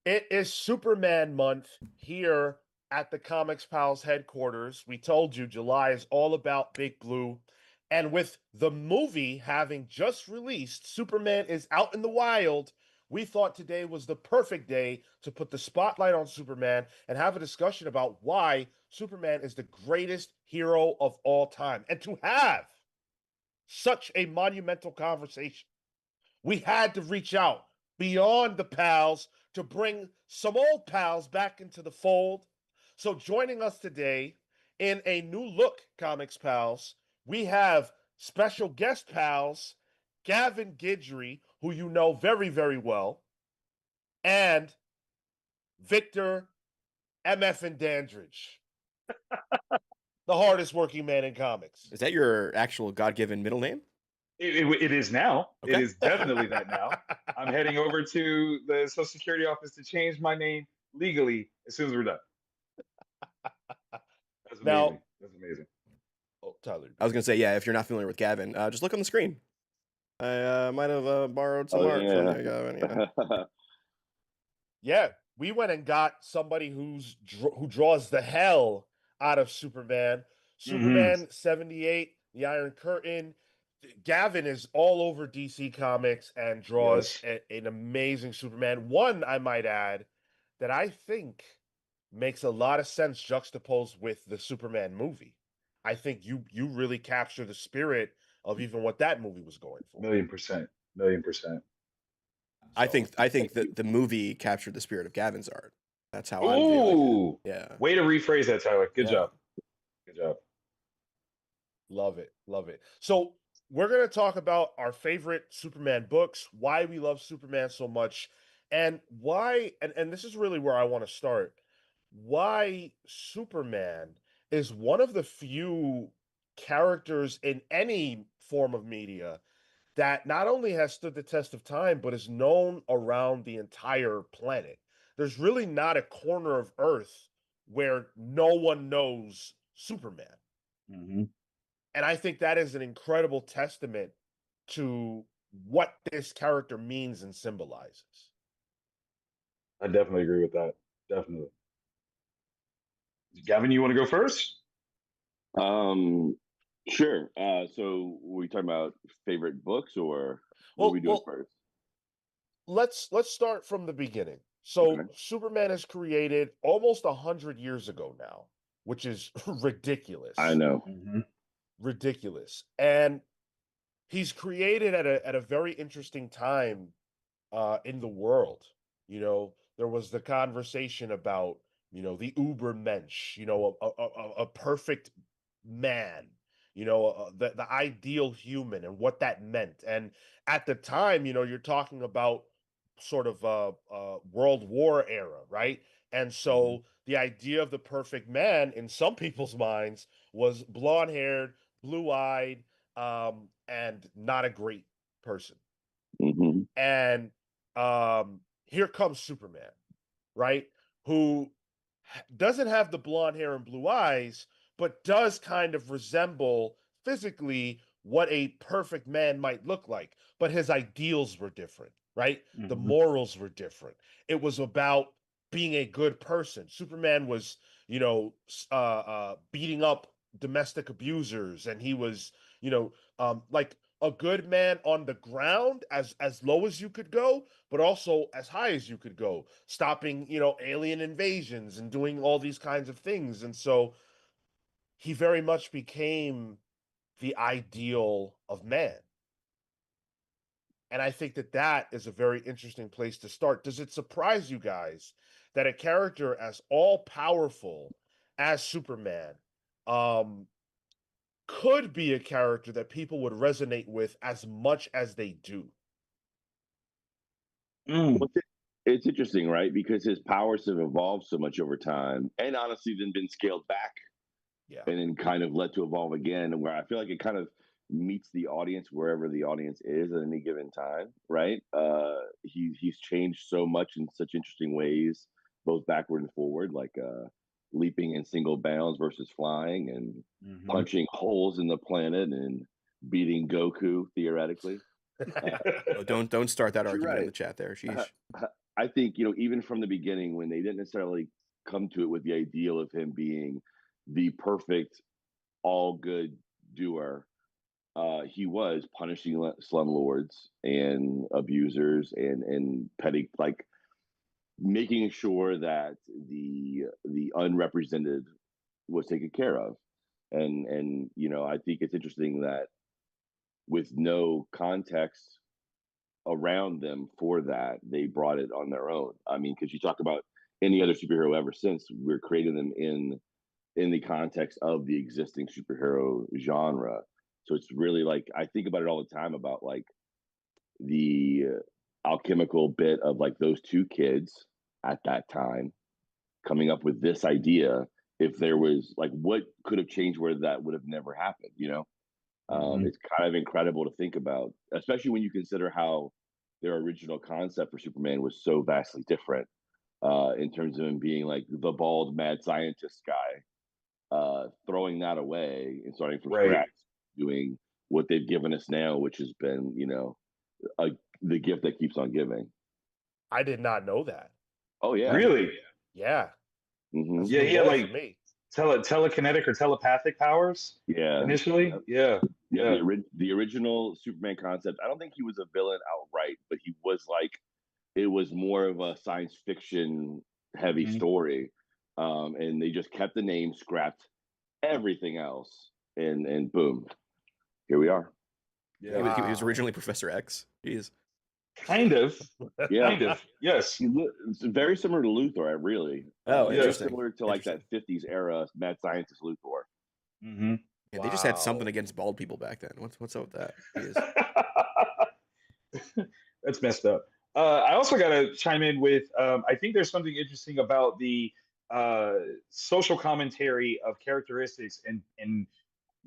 It is Superman month here at the Comics Pals headquarters. We told you July is all about Big Blue. And with the movie having just released, Superman is out in the wild. We thought today was the perfect day to put the spotlight on Superman and have a discussion about why Superman is the greatest hero of all time. And to have such a monumental conversation, we had to reach out beyond the pals to bring some old pals back into the fold. So joining us today in a new look, Comics Pals, we have special guest pals, Gavin Guidry, who you know very, very well, and Victor MF and Dandridge, the hardest working man in comics. Is that your actual God-given middle name? It is now. Okay. It is definitely that now. I'm heading over to the Social Security office to change my name legally as soon as we're done. That's amazing. Now- That's amazing. Oh, Tyler. I was gonna say, yeah. If you're not familiar with Gavin, just look on the screen. I might have borrowed some art from you, Gavin. Yeah. Yeah, we went and got somebody who draws the hell out of Superman. Superman 78, The Iron Curtain. Gavin is all over DC Comics and draws an amazing Superman. One, I might add, that I think makes a lot of sense juxtaposed with the Superman movie. I think you really capture the spirit of even what that movie was going for. 1,000,000%. 1,000,000%. I think that the movie captured the spirit of Gavin's art. That's how I'm feeling. Yeah. Way to rephrase that, Tyler. Good job. Good job. Love it. Love it. So we're going to talk about our favorite Superman books, why we love Superman so much, and why, and this is really where I want to start, why Superman is one of the few characters in any form of media that not only has stood the test of time, but is known around the entire planet. There's really not a corner of Earth where no one knows Superman. Mm-hmm. And I think that is an incredible testament to what this character means and symbolizes. I definitely agree with that. Definitely. Gavin, you want to go first? Sure. So we talking about favorite books, or what are we doing first? Let's start from the beginning. So Okay. Superman is created almost 100 years ago now, which is ridiculous. I know. Mm-hmm. Ridiculous. And he's created at a very interesting time in the world. You know, there was the conversation about, you know, the Ubermensch, you know, a perfect man, you know, the ideal human and what that meant. And at the time, you know, you're talking about sort of World War era, right? And so the idea of the perfect man in some people's minds was blonde haired, blue eyed, and not a great person. Mm-hmm. And here comes Superman, right? Who doesn't have the blonde hair and blue eyes, but does kind of resemble physically what a perfect man might look like. But his ideals were different, right? The morals were different. It was about being a good person. Superman was, you know, beating up domestic abusers, and he was, you know, like a good man on the ground as low as you could go, but also as high as you could go, stopping, you know, alien invasions and doing all these kinds of things. And so he very much became the ideal of man. And I think that that is a very interesting place to start. Does it surprise you guys that a character as all powerful as Superman could be a character that people would resonate with as much as they do? Well, it's interesting, right? Because his powers have evolved so much over time, and honestly, then been scaled back, and then kind of led to evolve again. Where I feel like it kind of meets the audience wherever the audience is at any given time, right? He's changed so much in such interesting ways, both backward and forward, like leaping in single bounds versus flying, and punching holes in the planet and beating Goku theoretically. Don't start that argument in right. the chat there. Sheesh. I think, even from the beginning, when they didn't necessarily come to it with the ideal of him being the perfect, all good doer, he was punishing slumlords and abusers and petty, like making sure that the unrepresented was taken care of. And I think it's interesting that with no context around them for that, they brought it on their own. I mean, because you talk about any other superhero ever since, we're creating them in the context of the existing superhero genre. So it's really like, I think about it all the time about like the alchemical bit of like those two kids at that time coming up with this idea. If there was like, what could have changed where that would have never happened, It's kind of incredible to think about, especially when you consider how their original concept for Superman was so vastly different, in terms of him being like the bald mad scientist guy, throwing that away and starting from scratch, doing what they've given us now, which has been, the gift that keeps on giving. I did not know that. Oh yeah, really? Yeah. Mm-hmm. Yeah, he had like me. telekinetic or telepathic powers. Yeah, initially. Yeah. The original Superman concept. I don't think he was a villain outright, but he was like, it was more of a science fiction heavy story, and they just kept the name, scrapped everything else, and boom, here we are. Yeah, He was originally Professor X. Jeez. Kind of. Yeah. Kind of. Yes. It's very similar to Luthor, really. Oh, Very interesting. similar to like that 50s era mad scientist Luthor. Mm-hmm. Yeah, they just had something against bald people back then. What's up with that? That's messed up. I also got to chime in with, I think there's something interesting about the social commentary of characteristics and,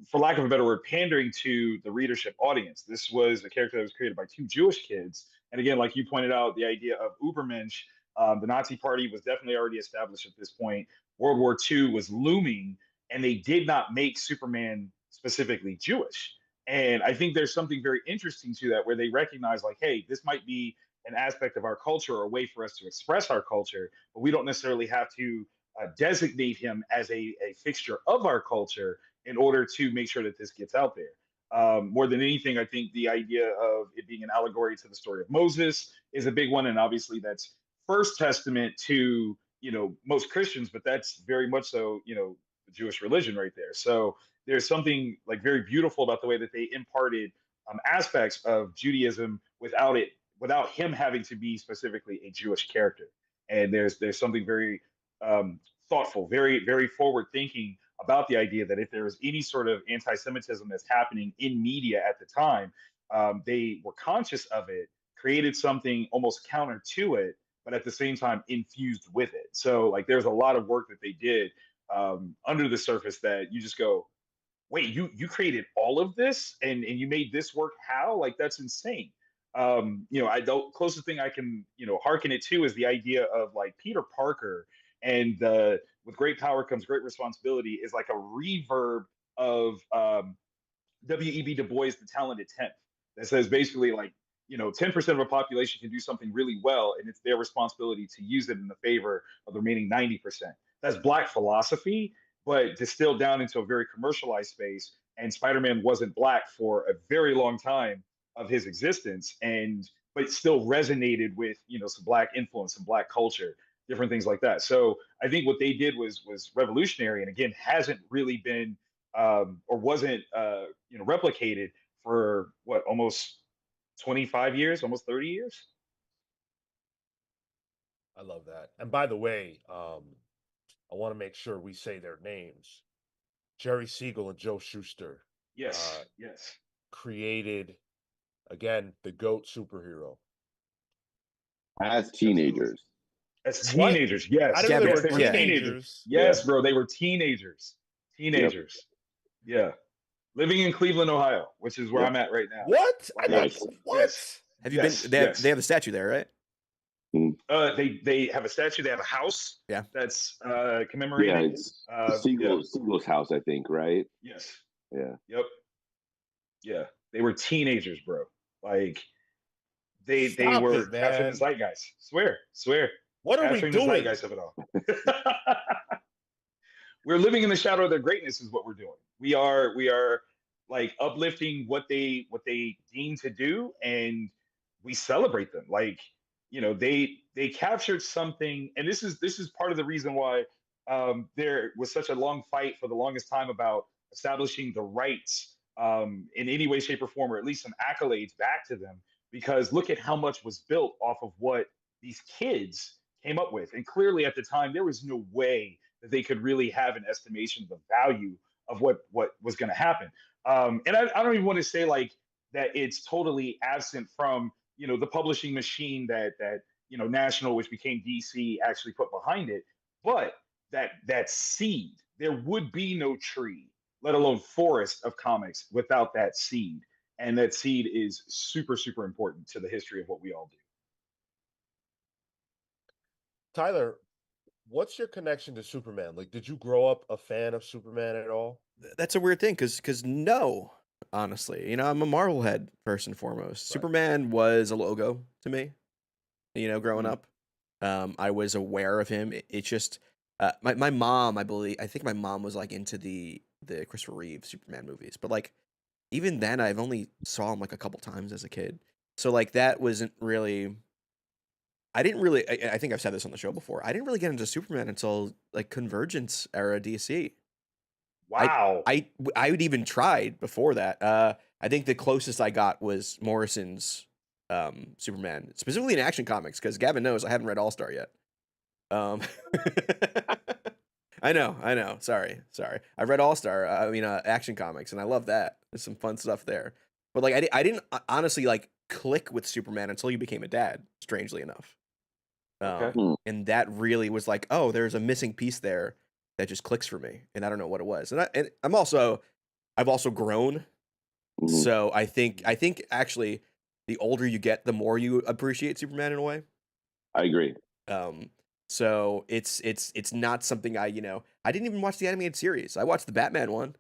for lack of a better word, pandering to the readership audience. This was a character that was created by two Jewish kids. And again, like you pointed out, the idea of Übermensch, the Nazi Party was definitely already established at this point. World War II was looming, and they did not make Superman specifically Jewish. And I think there's something very interesting to that, where they recognize, like, hey, this might be an aspect of our culture or a way for us to express our culture, but we don't necessarily have to designate him as a fixture of our culture in order to make sure that this gets out there. More than anything, I think the idea of it being an allegory to the story of Moses is a big one, and obviously that's First Testament to most Christians, but that's very much so the Jewish religion right there. So there's something like very beautiful about the way that they imparted aspects of Judaism without him having to be specifically a Jewish character. And there's something very thoughtful, very very forward thinking about the idea that if there was any sort of anti-Semitism that's happening in media at the time, they were conscious of it, created something almost counter to it, but at the same time infused with it. So like there's a lot of work that they did under the surface that you just go, wait, you created all of this and you made this work? How? Like that's insane. The closest thing I can hearken it to is the idea of like Peter Parker and with great power comes great responsibility is like a reverb of W.E.B. Du Bois, The Talented Tenth, that says basically like 10% of a population can do something really well, and it's their responsibility to use it in the favor of the remaining 90%. That's Black philosophy, but distilled down into a very commercialized space. And Spider-Man wasn't Black for a very long time of his existence, but still resonated with some Black influence and Black culture, different things like that. So I think what they did was revolutionary, and again hasn't really been or wasn't replicated for what, almost 25 years, almost 30 years. I love that. And by the way, I want to make sure we say their names. Jerry Siegel and Joe Shuster. Yes. Created, again, the GOAT superhero. As teenagers. As teenagers, yes. I didn't know they were teenagers. Yes, bro, they were teenagers. Yep. Yeah. Living in Cleveland, Ohio, which is where I'm at right now. What? What? Yes. Have you been? They have a statue there, right? They have a statue. They have a house. Yeah. That's commemorating. Yeah, it's Siegel's house, I think, right? Yes. Yeah. Yep. Yeah. They were teenagers, bro. Like They Stop were it, capturing the man. zeitgeist. Swear. What are we Capturing the doing? zeitgeist of it all. We're living in the shadow of their greatness is what we're doing. We are like uplifting what they deem to do, and we celebrate them. Like, they captured something, and this is part of the reason why there was such a long fight for the longest time about establishing the rights in any way, shape, or form, or at least some accolades back to them. Because look at how much was built off of what these kids came up with, and clearly at the time there was no way that they could really have an estimation of the value of what was going to happen. And I don't even want to say like that it's totally absent from the publishing machine that National, which became DC, actually put behind it, but that seed, there would be no tree, let alone forest of comics without that seed. And that seed is super, super important to the history of what we all do. Tyler, what's your connection to Superman? Like, did you grow up a fan of Superman at all? That's a weird thing, because no, honestly, I'm a Marvel head first and foremost. Right. Superman was a logo to me, growing up. I was aware of him. It's just my mom, I think my mom was like into the Christopher Reeve Superman movies, but like even then I've only saw him like a couple times as a kid, so like that wasn't really. I didn't really. I think I've said this on the show before. I didn't really get into Superman until like Convergence era DC. Wow. I would even tried before that. I think the closest I got was Morrison's Superman, specifically in Action Comics, because Gavin knows I haven't read All Star yet. I know. Sorry. I read All Star. Action Comics, and I love that. There's some fun stuff there. But like, I didn't honestly like click with Superman until you became a dad. Strangely enough. Okay. And that really was like, oh, there's a missing piece there that just clicks for me, and I don't know what it was. And I've also grown. So I think actually, the older you get, the more you appreciate Superman in a way. I agree. So it's not something I didn't even watch the animated series. I watched the Batman one,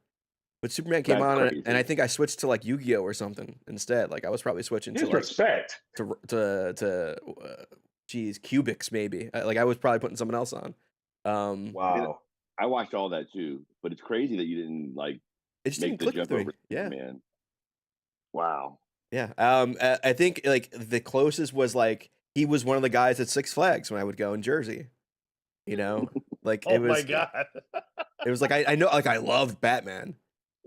but Superman came on, and I think I switched to like Yu-Gi-Oh or something instead. Like I was probably switching to like respect to Cubics maybe. Like I was probably putting someone else on. Wow. I watched all that too, but it's crazy that you didn't like. It just didn't click with me. Yeah, man. Wow. Yeah. I think like the closest was like he was one of the guys at Six Flags when I would go in Jersey. Like Oh it was. my god. It was like I know, like I loved Batman,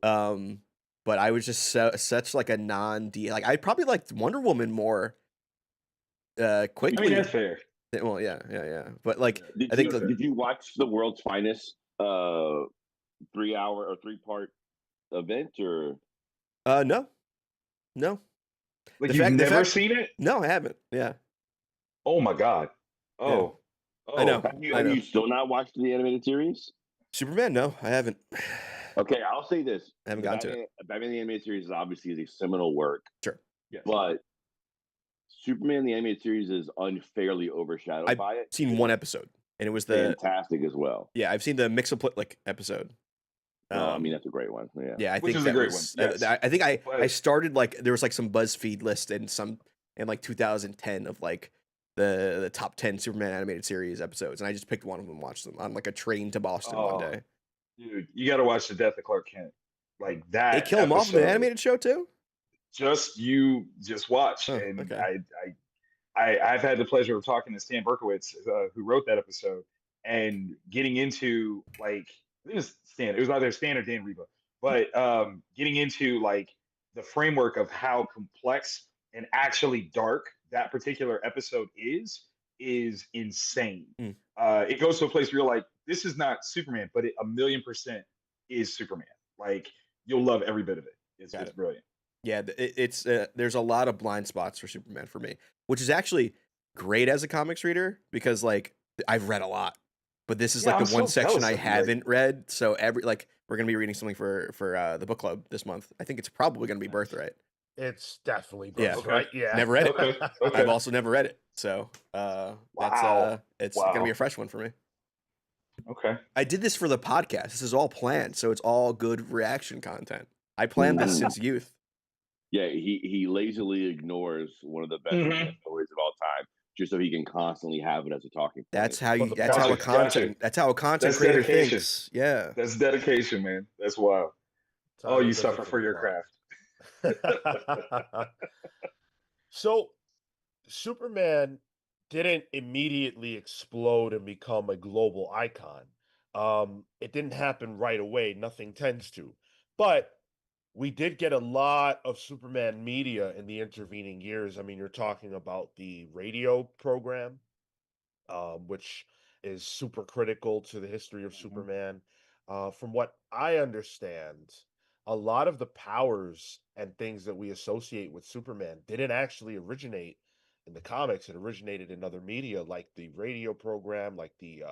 but I was just such like a non-D. Like I probably liked Wonder Woman more. Quickly. I mean, that's fair. Well, yeah. But like, did you watch the World's Finest 3-hour or 3-part event or? No. Like you've never seen it? No, I haven't. Yeah. Oh my god. Oh, yeah. I know. Have you still not watched the animated series? Superman? No, I haven't. Okay, I'll say this: I haven't gotten to it. Batman the animated series is obviously a seminal work. Sure. Yes. But Superman the animated series is unfairly overshadowed by it. I've seen one episode, and it was fantastic as well. Yeah, I've seen the Mixaplik episode. I mean, that's a great one. Yeah, I think that great was. One. Yes. I think I started like there was like some BuzzFeed list in like 2010 of like the top 10 Superman animated series episodes, and I just picked one of them and watched them on like a train to Boston one day. Dude, you got to watch the death of Clark Kent. Like that. They kill him off in the animated show too. Just watch, and okay. I've had the pleasure of talking to Stan Berkowitz, who wrote that episode, and getting into like it was either Stan or Dan Reba, but getting into like the framework of how complex and actually dark that particular episode is insane. It goes to a place where you're like, this is not Superman, but it 1,000,000% is Superman. Like you'll love every bit of it. It's brilliant. Yeah, it's there's a lot of blind spots for Superman for me, which is actually great as a comics reader because like I've read a lot, but this is like the one section I haven't read. So we're gonna be reading something for the book club this month. I think it's probably gonna be Birthright. It's definitely Birthright. Yeah. Never read it. Okay. I've also never read it, so it's gonna be a fresh one for me. Okay. I did this for the podcast. This is all planned, so it's all good reaction content. I planned this since youth. Yeah, he lazily ignores one of the best revenge stories of all time, just so he can constantly have it as a talking point. That's how you. That's Gotcha, how a content. That's how a content creator dedication. thinks. Yeah. That's dedication, man. That's wild. Oh, Tyler you does it suffer for for the your plot. craft. So Superman didn't immediately explode and become a global icon. It didn't happen right away. Nothing tends to. But we did get a lot of Superman media in the intervening years. I mean, you're talking about the radio program, which is super critical to the history of Superman. From what I understand, a lot of the powers and things that we associate with Superman didn't actually originate in the comics. It originated in other media, like the radio program, like the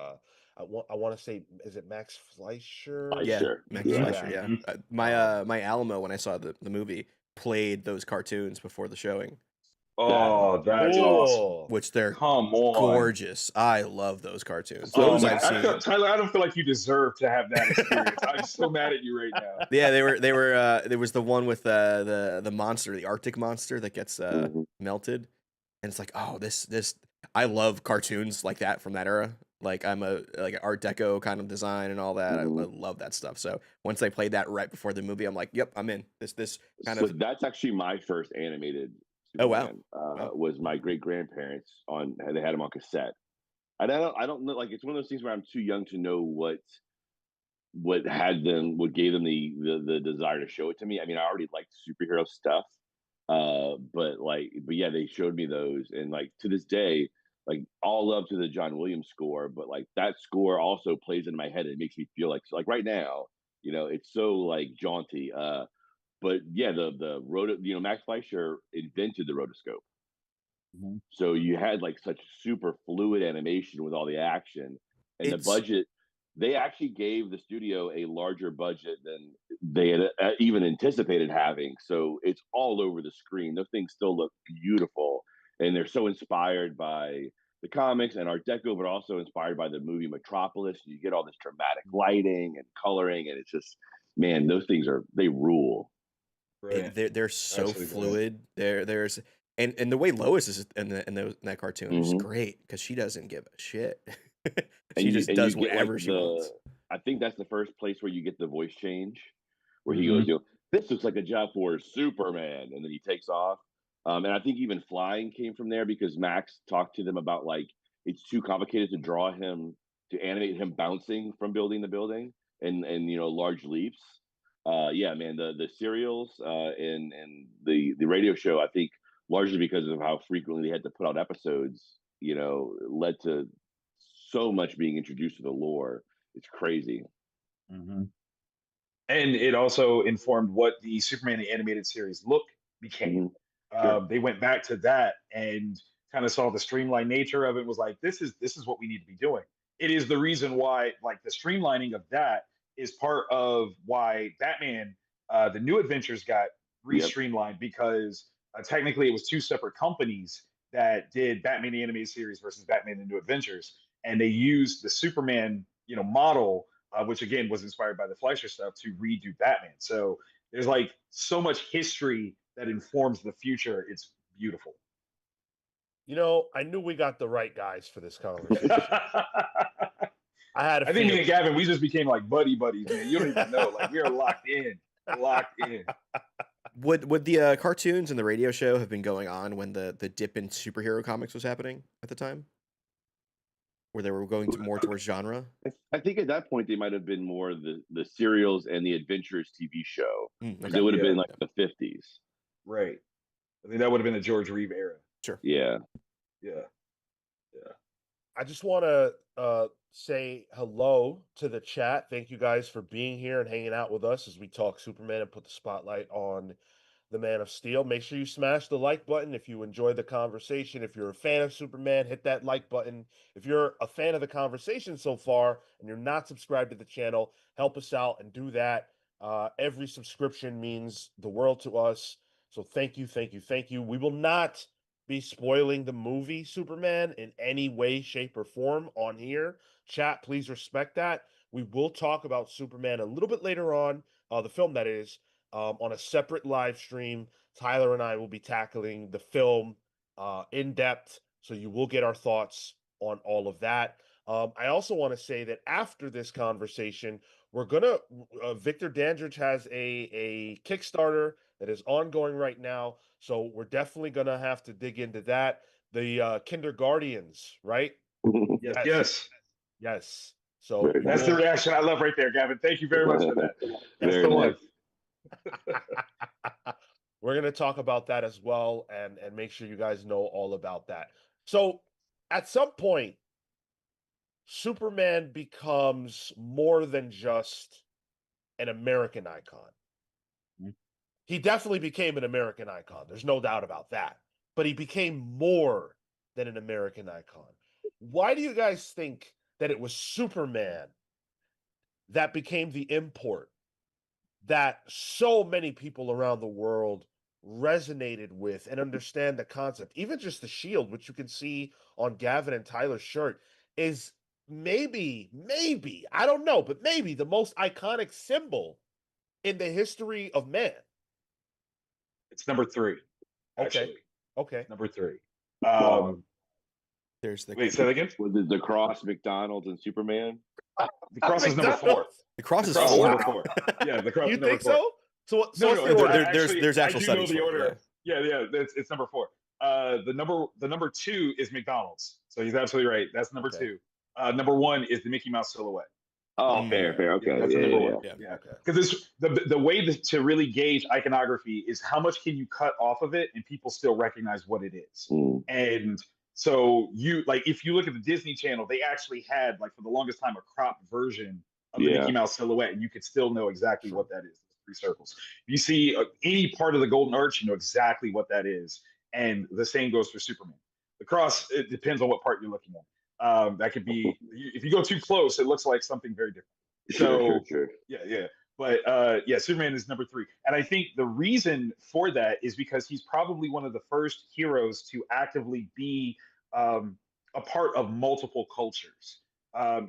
I want to say, is it Max Fleischer? Yeah, Sure. Max Yeah. Fleischer. Yeah, my Alamo when I saw the movie played those cartoons before the showing, Oh, that's awesome. Cool. which they're Come on. gorgeous. I love those cartoons. Oh, Those man. I've seen. Tyler, I don't feel like you deserve to have that experience. I'm so mad at you right now. Yeah, they were. There was the one with the monster, the Arctic monster that gets melted, and it's like, oh, this. I love cartoons like that from that era. Like I'm a like Art Deco kind of design and all that. I love that stuff. So once they played that right before the movie, I'm like, yep, I'm in. This kind So of. that's actually my first animated Oh wow. Superman. Was my great grandparents on? They had them on cassette. And I don't know. Like it's one of those things where I'm too young to know what gave them the desire to show it to me. I mean, I already liked superhero stuff, but yeah, they showed me those, and like to this day, like all up to the John Williams score, but like that score also plays in my head. It makes me feel like right now, it's so like jaunty. But yeah, the roto, Max Fleischer invented the rotoscope. So you had like such super fluid animation with all the action, and the It's budget. They actually gave the studio a larger budget than they had even anticipated having. So it's all over the screen. Those things still look beautiful, and they're so inspired by the comics and Art Deco, but also inspired by the movie Metropolis. You get all this dramatic lighting and coloring, and it's just, man, those things they rule. they're so Absolutely brilliant. fluid. There's and the way Lois is in that cartoon is Mhm. great because she doesn't give a shit. And She just you does get like whatever she wants. I think that's the first place where you get the voice change, where he Mhm. goes, this looks like a job for Superman, and then he takes off. And I think even flying came from there because Max talked to them about like it's too complicated to draw him to animate him bouncing from building to building and large leaps. Yeah, man, the serials and the radio show, I think largely because of how frequently they had to put out episodes, led to so much being introduced to the lore. It's crazy. And it also informed what the Superman the animated series look became. Sure. They went back to that and kind of saw the streamlined nature of it. Was like, this is what we need to be doing. It is the reason why, like, the streamlining of that is part of why Batman, the New Adventures, got Yep. re-streamlined because technically it was two separate companies that did Batman the animated series versus Batman the New Adventures, and they used the Superman, model, which again was inspired by the Fleischer stuff, to redo Batman. So there's like so much history that informs the future. It's beautiful. I knew we got the right guys for this conversation. I had a I think me feeling. and Gavin, we just became like buddies, man. You don't even know. Like we are locked in. Locked in. Would the cartoons and the radio show have been going on when the dip in superhero comics was happening at the time, where they were going more towards genre? I think at that point they might have been more the serials and the Adventures TV show because Okay. it would have been Yeah. like the 50s. Right. I think that would have been the George Reeve era. Sure. Yeah. Yeah. I just want to say hello to the chat. Thank you guys for being here and hanging out with us as we talk Superman and put the spotlight on the Man of Steel. Make sure you smash the like button if you enjoyed the conversation. If you're a fan of Superman, hit that like button. If you're a fan of the conversation so far and you're not subscribed to the channel, help us out and do that. Every subscription means the world to us. So thank you, thank you, thank you. We will not be spoiling the movie Superman in any way, shape, or form on here. Chat, please respect that. We will talk about Superman a little bit later on, the film that is, on a separate live stream. Tyler and I will be tackling the film in depth, so you will get our thoughts on all of that. I also want to say that after this conversation, we're gonna Victor Dandridge has a Kickstarter that is ongoing right now, so we're definitely gonna have to dig into that. The Kindergardians, right? Yes, yes. Yes. So That's the reaction I love right there, Gavin. Thank you very much for that. That's the one. We're going to talk about that as well and make sure you guys know all about that. So at some point, Superman becomes more than just an American icon. He definitely became an American icon. There's no doubt about that. But he became more than an American icon. Why do you guys think that it was Superman that became the import that so many people around the world resonated with and understand the concept? Even just the shield, which you can see on Gavin and Tyler's shirt, is maybe, I don't know, but maybe the most iconic symbol in the history of man. It's number 3, actually. Okay. Number 3. There's the Wait, say that again? Was it the cross, McDonald's, and Superman? The cross is number 4. The cross is number 4. Yeah, the cross You is number think 4. So there's actual I do know studies the for order. it, Yeah, it's number 4. The number 2 is McDonald's. So he's absolutely right. That's number 2. Number 1 is the Mickey Mouse silhouette. Oh, fair. Okay. Yeah, that's number 1. Yeah. Because the way to really gauge iconography is how much can you cut off of it and people still recognize what it is. And so if you look at the Disney Channel, they actually had, like, for the longest time, a cropped version of the Mickey Mouse silhouette, and you could still know exactly what that is. 3 circles. If you see any part of the Golden Arch, you know exactly what that is. And the same goes for Superman. The cross, it depends on what part you're looking at. That could be, if you go too close, it looks like something very different. Sure. Yeah. But Superman is number 3. And I think the reason for that is because he's probably one of the first heroes to actively be a part of multiple cultures.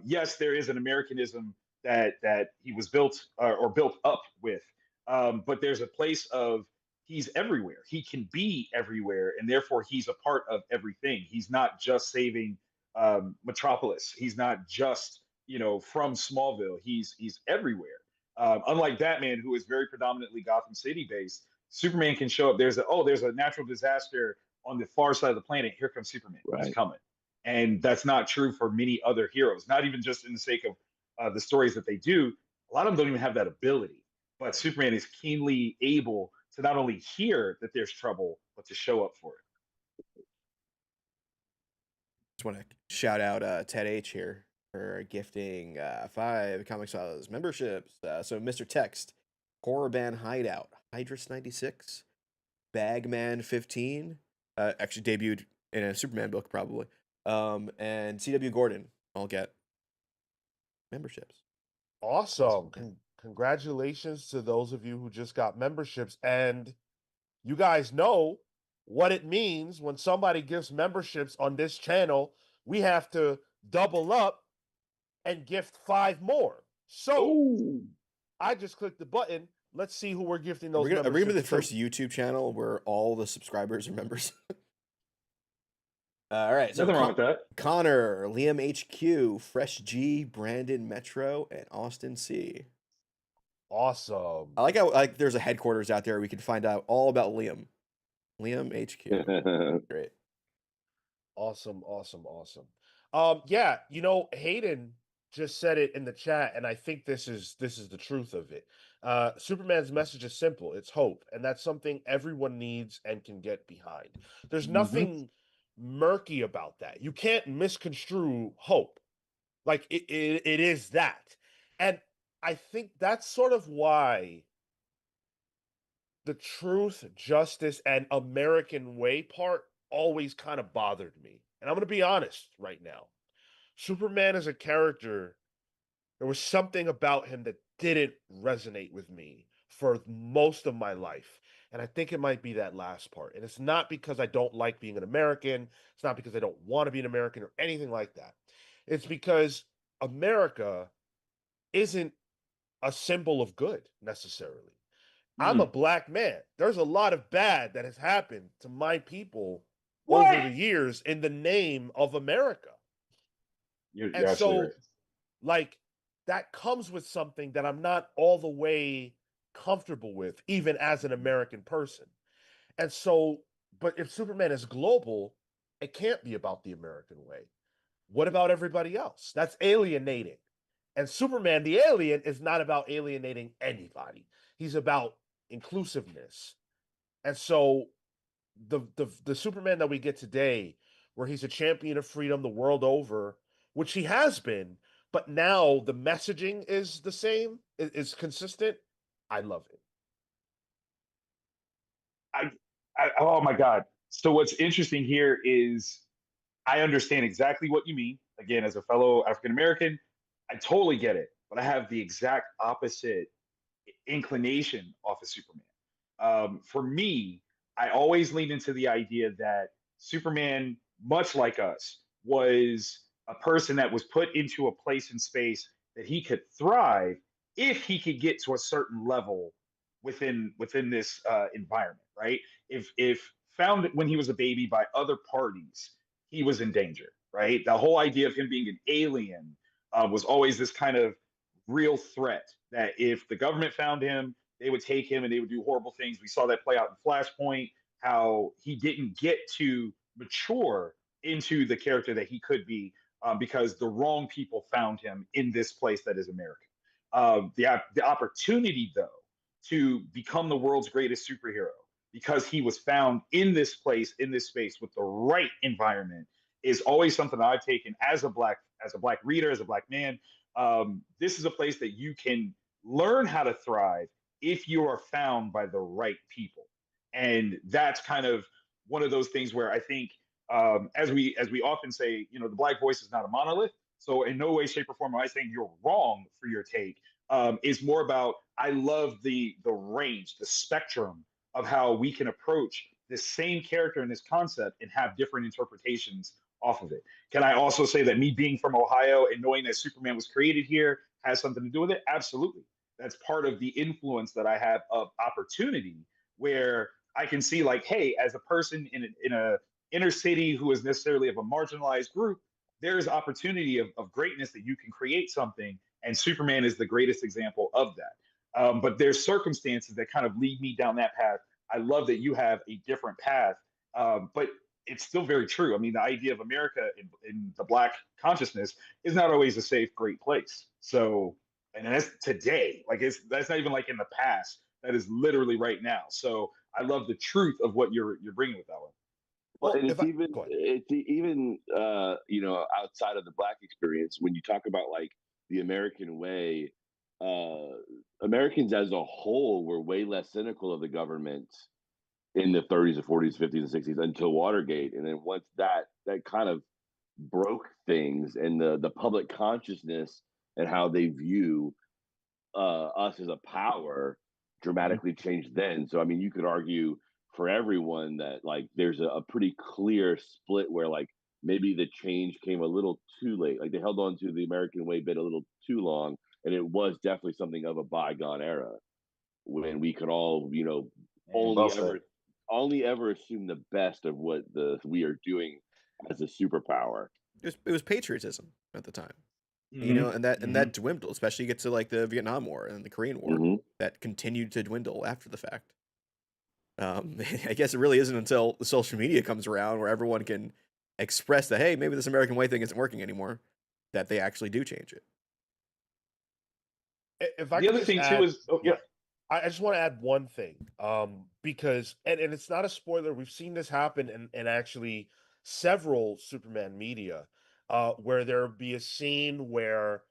Yes, there is an Americanism that he was built or built up with, but there's a place of he's everywhere. He can be everywhere, and therefore he's a part of everything. He's not just saving Metropolis. He's not just from Smallville. He's everywhere. Unlike Batman, who is very predominantly Gotham City based, Superman can show up. There's a natural disaster on the far side of the planet. Here comes Superman. Right. He's coming, and that's not true for many other heroes. Not even just in the sake of the stories that they do. A lot of them don't even have that ability. But Superman is keenly able to not only hear that there's trouble, but to show up for it. Just want to shout out Ted H here for gifting 5 Comics Files memberships. So Mr. Text, Horror Band Hideout, Hydrus 96, Bagman 15, actually debuted in a Superman book probably, and C.W. Gordon all get memberships. Awesome. Congratulations to those of you who just got memberships. And you guys know what it means when somebody gives memberships on this channel. We have to double up and gift 5 more. So I just clicked the button. Let's see who we're gifting those memberships. Are we going to be the first YouTube channel where all the subscribers are members? All right. Nothing wrong with that. Connor, Liam HQ, Fresh G, Brandon Metro, and Austin C. Awesome. I like how there's a headquarters out there. We can find out all about Liam. Liam HQ. Great. Awesome. Yeah, Hayden just said it in the chat, and I think this is the truth of it. Superman's message is simple. It's hope, and that's something everyone needs and can get behind. There's nothing murky about that. You can't misconstrue hope. Like it is that. And I think that's sort of why the truth, justice, and American way part always kind of bothered me. And I'm going to be honest right now. Superman as a character, there was something about him that didn't resonate with me for most of my life. And I think it might be that last part. And it's not because I don't like being an American. It's not because I don't want to be an American or anything like that. It's because America isn't a symbol of good necessarily. I'm a black man. There's a lot of bad that has happened to my people What? over the years in the name of America. You're And absolutely so, right. like, that comes with something that I'm not all the way comfortable with, even as an American person. And so, but if Superman is global, it can't be about the American way. What about everybody else? That's alienating. And Superman, the alien, is not about alienating anybody. He's about inclusiveness. And so the Superman that we get today, where he's a champion of freedom the world over, which he has been, but now the messaging is the same, is consistent. I love it. Oh my God. So what's interesting here is I understand exactly what you mean. Again, as a fellow African American, I totally get it. But I have the exact opposite inclination off of Superman. For me, I always lean into the idea that Superman, much like us, was a person that was put into a place in space that he could thrive if he could get to a certain level within this environment, right? If found when he was a baby by other parties, he was in danger, right? The whole idea of him being an alien was always this kind of real threat that if the government found him, they would take him and they would do horrible things. We saw that play out in Flashpoint, how he didn't get to mature into the character that he could be because the wrong people found him in this place that is America. The opportunity, though, to become the world's greatest superhero because he was found in this place, in this space with the right environment is always something that I've taken as a black reader, as a black man. This is a place that you can learn how to thrive if you are found by the right people, and that's kind of one of those things where I think, as we often say, the black voice is not a monolith. So in no way, shape, or form am I saying you're wrong for your take. It's more about I love the range, the spectrum of how we can approach this same character and this concept and have different interpretations off of it. Can I also say that me being from Ohio and knowing that Superman was created here has something to do with it? Absolutely. That's part of the influence that I have of opportunity, where I can see like, hey, as a person in a inner city who is necessarily of a marginalized group, there's opportunity of greatness that you can create something, and Superman is the greatest example of that. But there's circumstances that kind of lead me down that path. I love that you have a different path, but it's still very true. I mean, the idea of America in the black consciousness is not always a safe, great place. So, and that's today. Like that's not even like in the past. That is literally right now. So I love the truth of what you're bringing with that one. Well, Well, and if it's even outside of the black experience when you talk about like the American way. Americans as a whole were way less cynical of the government in the 30s and 40s, 50s and 60s until Watergate, and then once that kind of broke things and the public consciousness and how they view us as a power dramatically changed then. So I mean, you could argue for everyone that like there's a pretty clear split where like maybe the change came a little too late. Like they held on to the American way bit a little too long, and it was definitely something of a bygone era when we could all, Well only said. ever assume the best of what we are doing as a superpower. It was patriotism at the time, Mm-hmm. and that Mm-hmm. dwindled, especially you get to like the Vietnam War and the Korean War, Mm-hmm. that continued to dwindle after the fact. I guess it really isn't until the social media comes around where everyone can express that, hey, maybe this American way thing isn't working anymore, that they actually do change it. if I The could other just thing too add, is, oh yeah. yeah, I just want to add one thing, because and it's not a spoiler. We've seen this happen in actually several Superman media, where there be a scene where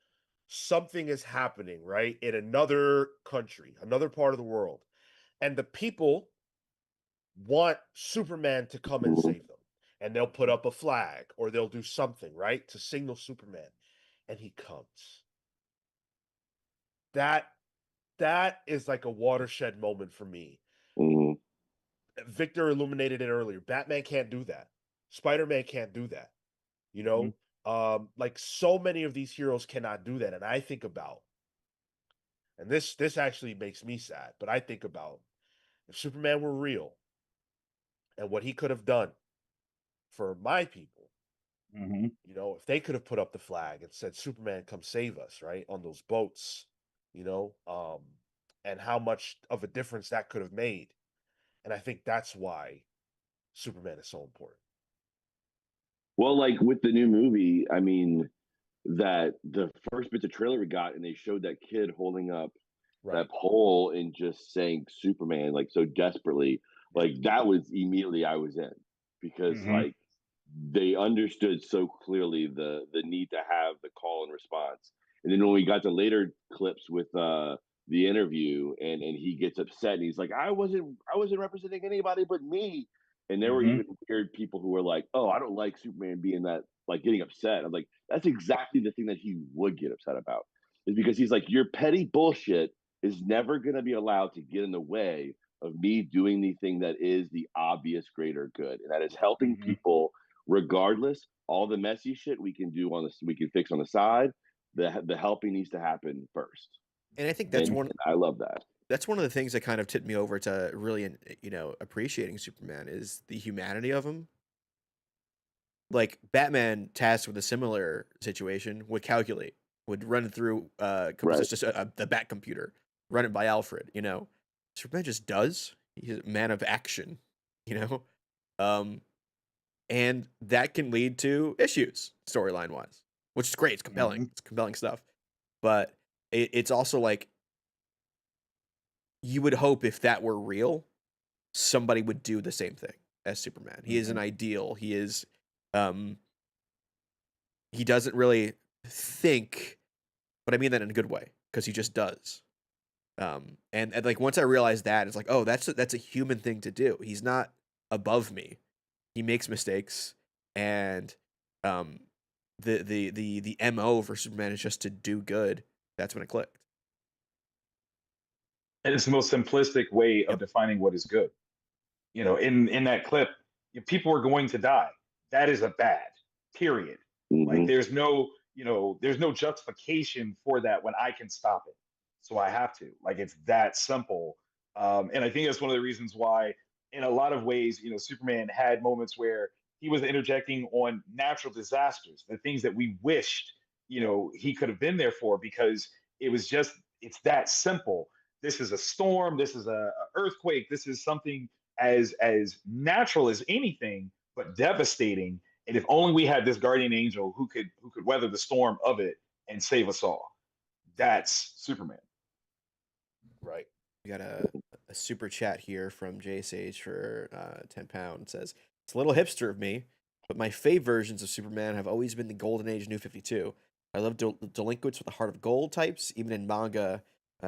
something is happening right in another country, another part of the world, and the people want Superman to come and save them, and they'll put up a flag or they'll do something right to signal Superman, and he comes. That that is like a watershed moment for me. Mm-hmm. Victor illuminated it earlier. Batman can't do that. Spider-Man can't do that. You know, like so many of these heroes cannot do that. And I think about And this actually makes me sad. But I think about if Superman were real and what he could have done for my people, you know, if they could have put up the flag and said, Superman, come save us, right? On those boats, you know, and how much of a difference that could have made. And I think that's why Superman is so important. Well, like with the new movie, I mean, that the first bit of trailer we got, and they showed that kid holding up that pole and just saying Superman like so desperately, like that was immediately I was in, because like they understood so clearly the need to have the call and response. And then when we got to later clips with the interview, and he gets upset and he's like, I wasn't representing anybody but me. And there were even weird people who were like, oh, I don't like Superman being that, like getting upset. I'm like, that's exactly the thing that he would get upset about, is because he's like, your petty bullshit is never going to be allowed to get in the way of me doing the thing that is the obvious greater good, and that is helping people regardless. All the messy shit we can do on this, we can fix on the side. The helping needs to happen first. And I think that's I love that. That's one of the things that kind of tipped me over to really, you know, appreciating Superman is the humanity of him. Like Batman, tasked with a similar situation, would calculate, would run through just the Bat computer, run it by Alfred. You know, Superman just does. He's a man of action. You know, and that can lead to issues storyline wise, which is great. It's compelling. It's compelling stuff, but it's also like, you would hope if that were real, somebody would do the same thing as Superman. He is an ideal. He is, he doesn't really think, but I mean that in a good way, because he just does. And like once I realized that, it's like, oh, that's a human thing to do. He's not above me. He makes mistakes, and the MO for Superman is just to do good. That's when it clicked. And it's the most simplistic way of defining what is good. You know, in that clip, people are going to die. That is a bad, period. Like there's no, you know, there's no justification for that when I can stop it. So I have to. Like it's that simple. And I think that's one of the reasons why, in a lot of ways, you know, Superman had moments where he was interjecting on natural disasters, the things that we wished, you know, he could have been there for, because it was just, it's that simple. This is a storm. This is a earthquake. This is something as natural as anything, but devastating. And if only we had this guardian angel who could weather the storm of it and save us all. That's Superman. Right. We got a super chat here from J Sage for £10. It says, it's a little hipster of me, but my fave versions of Superman have always been the Golden Age New 52. I love delinquents with a heart of gold types, even in manga,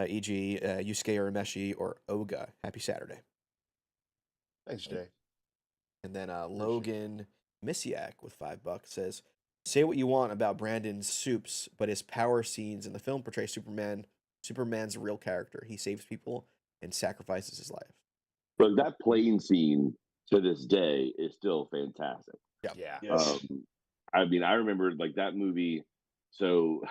e.g. Yusuke Urameshi or Oga. Happy Saturday. Thanks, Jay. And then Logan Misiak with $5 says, say what you want about Brandon's soups, but his power scenes in the film portray Superman's real character. He saves people and sacrifices his life. But that plane scene to this day is still fantastic. Yeah. Yes. I mean, I remember like that movie. So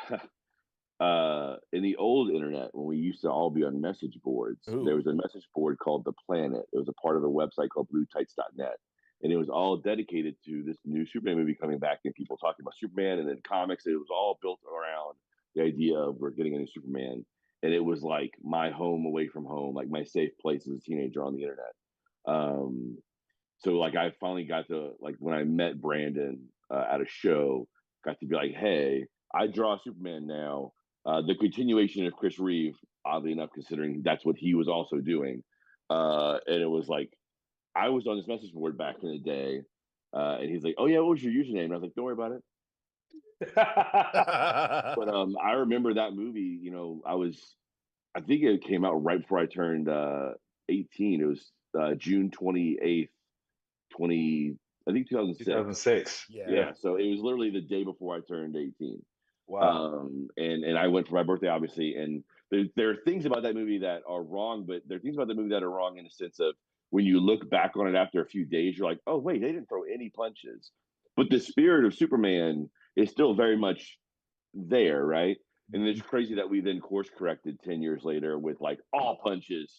in the old internet, when we used to all be on message boards, there was a message board called The Planet. It was a part of a website called bluetights.net. And it was all dedicated to this new Superman movie coming back and people talking about Superman and then comics. It was all built around the idea of we're getting a new Superman. And it was like my home away from home, like my safe place as a teenager on the internet. So like I finally got to, like when I met Brandon at a show, got to be like, hey, I draw Superman now. The continuation of Chris Reeve, oddly enough, considering that's what he was also doing. And it was like, I was on this message board back in the day, and he's like, oh yeah, what was your username? And I was like, don't worry about it. But I remember that movie, you know, I think it came out right before I turned 18. It was June 28th, 2006. 2006. Yeah. So it was literally the day before I turned 18. Wow. And I went for my birthday, obviously. And there are things about that movie that are wrong, but there are things about the movie that are wrong in the sense of when you look back on it after a few days, you're like, oh, wait, they didn't throw any punches. But the spirit of Superman is still very much there, right? And it's crazy that we then course corrected 10 years later with like all punches,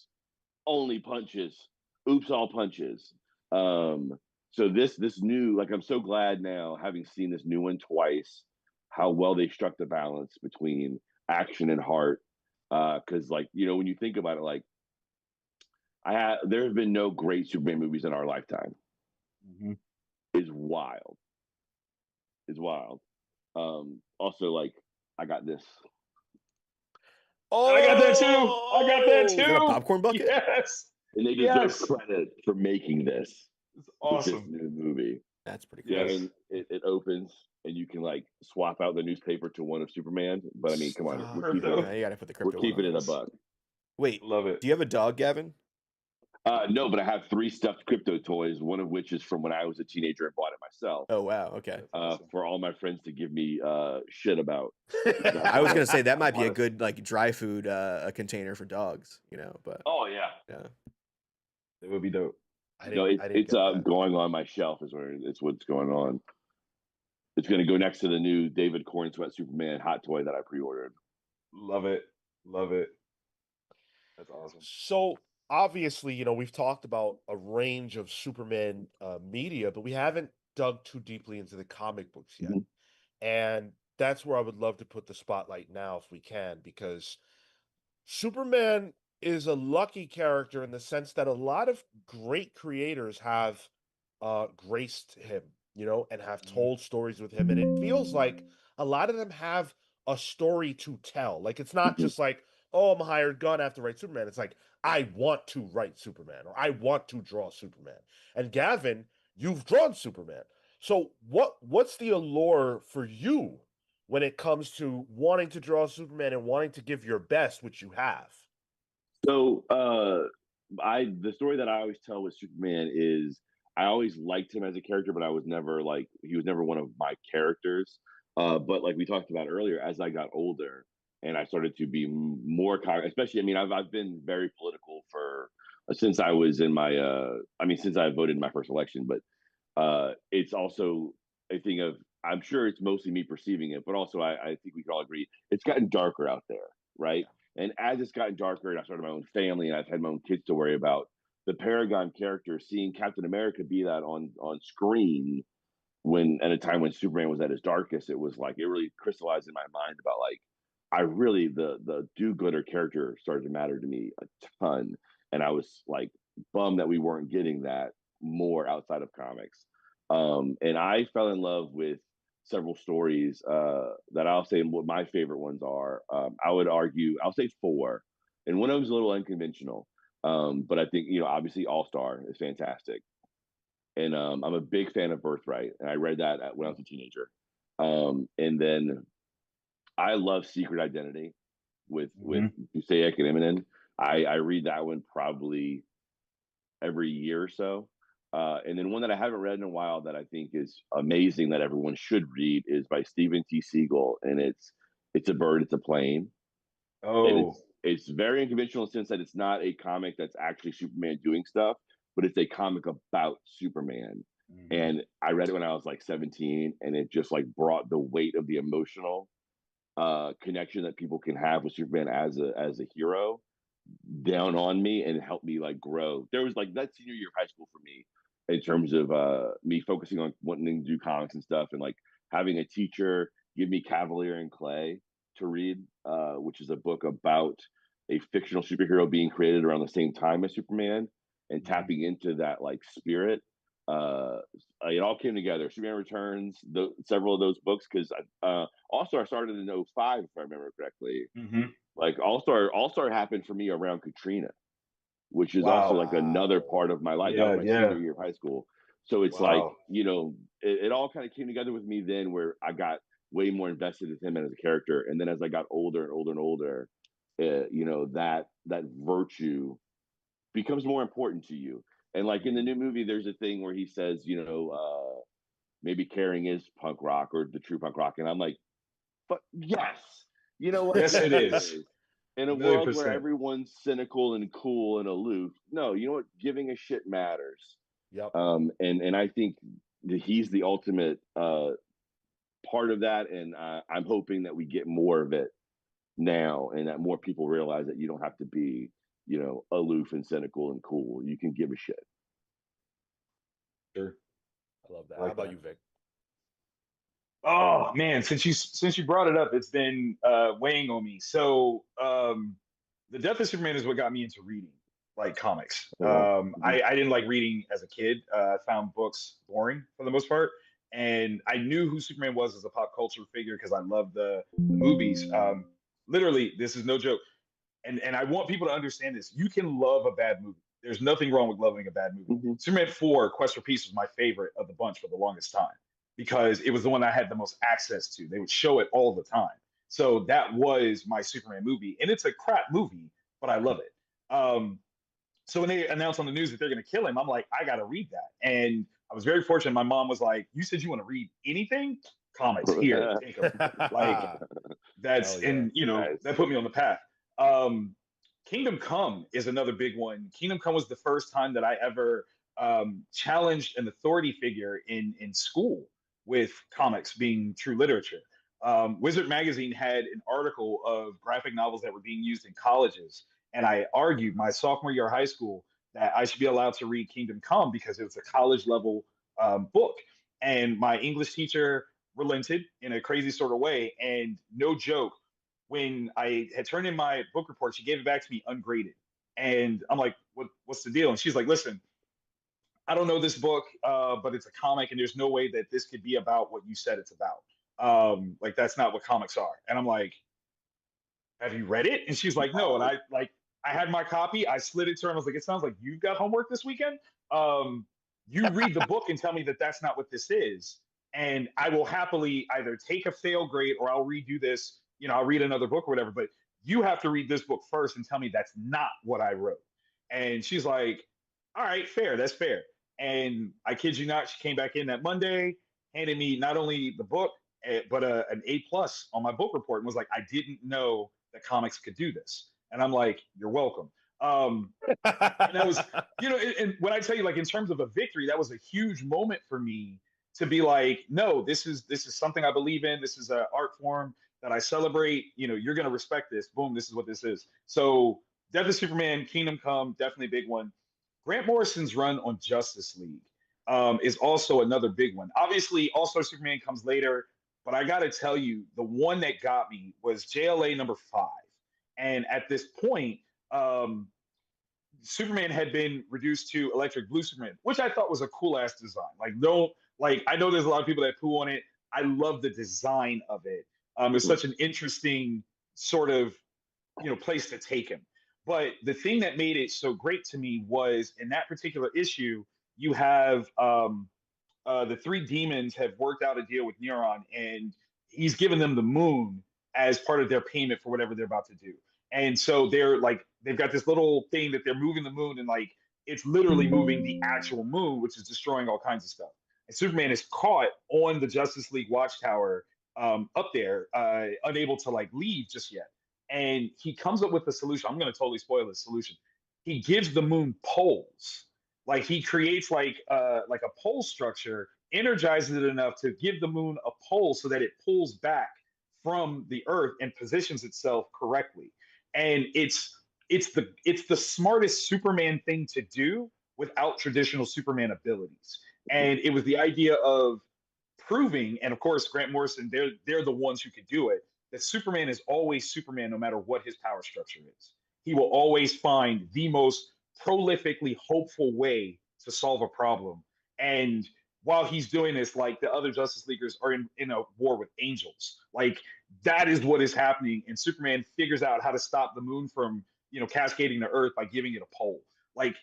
only punches, oops, all punches. So this new, like, I'm so glad now, having seen this new one twice, how well they struck the balance between action and heart. Because like, when you think about it, like, there have been no great Superman movies in our lifetime. Is wild. Is wild. Also, like, I got this. Oh, I got that too. I got that too. You got a popcorn bucket? Yes. And they deserve credit for making this. It's awesome. This new movie. That's pretty cool. Yeah, and it opens, and you can like swap out the newspaper to one of Superman. But I mean, come on, we're keeping you gotta put the crypto. We're keeping it a buck. Wait, love it. Do you have a dog, Gavin? No, but I have 3 stuffed crypto toys. One of which is from when I was a teenager and bought it myself. Oh wow, okay. For all my friends to give me shit about. I was gonna say that might be a good like dry food a container for dogs, but oh yeah, it would be dope. It's going on my shelf is where it's what's going on. It's going to go next to the new David Corn Sweat Superman hot toy that I pre-ordered. Love it. That's awesome. So obviously, we've talked about a range of Superman media, but we haven't dug too deeply into the comic books yet. And that's where I would love to put the spotlight now if we can, because Superman is a lucky character in the sense that a lot of great creators have graced him, and have told stories with him. And it feels like a lot of them have a story to tell. Like, it's not just like, oh, I'm a hired gun, I have to write Superman. It's like, I want to write Superman, or I want to draw Superman. And Gavin, you've drawn Superman. So what's the allure for you when it comes to wanting to draw Superman and wanting to give your best, which you have? So the story that I always tell with Superman is I always liked him as a character, but he was never one of my characters. But like we talked about earlier, as I got older and I started to be more, especially, I mean, I've been very political since I was in my, since I voted in my first election, but it's also a thing of, I'm sure it's mostly me perceiving it, but also I think we can all agree it's gotten darker out there, right? Yeah. And as it's gotten darker and I started my own family and I've had my own kids to worry about, the Paragon character, seeing Captain America be that on screen at a time when Superman was at his darkest, it was like, it really crystallized in my mind about like, I really, the do-gooder character started to matter to me a ton. And I was like bummed that we weren't getting that more outside of comics. And I fell in love with several stories that I'll say what my favorite ones are. I would argue, I'll say 4. And one of them is a little unconventional. But I think, obviously All-Star is fantastic. And I'm a big fan of Birthright. And I read that when I was a teenager. And then I love Secret Identity with Busek and Eminem. I read that one probably every year or so. And then one that I haven't read in a while that I think is amazing that everyone should read is by Stephen T. Siegel, and it's a bird, it's a plane. Oh, it's very unconventional in the sense that it's not a comic that's actually Superman doing stuff, but it's a comic about Superman. And I read it when I was like 17, and it just like brought the weight of the emotional connection that people can have with Superman as a hero down on me and helped me like grow. There was like that senior year of high school for me in terms of me focusing on wanting to do comics and stuff, and like having a teacher give me Cavalier and Clay to read, which is a book about a fictional superhero being created around the same time as Superman and tapping into that like spirit. It all came together. Superman Returns, several of those books, because also I started in 05, if I remember correctly. Like All-Star happened for me around Katrina, which is also like another part of my life. That was my senior year of high school. So it's like, it all kind of came together with me then, where I got way more invested in him as a character. And then as I got older and older and older, that virtue becomes more important to you. And like in the new movie, there's a thing where he says, maybe caring is punk rock or the true punk rock. And I'm like, but yes, you know what? Yes, it is. In a world where everyone's cynical and cool and aloof, no, you know what? Giving a shit matters. Yep. And I think that he's the ultimate part of that, and I'm hoping that we get more of it now, and that more people realize that you don't have to be, aloof and cynical and cool. You can give a shit. Sure. I love that. I like How about that. you, Vic? Oh man, since you brought it up, it's been weighing on me. So the Death of Superman is what got me into reading, like comics. I didn't like reading as a kid. I found books boring for the most part, and I knew who Superman was as a pop culture figure because I loved the movies. Literally, this is no joke, and I want people to understand this. You can love a bad movie. There's nothing wrong with loving a bad movie. Mm-hmm. Superman 4, Quest for Peace was my favorite of the bunch for the longest time because it was the one I had the most access to. They would show it all the time. So that was my Superman movie. And it's a crap movie, but I love it. So when they announced on the news that they're going to kill him, I'm like, I got to read that. And I was very fortunate. My mom was like, you said you want to read anything? Comics, here, take them. Like, that's, Yeah. and, Nice. that put me on the path. Um, Kingdom Come is another big one. Kingdom Come was the first time that I ever challenged an authority figure in school with comics being true literature. Wizard Magazine had an article of graphic novels that were being used in colleges, and I argued my sophomore year of high school that I should be allowed to read Kingdom Come because it was a college level book. And my English teacher relented in a crazy sort of way, and no joke, when I had turned in my book report, she gave it back to me ungraded. And I'm like, what's the deal? And she's like, listen, I don't know this book, but it's a comic, and there's no way that this could be about what you said it's about. Like, that's not what comics are. And I'm like, have you read it? And she's like, no. And I had my copy. I slid it to her. And I was like, it sounds like you've got homework this weekend. You read the book and tell me that that's not what this is. And I will happily either take a fail grade or I'll redo this. I'll read another book or whatever. But you have to read this book first and tell me that's not what I wrote. And she's like, all right, fair. That's fair. And I kid you not, she came back in that Monday, handed me not only the book, but an A+ on my book report, and was like, I didn't know that comics could do this. And I'm like, you're welcome. And that was, and when I tell you, like, in terms of a victory, that was a huge moment for me to be like, no, this is something I believe in. This is an art form that I celebrate. You're going to respect this. Boom, this is what this is. So Death of Superman, Kingdom Come, definitely a big one. Grant Morrison's run on Justice League is also another big one. Obviously, All Star Superman comes later, but I got to tell you, the one that got me was JLA #5. And at this point, Superman had been reduced to Electric Blue Superman, which I thought was a cool ass design. I know there's a lot of people that poo on it. I love the design of it. It's such an interesting sort of place to take him. But the thing that made it so great to me was in that particular issue, you have the three demons have worked out a deal with Neuron, and he's given them the moon as part of their payment for whatever they're about to do. And so they're like, they've got this little thing that they're moving the moon, and like it's literally moving the actual moon, which is destroying all kinds of stuff. And Superman is caught on the Justice League watchtower up there, unable to like leave just yet. And he comes up with a solution. I'm going to totally spoil this solution. He gives the moon poles. Like he creates like a pole structure, energizes it enough to give the moon a pole so that it pulls back from the Earth and positions itself correctly. And it's the smartest Superman thing to do without traditional Superman abilities. And it was the idea of proving, and of course Grant Morrison, they're the ones who could do it, that Superman is always Superman no matter what his power structure is. He will always find the most prolifically hopeful way to solve a problem. And while he's doing this, like the other Justice Leaguers are in a war with angels. Like that is what is happening. And Superman figures out how to stop the moon from, cascading to Earth by giving it a pole. Like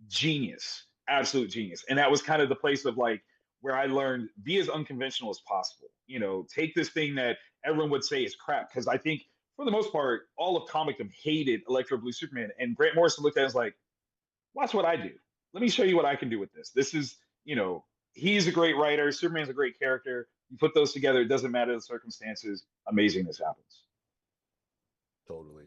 genius, absolute genius. And that was kind of the place of like where I learned be as unconventional as possible. Take this thing that everyone would say is crap. Because I think for the most part, all of comicdom hated Electro Blue Superman. And Grant Morrison looked at it as like, watch what I do. Let me show you what I can do with this. This is, he's a great writer. Superman's a great character. You put those together, it doesn't matter the circumstances. Amazingness happens. Totally.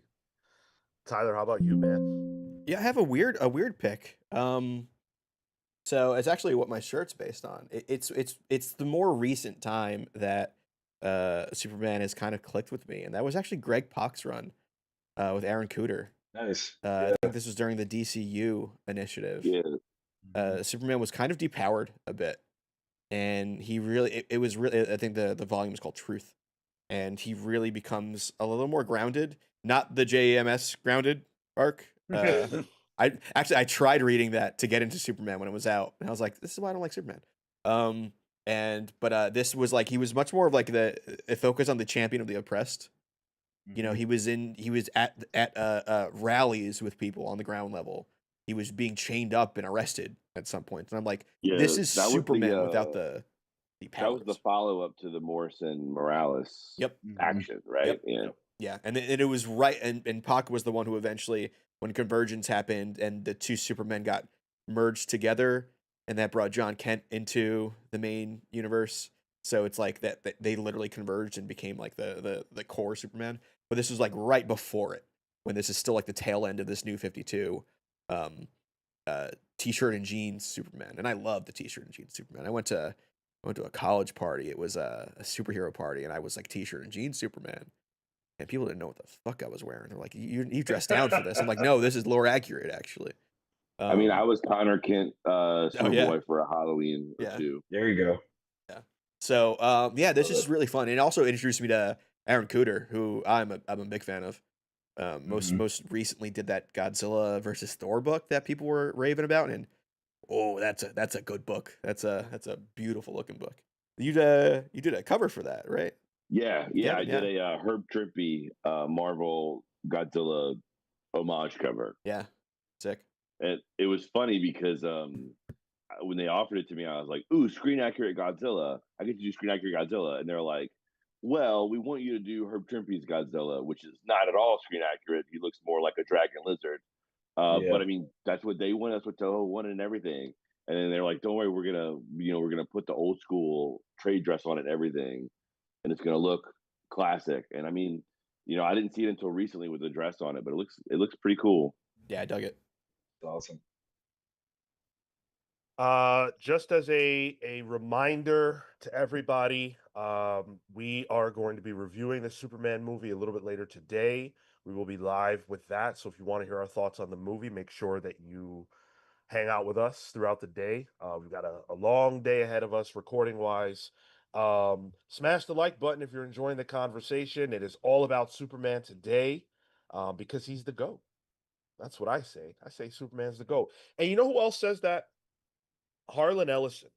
Tyler, how about you, man? Yeah, I have a weird pick. So it's actually what my shirt's based on. It's the more recent time that Superman has kind of clicked with me, and that was actually Greg Pak's run with Aaron Cooter. Nice. I think this was during the DCU initiative. Yeah. Superman was kind of depowered a bit, and he really it was really, I think the volume is called Truth, and he really becomes a little more grounded, not the JMS grounded arc. I tried reading that to get into Superman when it was out, and I was like, this is why I don't like Superman. This was like, he was much more of like the focus on the champion of the oppressed. You know, he was at rallies with people on the ground level. He was being chained up and arrested at some point, and I'm like, this is Superman without the powers. That was the follow up to the Morrison Morales action, right? Yep. Yeah, and it was right, and Pac was the one who eventually, when Convergence happened and the two Supermen got merged together, and that brought John Kent into the main universe. So it's like that they literally converged and became like the core Superman. But this was like right before it, when this is still like the tail end of this New 52 t-shirt and jeans Superman. And I love the t-shirt and jeans Superman. I went to a college party. It was a superhero party, and I was like t-shirt and jeans Superman. And people didn't know what the fuck I was wearing. They're like, you dressed down for this. I'm like, no, this is lore accurate, actually. I mean, I was Connor Kent Superboy for a Halloween or two. There you go. Yeah. So this is really fun. And it also introduced me to Aaron Cooter, who I'm a big fan of. Most recently did that Godzilla versus Thor book that people were raving about, and that's a good book. That's a beautiful looking book. You did a cover for that, right? Yeah. I did a Herb Trimpe Marvel Godzilla homage cover. Yeah, sick. And it was funny because when they offered it to me, I was like, "Ooh, screen accurate Godzilla! I get to do screen accurate Godzilla." And they're like, "Well, we want you to do Herb Trimpe's Godzilla, which is not at all screen accurate. He looks more like a dragon lizard." But I mean, that's what they want. That's what Toho wanted and everything. And then they're like, "Don't worry, we're gonna put the old school trade dress on it and everything, and it's gonna look classic." And I mean, I didn't see it until recently with the dress on it, but it looks pretty cool. Yeah, I dug it. Awesome. Just as a reminder to everybody, we are going to be reviewing the Superman movie a little bit later today. We will be live with that. So if you want to hear our thoughts on the movie, make sure that you hang out with us throughout the day. We've got a long day ahead of us recording wise. Smash the like button if you're enjoying the conversation. It is all about Superman today, because he's the GOAT. That's what I say. I say Superman's the GOAT. And you know who else says that? Harlan Ellison.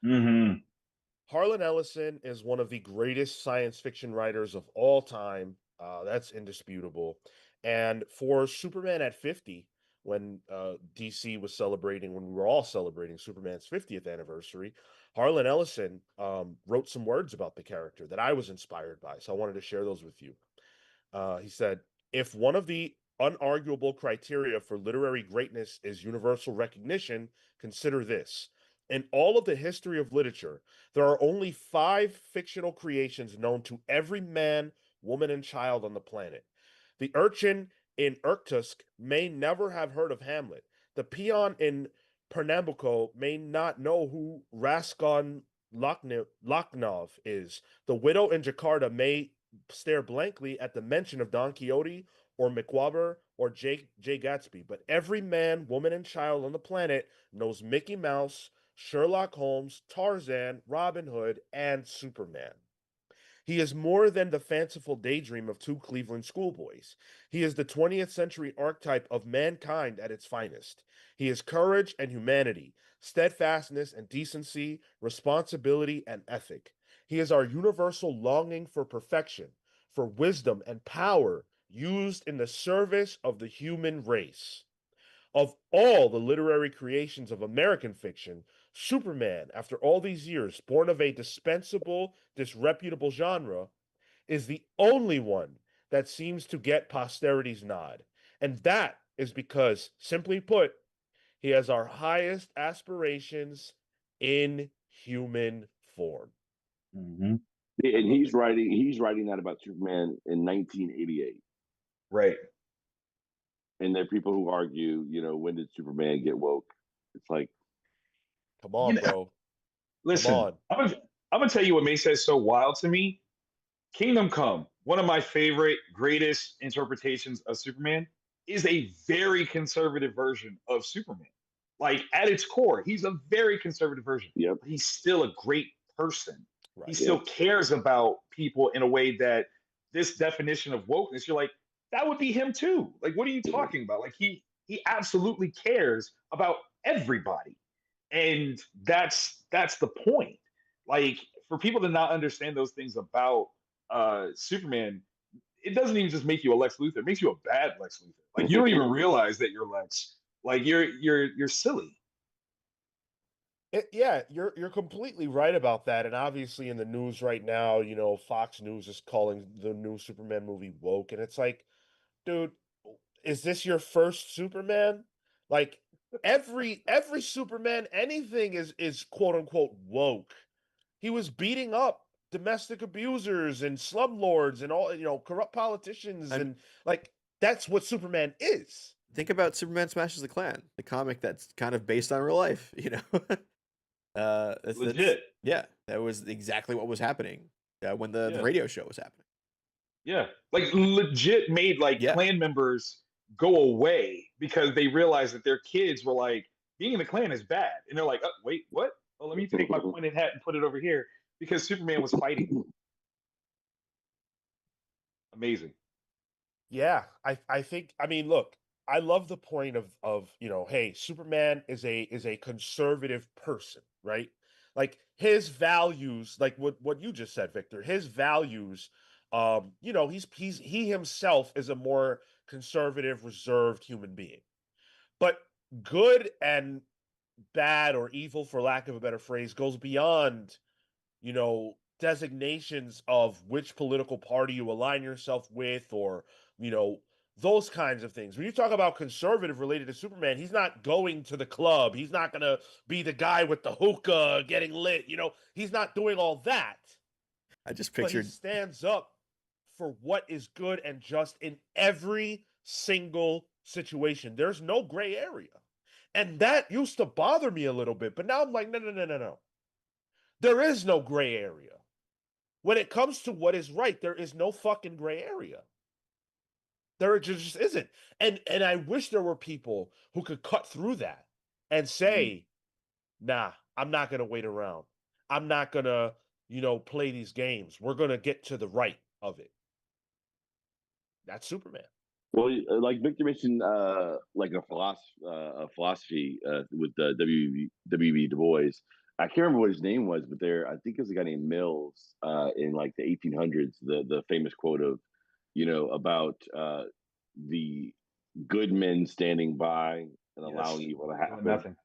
Harlan Ellison is one of the greatest science fiction writers of all time. That's indisputable. And for Superman at 50, when DC was celebrating, when we were all celebrating Superman's 50th anniversary, Harlan Ellison wrote some words about the character that I was inspired by. So I wanted to share those with you. He said, "If one of the unarguable criteria for literary greatness is universal recognition, consider this. In all of the history of literature, there are only 5 fictional creations known to every man, woman, and child on the planet. The urchin in Irkutsk may never have heard of Hamlet. The peon in Pernambuco may not know who Raskolnikov is. The widow in Jakarta may stare blankly at the mention of Don Quixote or McWhobber or Jay Gatsby, but every man, woman, and child on the planet knows Mickey Mouse, Sherlock Holmes, Tarzan, Robin Hood, and Superman. He is more than the fanciful daydream of 2 Cleveland schoolboys. He is the 20th century archetype of mankind at its finest. He is courage and humanity, steadfastness and decency, responsibility and ethic. He is our universal longing for perfection, for wisdom and power used in the service of the human race. Of all the literary creations of American fiction, Superman, after all these years, born of a dispensable, disreputable genre, is the only one that seems to get posterity's nod. And that is because, simply put, he has our highest aspirations in human form." And he's writing that about Superman in 1988. Right. And there are people who argue, when did Superman get woke? It's like, come on, bro. Listen, Come on. I'm gonna tell you what makes that so wild to me. Kingdom Come, one of my favorite, greatest interpretations of Superman, is a very conservative version of Superman. Like at its core, he's a very conservative version, Yep. but he's still a great person. He Right. still Yep. cares about people in a way that this definition of wokeness, you're like, that would be him too. Like, what are you Yeah. talking about? Like he absolutely cares about everybody. And that's the point. Like for people to not understand those things about Superman, it doesn't even just make you a Lex Luthor; it makes you a bad Lex Luthor. Like you don't even realize that you're Lex. Like you're silly. Yeah, you're completely right about that. And obviously, in the news right now, Fox News is calling the new Superman movie woke, and it's like, dude, is this your first Superman? Like every Superman, anything is quote unquote woke. He was beating up domestic abusers and slumlords and all, corrupt politicians, I'm and like that's what Superman is. think about Superman Smashes the Klan, the comic that's kind of based on real life, that's Legit. yeah, that was exactly what was happening when the Yeah. radio show was happening. Yeah. Like legit made like Yeah. Klan members go away because they realized that their kids were like, being in the Klan is bad. And they're like, oh, wait, what? Oh, let me take my pointed hat and put it over here because Superman was fighting. Amazing. Yeah, I think, I mean, look, I love the point of, hey, Superman is a conservative person, right? Like his values, like what you just said, Victor, his values, he himself is a more conservative, reserved human being. But good and bad or evil, for lack of a better phrase, goes beyond, designations of which political party you align yourself with, or, you know, those kinds of things. When you talk about conservative related to Superman, he's not going to the club. He's not going to be the guy with the hookah getting lit. He's not doing all that. I just But he pictured stands up for what is good and just in every single situation. There's no gray area. And that used to bother me a little bit. But now I'm like, no, no, no, no, no. There is no gray area. When it comes to what is right, there is no fucking gray area. There just isn't. And I wish there were people who could cut through that and say, nah, I'm not gonna wait around. I'm not gonna, play these games. We're gonna get to the right of it. That's Superman. Well, like Victor mentioned, like a philosophy with W.B. Du Bois. I can't remember what his name was, but I think it was a guy named Mills in like the 1800s. The famous quote of, about the good men standing by and allowing evil to Doing happen. nothing.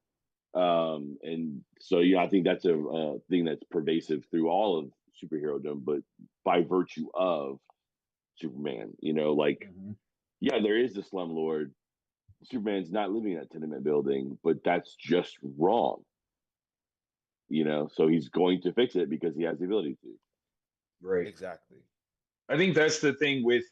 And so, I think that's a thing that's pervasive through all of superherodom, but by virtue of Superman, yeah, there is the slumlord. Superman's not living in that tenement building, but that's just wrong. So he's going to fix it because he has the ability to. Right. Exactly. I think that's the thing with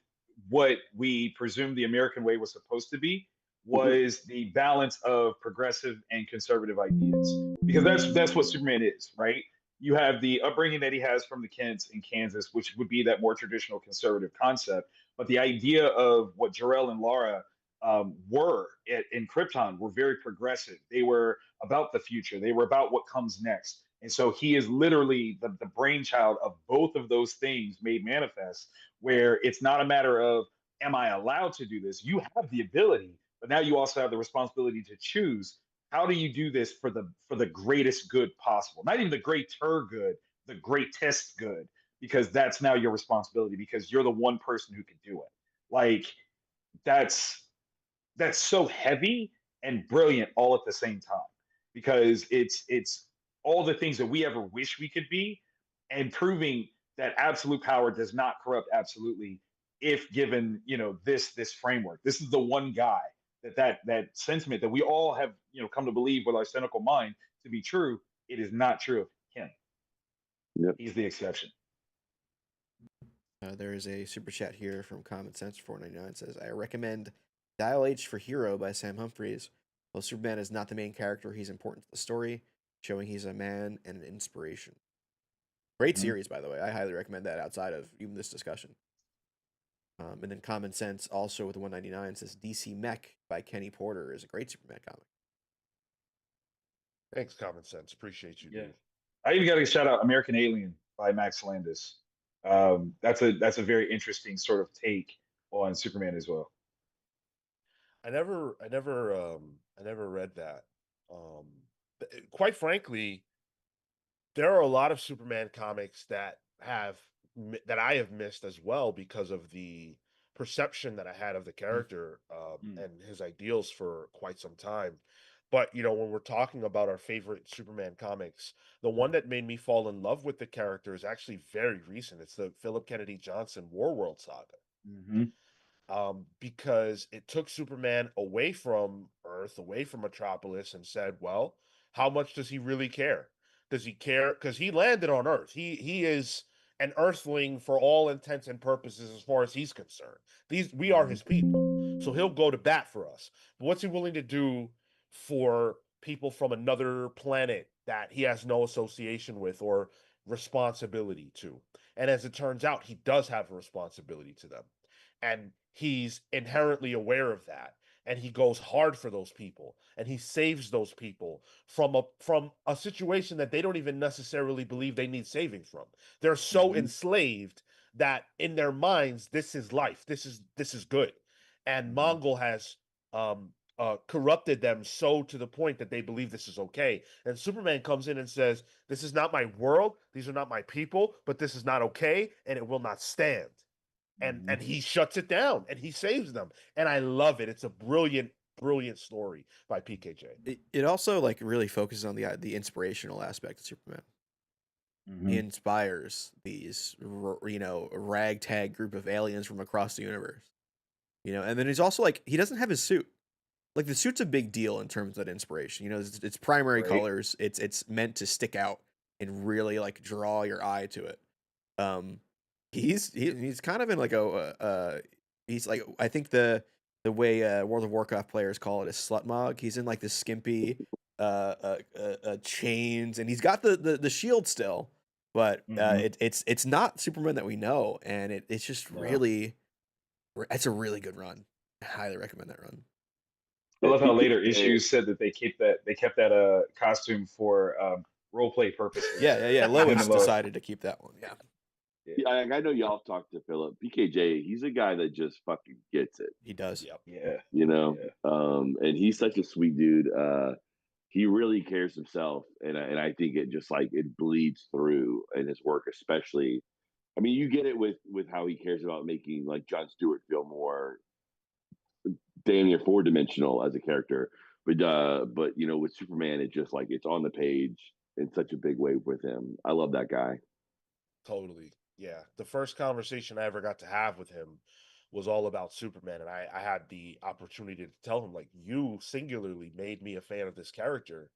what we presume the American way was supposed to be was the balance of progressive and conservative ideas. Because that's what Superman is, right? You have the upbringing that he has from the Kents in Kansas, which would be that more traditional conservative concept. But the idea of what Jor-El and Lara were in Krypton were very progressive. They were about the future. They were about what comes next. And so he is literally the brainchild of both of those things made manifest, where it's not a matter of, am I allowed to do this? You have the ability, but now you also have the responsibility to choose, how do you do this for the greatest good possible? Not even the greater good, the greatest good, because that's now your responsibility because you're the one person who can do it. Like that's so heavy and brilliant all at the same time because it's all the things that we ever wish we could be and proving that absolute power does not corrupt absolutely if given this framework. This is the one guy that sentiment that we all have come to believe with our cynical mind to be true. It is not true of him. Yep. He's the exception. There is a super chat here from Common Sense 499 says, I recommend Dial H for Hero by Sam Humphries. While Superman is not the main character, he's important to the story, showing he's a man and an inspiration. Great series, by the way. I highly recommend that outside of even this discussion. And then Common Sense, also with 199, says DC Mech by Kenny Porter is a great Superman comic. Thanks, Common Sense. Appreciate you, dude. I even got to shout out American Alien by Max Landis. That's a very interesting sort of take on Superman as well. I never read that. Quite frankly, there are a lot of Superman comics that I have missed as well because of the perception that I had of the character and his ideals for quite some time. But when we're talking about our favorite Superman comics, the one that made me fall in love with the character is actually very recent. It's the Philip Kennedy Johnson Warworld saga. Mm-hmm. Because it took Superman away from Earth, away from Metropolis, and said, well, how much does he really care? Does he care? Because he landed on Earth. He is an Earthling for all intents and purposes as far as he's concerned. We are his people. So he'll go to bat for us. But what's he willing to do for people from another planet that he has no association with or responsibility to? And as it turns out, he does have a responsibility to them. And he's inherently aware of that, and he goes hard for those people, and he saves those people from a situation that they don't even necessarily believe they need saving from. They're so enslaved that in their minds this is life, this is good, and Mongol has corrupted them so to the point that they believe this is okay. And Superman comes in and says, this is not my world, these are not my people, but this is not okay, and it will not stand. And he shuts it down and he saves them. And I love it. It's a brilliant story by PKJ. It also like really focuses on the inspirational aspect of Superman. He inspires these ragtag group of aliens from across the universe. And then he's also like, he doesn't have his suit. Like the suit's a big deal in terms of that inspiration. It's primary colors. It's meant to stick out and really like draw your eye to it. He's kind of in like he's like, I think the way World of Warcraft players call it is slutmog. He's in like this skimpy chains, and he's got the shield still, but it's not Superman that we know, and it's just really, it's a really good run. I highly recommend that run. I love how later issues said that they kept that costume for role play purposes. Yeah. Lois decided to keep that one. Yeah. Yeah, I know y'all talked to Philip. PKJ, he's a guy that just fucking gets it. He does. Yep. Yeah. And he's such a sweet dude. He really cares himself, and I think it just like it bleeds through in his work, especially. I mean, you get it with how he cares about making like Jon Stewart feel more damn near 4-dimensional as a character, but with Superman, it just like it's on the page in such a big way with him. I love that guy. Totally. Yeah, the first conversation I ever got to have with him was all about Superman, and I had the opportunity to tell him, like, you singularly made me a fan of this character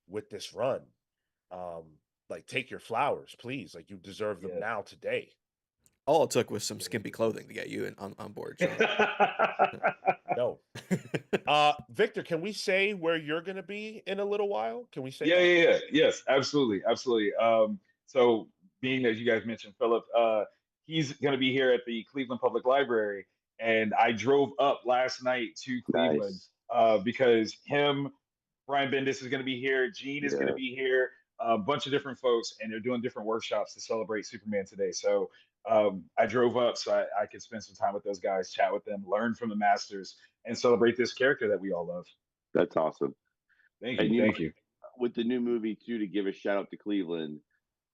with this run. Like, take your flowers, please. Like, you deserve them now today. All it took was some skimpy clothing to get you on board, Sean. No. Victor, can we say where you're going to be in a little while? Can we say that? Yeah. Yes, absolutely. So being that you guys mentioned Philip, he's going to be here at the Cleveland Public Library, and I drove up last night to Cleveland because Brian Bendis is going to be here, Gene is going to be here, a bunch of different folks, and they're doing different workshops to celebrate Superman today. So I drove up so I could spend some time with those guys, chat with them, learn from the masters, and celebrate this character that we all love. That's awesome. Thank you. With the new movie too, to give a shout out to Cleveland,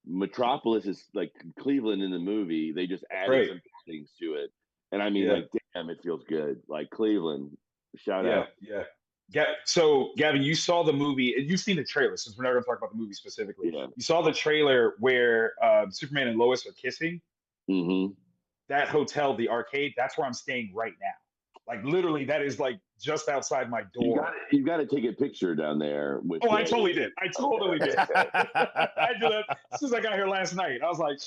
Metropolis is like Cleveland in the movie. They just added some things to it, and I mean, like, damn, it feels good. Like Cleveland, shout out. Yeah. So, Gavin, you saw the movie, and you've seen the trailer. Since we're not going to talk about the movie specifically, you saw the trailer where Superman and Lois are kissing. That hotel, the arcade, that's where I'm staying right now. Like literally, that is like just outside my door. You got to take a picture down there. I totally did. I did that as soon as I got here last night. I was like,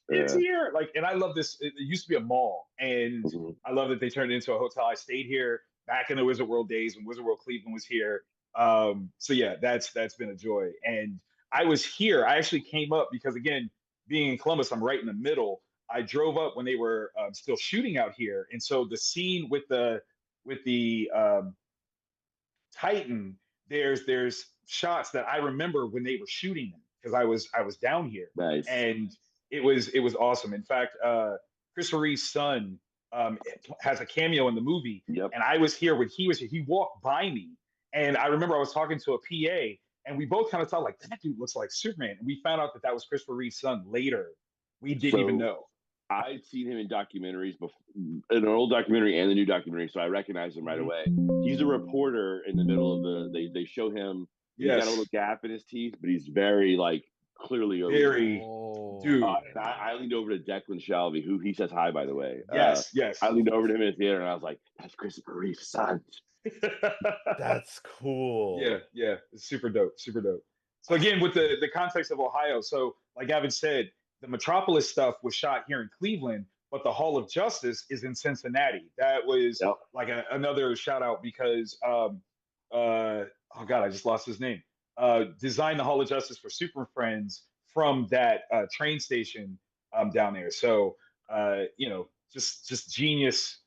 it's here. Like, and I love this. It used to be a mall, and I love that they turned it into a hotel. I stayed here back in the Wizard World days when Wizard World Cleveland was here. So yeah, that's been a joy. And I was here. I actually came up because again, being in Columbus, I'm right in the middle. I drove up when they were still shooting out here, and so the scene with the Titan, there's shots that I remember when they were shooting them because I was down here, Nice. and it was awesome. In fact, Christopher Reeve's son has a cameo in the movie, Yep. and I was here when he was here. He walked by me, and I remember I was talking to a PA, and we both kind of thought like that dude looks like Superman, and we found out that was Christopher Reeve's son later. We didn't even So know. I'd seen him in documentaries before, in an old documentary and the new documentary, so I recognized him right away. He's a reporter in the middle of they show him. He's got a little gap in his teeth, but he's very like clearly Very, dude. I leaned over to Declan Shalvey, who he says hi, by the way. Yes. I leaned over to him in the theater, and I was like, "That's Christopher Reeve's son." That's cool. Yeah, it's super dope, super dope. So again, with the context of Ohio, so like Gavin said, the Metropolis stuff was shot here in Cleveland, but the Hall of Justice is in Cincinnati. That was like another shout out because oh god, I just lost his name. Designed the Hall of Justice for Super Friends from that train station down there. So just genius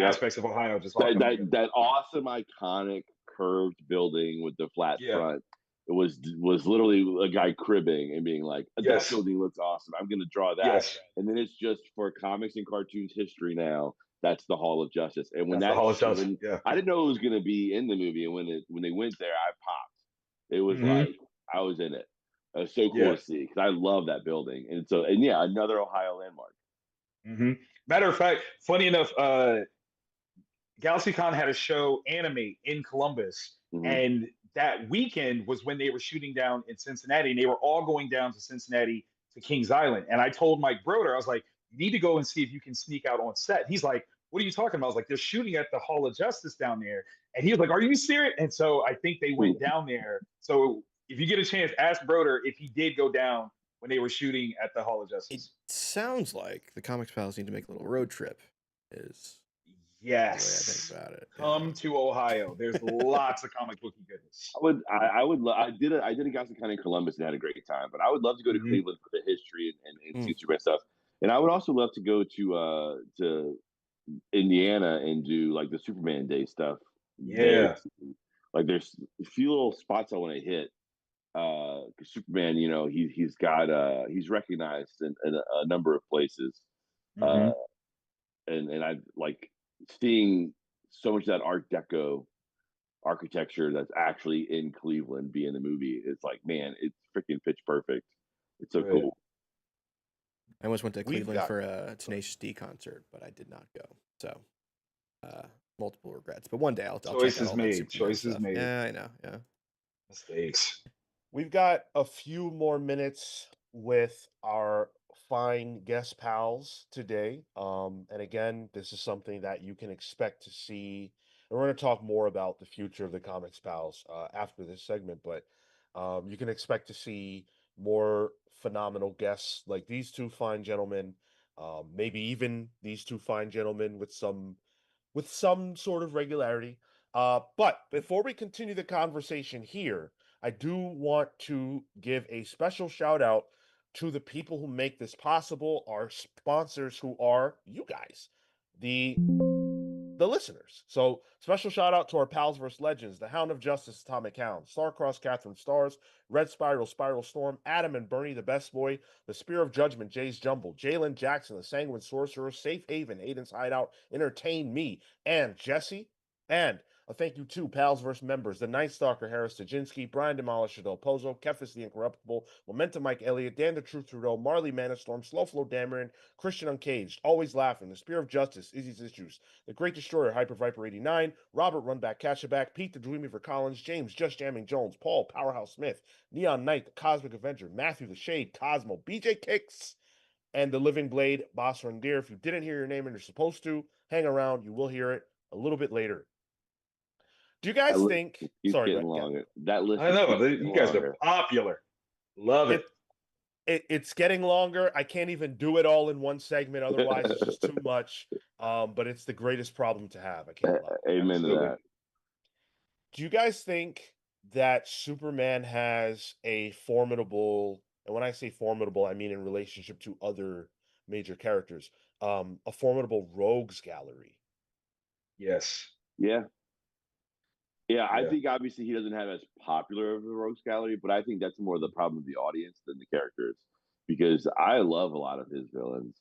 aspects of Ohio. Just that awesome iconic curved building with the flat front. It was literally a guy cribbing and being like, that building looks awesome. I'm going to draw that. And then it's just for comics and cartoons history now. That's the Hall of Justice. And when I didn't know it was going to be in the movie. And when they went there, I popped. It was like I was in it. It was so cool to see because I love that building. And another Ohio landmark. Matter of fact, funny enough, GalaxyCon had a show Animate in Columbus, and that weekend was when they were shooting down in Cincinnati, and they were all going down to Cincinnati to Kings Island. And I told Mike Broder, I was like, you need to go and see if you can sneak out on set. He's like, what are you talking about? I was like, they're shooting at the Hall of Justice down there. And he was like, are you serious? And so I think they went down there. So if you get a chance, ask Broder if he did go down when they were shooting at the Hall of Justice. It sounds like the Comics Pals need to make a little road trip. Yes. The way I think about it. Come to Ohio. There's lots of comic booky goodness. I would love. I did a GalaxyCon in Columbus and had a great time. But I would love to go to Cleveland for the history and see Superman stuff. And I would also love to go to Indiana and do like the Superman Day stuff. Yeah. Like there's a few little spots I want to hit. Superman, he's recognized in a number of places. And I like seeing so much of that Art Deco architecture that's actually in Cleveland be in the movie. It's like, man, it's freaking pitch perfect. It's so cool. I almost went to Cleveland for a Tenacious D concert, but I did not go. So multiple regrets. But one day I'll Choices made. Choices made. Yeah, I know. Yeah. Mistakes. We've got a few more minutes with our fine guest pals today. And again, this is something that you can expect to see. And we're going to talk more about the future of the Comics Pals after this segment, but you can expect to see more phenomenal guests like these two fine gentlemen, maybe even these two fine gentlemen with some sort of regularity. But before we continue the conversation here, I do want to give a special shout out to the people who make this possible, our sponsors who are you guys, the listeners. So special shout out to our pals vs. Legends, the Hound of Justice, Atomic Hound, Starcross, Catherine Stars, Red Spiral, Spiral Storm, Adam and Bernie, the Best Boy, the Spear of Judgment, Jay's Jumble, Jalen Jackson, the Sanguine Sorcerer, Safe Haven, Aiden's Hideout, Entertain Me, and Jesse. And a thank you to Pals vs. Members, the Night Stalker, Harris Stajinsky, Brian Demolisher Del Pozo, Kefis the Incorruptible, Momentum Mike Elliott, Dan the Truth Trudeau, Marley Manastorm, Slow Flow Dameron, Christian Uncaged, Always Laughing, the Spear of Justice, Izzy's Issues, the Great Destroyer, Hyper Viper 89, Robert Runback Catchaback, Pete the Dreamy for Collins, James Just Jamming Jones, Paul Powerhouse Smith, Neon Knight, the Cosmic Avenger, Matthew the Shade, Cosmo, BJ Kicks, and the Living Blade, Boss Deer. If you didn't hear your name and you're supposed to, hang around. You will hear it a little bit later. Do you guys think? Sorry, getting longer. That list. I know you guys are popular. Love it. It's getting longer. I can't even do it all in one segment. Otherwise, it's just too much. But it's the greatest problem to have. I can't lie. Amen to that. Do you guys think that Superman has a formidable And when I say formidable, I mean in relationship to other major characters. A formidable rogues gallery. Yes. Yeah. Yeah, I Yeah. think obviously he doesn't have as popular of a rogues gallery, but I think that's more the problem of the audience than the characters, because I love a lot of his villains.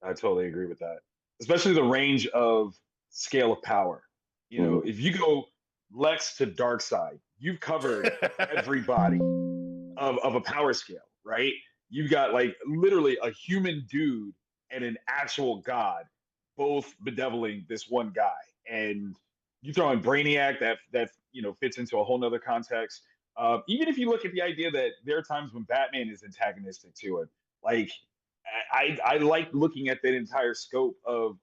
I totally agree with that. Especially the range of scale of power. You know, Mhm. if you go Lex to Darkseid, you've covered everybody of a power scale, right? You've got like literally a human dude and an actual god, both bedeviling this one guy. And you throw in Brainiac that fits into a whole nother context. Even if you look at the idea that there are times when Batman is antagonistic to it, like I like looking at that entire scope of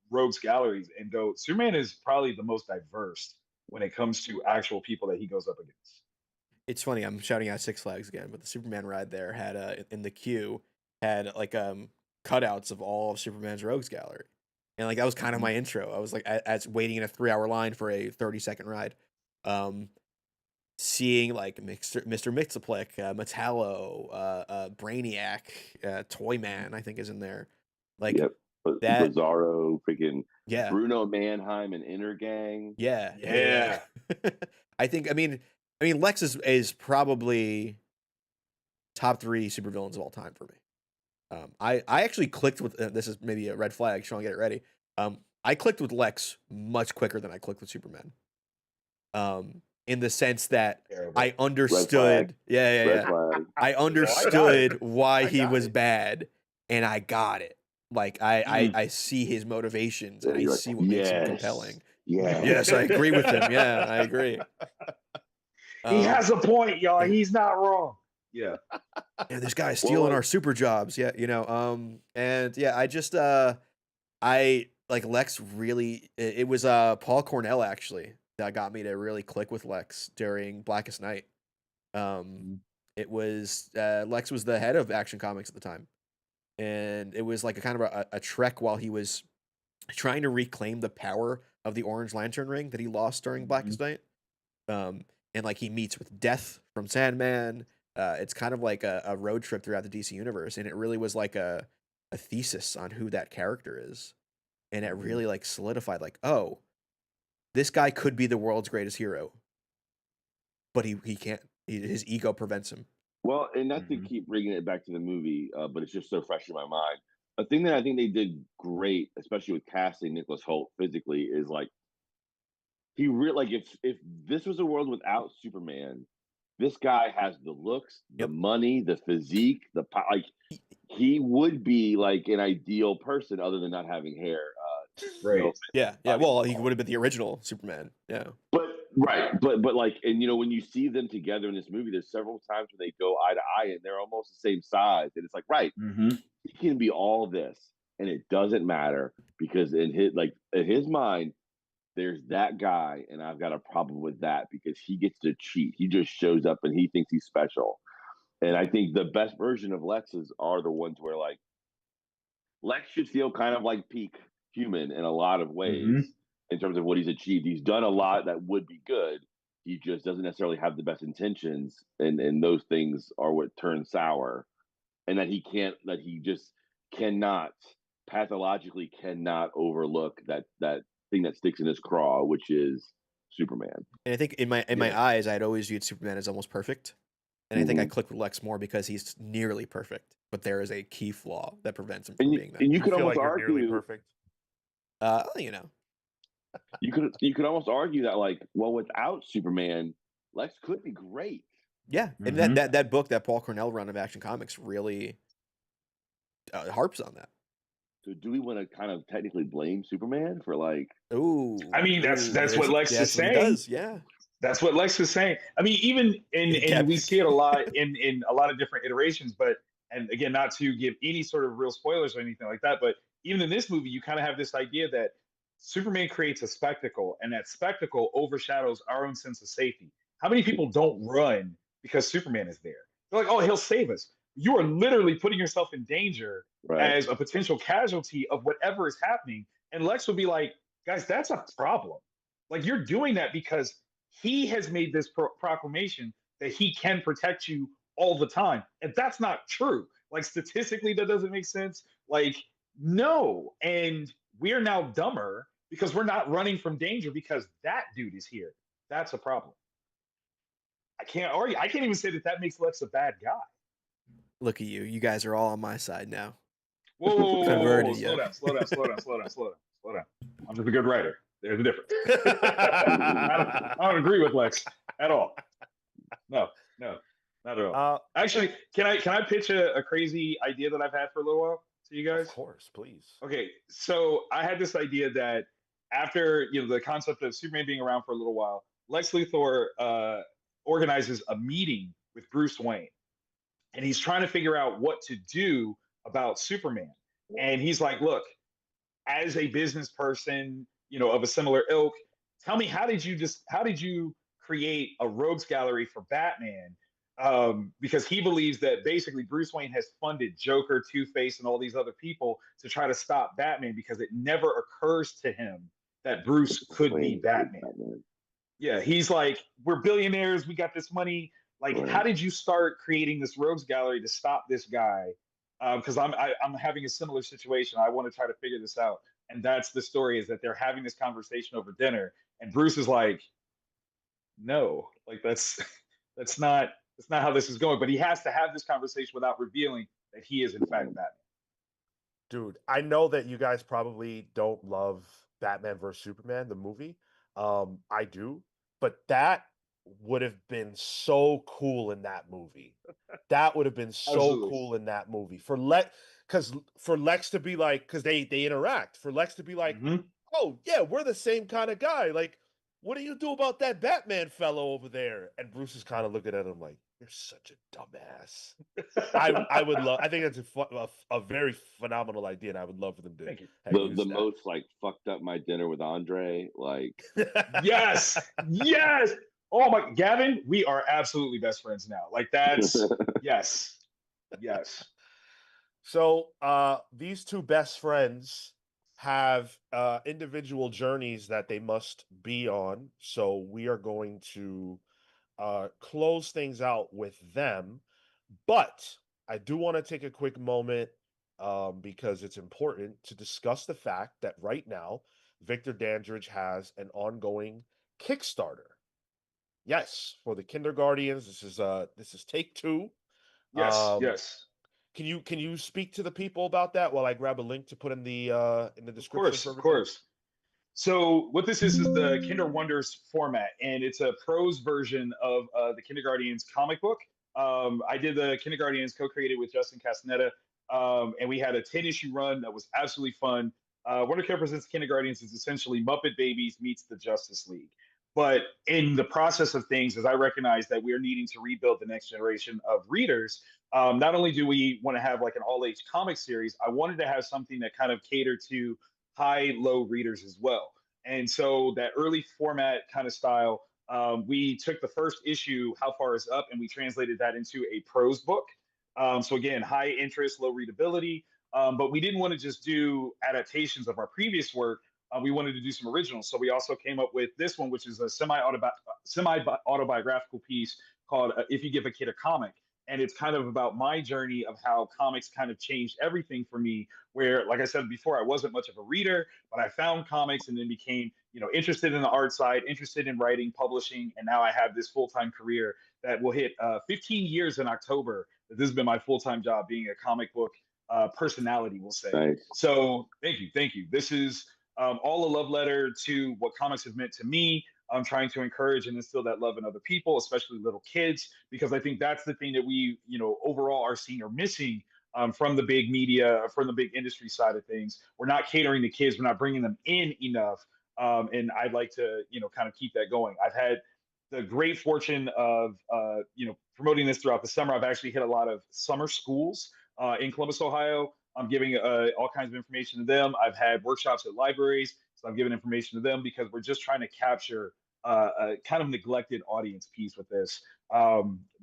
Rogues galleries and go, Superman is probably the most diverse when it comes to actual people that he goes up against. It's funny. I'm shouting out Six Flags again, but the Superman ride there had in the queue had like cutouts of all of Superman's rogues gallery, and like that was kind of Mhm. my intro. I was like as waiting in a 3 hour line for a 30-second ride, um, seeing like Mr. Mixaplex, Metallo, Brainiac, Toyman, I think is in there, like Yep. that. Bizarro, freaking Yeah, Bruno Mannheim and Inner Gang. yeah. I think. I mean, Lex is probably top 3 supervillains of all time for me. I actually clicked with this is maybe a red flag. Sean, get it ready. I clicked with Lex much quicker than I clicked with Superman. In the sense that Terrible. I understood. Red flag. I Oh, I got it. understood why I he got was it. bad, and I got it. Like I see his motivations, and I You're like, see what makes him yes, compelling. yes. Yes, I agree with him. Yeah, I agree. He has a point, y'all. Yeah. He's not wrong. Yeah. This guy's Well, stealing like, our super jobs. Yeah, and yeah, I just I like Lex really it was Paul Cornell actually that got me to really click with Lex during Blackest Night. Um Mhm. it was Lex was the head of Action Comics at the time. And it was like a kind of a trek while he was trying to reclaim the power of the Orange Lantern ring that he lost during Mhm. Blackest Night. And like he meets with Death from Sandman. It's kind of like a road trip throughout the DC universe, and it really was like a thesis on who that character is, and it Mhm. really like solidified like, oh, this guy could be the world's greatest hero, but he can't. His ego prevents him. well, and not to Mhm. keep bringing it back to the movie, but it's just so fresh in my mind. A thing that I think they did great, especially with casting Nicholas Hoult physically, is like he really like if this was a world without Superman, this guy has the looks, the Yep. money, the physique, like he would be like an ideal person other than not having hair. Right. Yeah. Well, he would have been the original Superman. Yeah. But right, but like, and when you see them together in this movie, there's several times when they go eye to eye, and they're almost the same size, and it's like, right, Mhm. he can be all this, and it doesn't matter because in his mind, there's that guy, and I've got a problem with that because he gets to cheat. He just shows up and he thinks he's special. And I think the best version of Lexes are the ones where like Lex should feel kind of like peak human in a lot of ways Mhm. in terms of what he's achieved. He's done a lot that would be good. He just doesn't necessarily have the best intentions, and those things are what turn sour. And that he just cannot pathologically cannot overlook that thing that sticks in his craw, which is Superman. And I think in my Yeah. eyes, I'd always viewed Superman as almost perfect. And I think I Mhm. clicked with Lex more because he's nearly perfect, but there is a key flaw that prevents him And from you, being that. and you Do you could feel almost like you're nearly argue perfect? You know, you could almost argue that like, well, without Superman, Lex could be great. yeah. And Mhm. that book, that Paul Cornell run of Action Comics, really harps on that. So do we want to kind of technically blame Superman for like Ooh, I mean, that's what Lex is that's what he saying. does. Yeah, That's what Lex was saying. I mean, even and we see it a lot in a lot of different iterations, but and again, not to give any sort of real spoilers or anything like that, but even in this movie, you kind of have this idea that Superman creates a spectacle, and that spectacle overshadows our own sense of safety. How many people don't run because Superman is there? They're like, oh, he'll save us. You are literally putting yourself in danger right? as a potential casualty of whatever is happening. And Lex will be like, guys, that's a problem. Like you're doing that because he has made this proclamation that he can protect you all the time. And that's not true. Like statistically, that doesn't make sense. Like, no. And we are now dumber because we're not running from danger because that dude is here. That's a problem. I can't argue. I can't even say that makes Lex a bad guy. Look at you. You guys are all on my side now. Whoa, Converted slow you. down, slow down, slow down, slow down, slow down, slow down. I'm just a good writer. There's a difference. I don't agree with Lex at all. No, not at all. Actually, can I pitch a crazy idea that I've had for a little while to you guys? Of course, please. Okay, so I had this idea that after the concept of Superman being around for a little while, Lex Luthor organizes a meeting with Bruce Wayne, and he's trying to figure out what to do about Superman. And he's like, look, as a business person, of a similar ilk, tell me, how did you create a rogues gallery for Batman? Because he believes that basically Bruce Wayne has funded Joker, Two-Face, and all these other people to try to stop Batman because it never occurs to him that Bruce could be Batman. Yeah, he's like, we're billionaires, we got this money. Like, right. How did you start creating this rogues gallery to stop this guy? Because I'm having a similar situation. I want to try to figure this out. And that's the story, is that they're having this conversation over dinner. And Bruce is like, no, like that's not how this is going. But he has to have this conversation without revealing that he is in fact Batman. Dude, I know that you guys probably don't love Batman vs Superman, the movie. I do, but that would have been so cool in that movie. That would have been so Absolutely. cool in that movie for Lex to be like, because they interact, for Lex to be like, oh yeah, we're the same kind of guy. Like, what do you do about that Batman fellow over there? And Bruce is kind of looking at him like, you're such a dumbass. I would love. I think that's a very phenomenal idea, and I would love for them to use the most like fucked up my dinner with Andre. Like, yes. Oh my, Gavin, we are absolutely best friends now. Like, that's yes. So these two best friends have individual journeys that they must be on. So we are going to close things out with them. But I do want to take a quick moment because it's important to discuss the fact that right now, Victor Dandridge has an ongoing Kickstarter. Yes, for the Kinderguardians. This is take 2. Yes. Can you speak to the people about that while I grab a link to put in the description? Of course. So what this is the Kinder Wonders format, and it's a prose version of the Kinderguardians comic book. I did the Kinderguardians co-created with Justin Castaneda, and we had a 10-issue run that was absolutely fun. Wonder Care Presents Kinderguardians is essentially Muppet Babies meets the Justice League. But in the process of things, as I recognize that we are needing to rebuild the next generation of readers, not only do we want to have like an all-age comic series, I wanted to have something that kind of catered to high-low readers as well. And so that early format kind of style, we took the first issue, How Far Is Up, and we translated that into a prose book. So again, high interest, low readability. But we didn't want to just do adaptations of our previous work. We wanted to do some originals. So we also came up with this one, which is a semi-autobiographical piece called If You Give a Kid a Comic. And it's kind of about my journey of how comics kind of changed everything for me, where, like I said before, I wasn't much of a reader, but I found comics and then became, interested in the art side, interested in writing, publishing. And now I have this full-time career that will hit 15 years in October. This has been my full-time job, being a comic book personality, we'll say. Nice. So thank you. This is all a love letter to what comics have meant to me. I'm trying to encourage and instill that love in other people, especially little kids, because I think that's the thing that we, overall are seeing or missing from the big media, from the big industry side of things. We're not catering to kids. We're not bringing them in enough. And I'd like to, kind of keep that going. I've had the great fortune of, promoting this throughout the summer. I've actually hit a lot of summer schools in Columbus, Ohio. I'm giving all kinds of information to them. I've had workshops at libraries, so I'm giving information to them because we're just trying to capture a kind of neglected audience piece with this.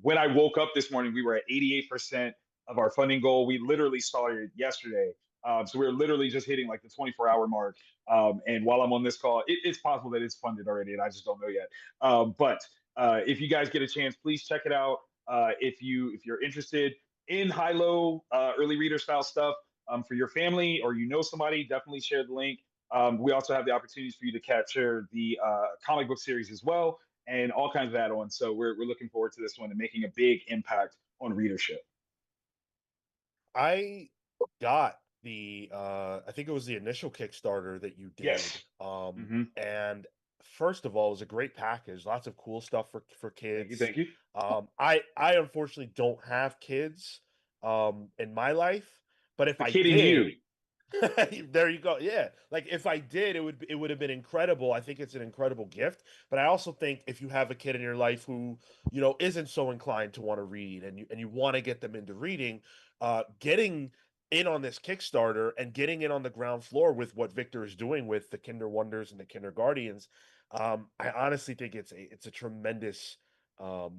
When I woke up this morning, we were at 88% of our funding goal. We literally started yesterday. So we're literally just hitting like the 24-hour mark. And while I'm on this call, it's possible that it's funded already, and I just don't know yet. But If you guys get a chance, please check it out. If you're interested in high-low early reader style stuff for your family or you know somebody, definitely share the link. We also have the opportunities for you to capture the comic book series as well and all kinds of add-ons. So we're looking forward to this one and making a big impact on readership. I got the I think it was the initial Kickstarter that you did. Yes. And first of all, it was a great package, lots of cool stuff for kids. Thank you. I unfortunately don't have kids in my life, but if The I kid in did, you. there you go. Yeah. Like if I did, it would have been incredible. I think it's an incredible gift. But I also think if you have a kid in your life who, isn't so inclined to want to read and you want to get them into reading, getting in on this Kickstarter and getting in on the ground floor with what Victor is doing with the Kinder Wonders and the Kinder Guardians, I honestly think it's a tremendous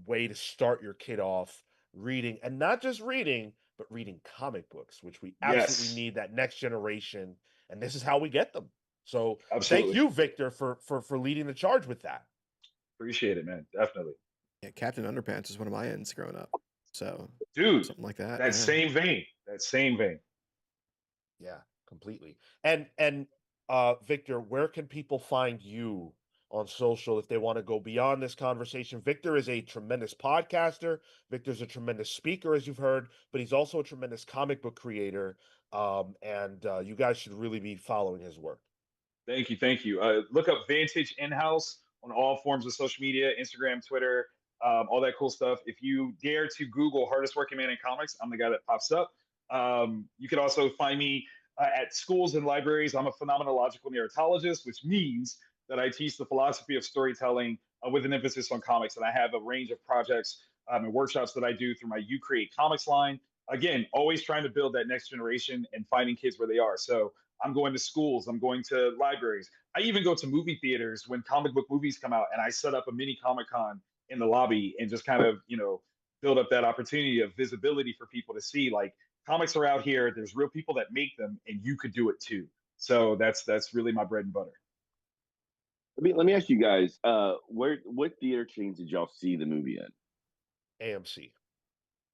way to start your kid off reading, and not just reading, but reading comic books, which we absolutely need that next generation, and this is how we get them. So Absolutely. thank you, Victor, for leading the charge with that. Appreciate it, man. Definitely. Yeah, Captain Underpants is one of my ends growing up. So, dude, something like that. That same vein. Yeah, completely. And Victor, where can people find you on social if they want to go beyond this conversation? Victor is a tremendous podcaster. Victor's a tremendous speaker, as you've heard, but he's also a tremendous comic book creator. And you guys should really be following his work. Thank you. Look up Vantage In-House on all forms of social media, Instagram, Twitter, all that cool stuff. If you dare to Google hardest working man in comics, I'm the guy that pops up. You can also find me at schools and libraries. I'm a phenomenological narratologist, which means that I teach the philosophy of storytelling with an emphasis on comics. And I have a range of projects and workshops that I do through my You Create Comics line. Again, always trying to build that next generation and finding kids where they are. So I'm going to schools, I'm going to libraries. I even go to movie theaters when comic book movies come out, and I set up a mini Comic-Con in the lobby and just kind of, build up that opportunity of visibility for people to see, like, comics are out here, there's real people that make them, and you could do it too. So that's really my bread and butter. Let me ask you guys, what theater chains did y'all see the movie in? AMC.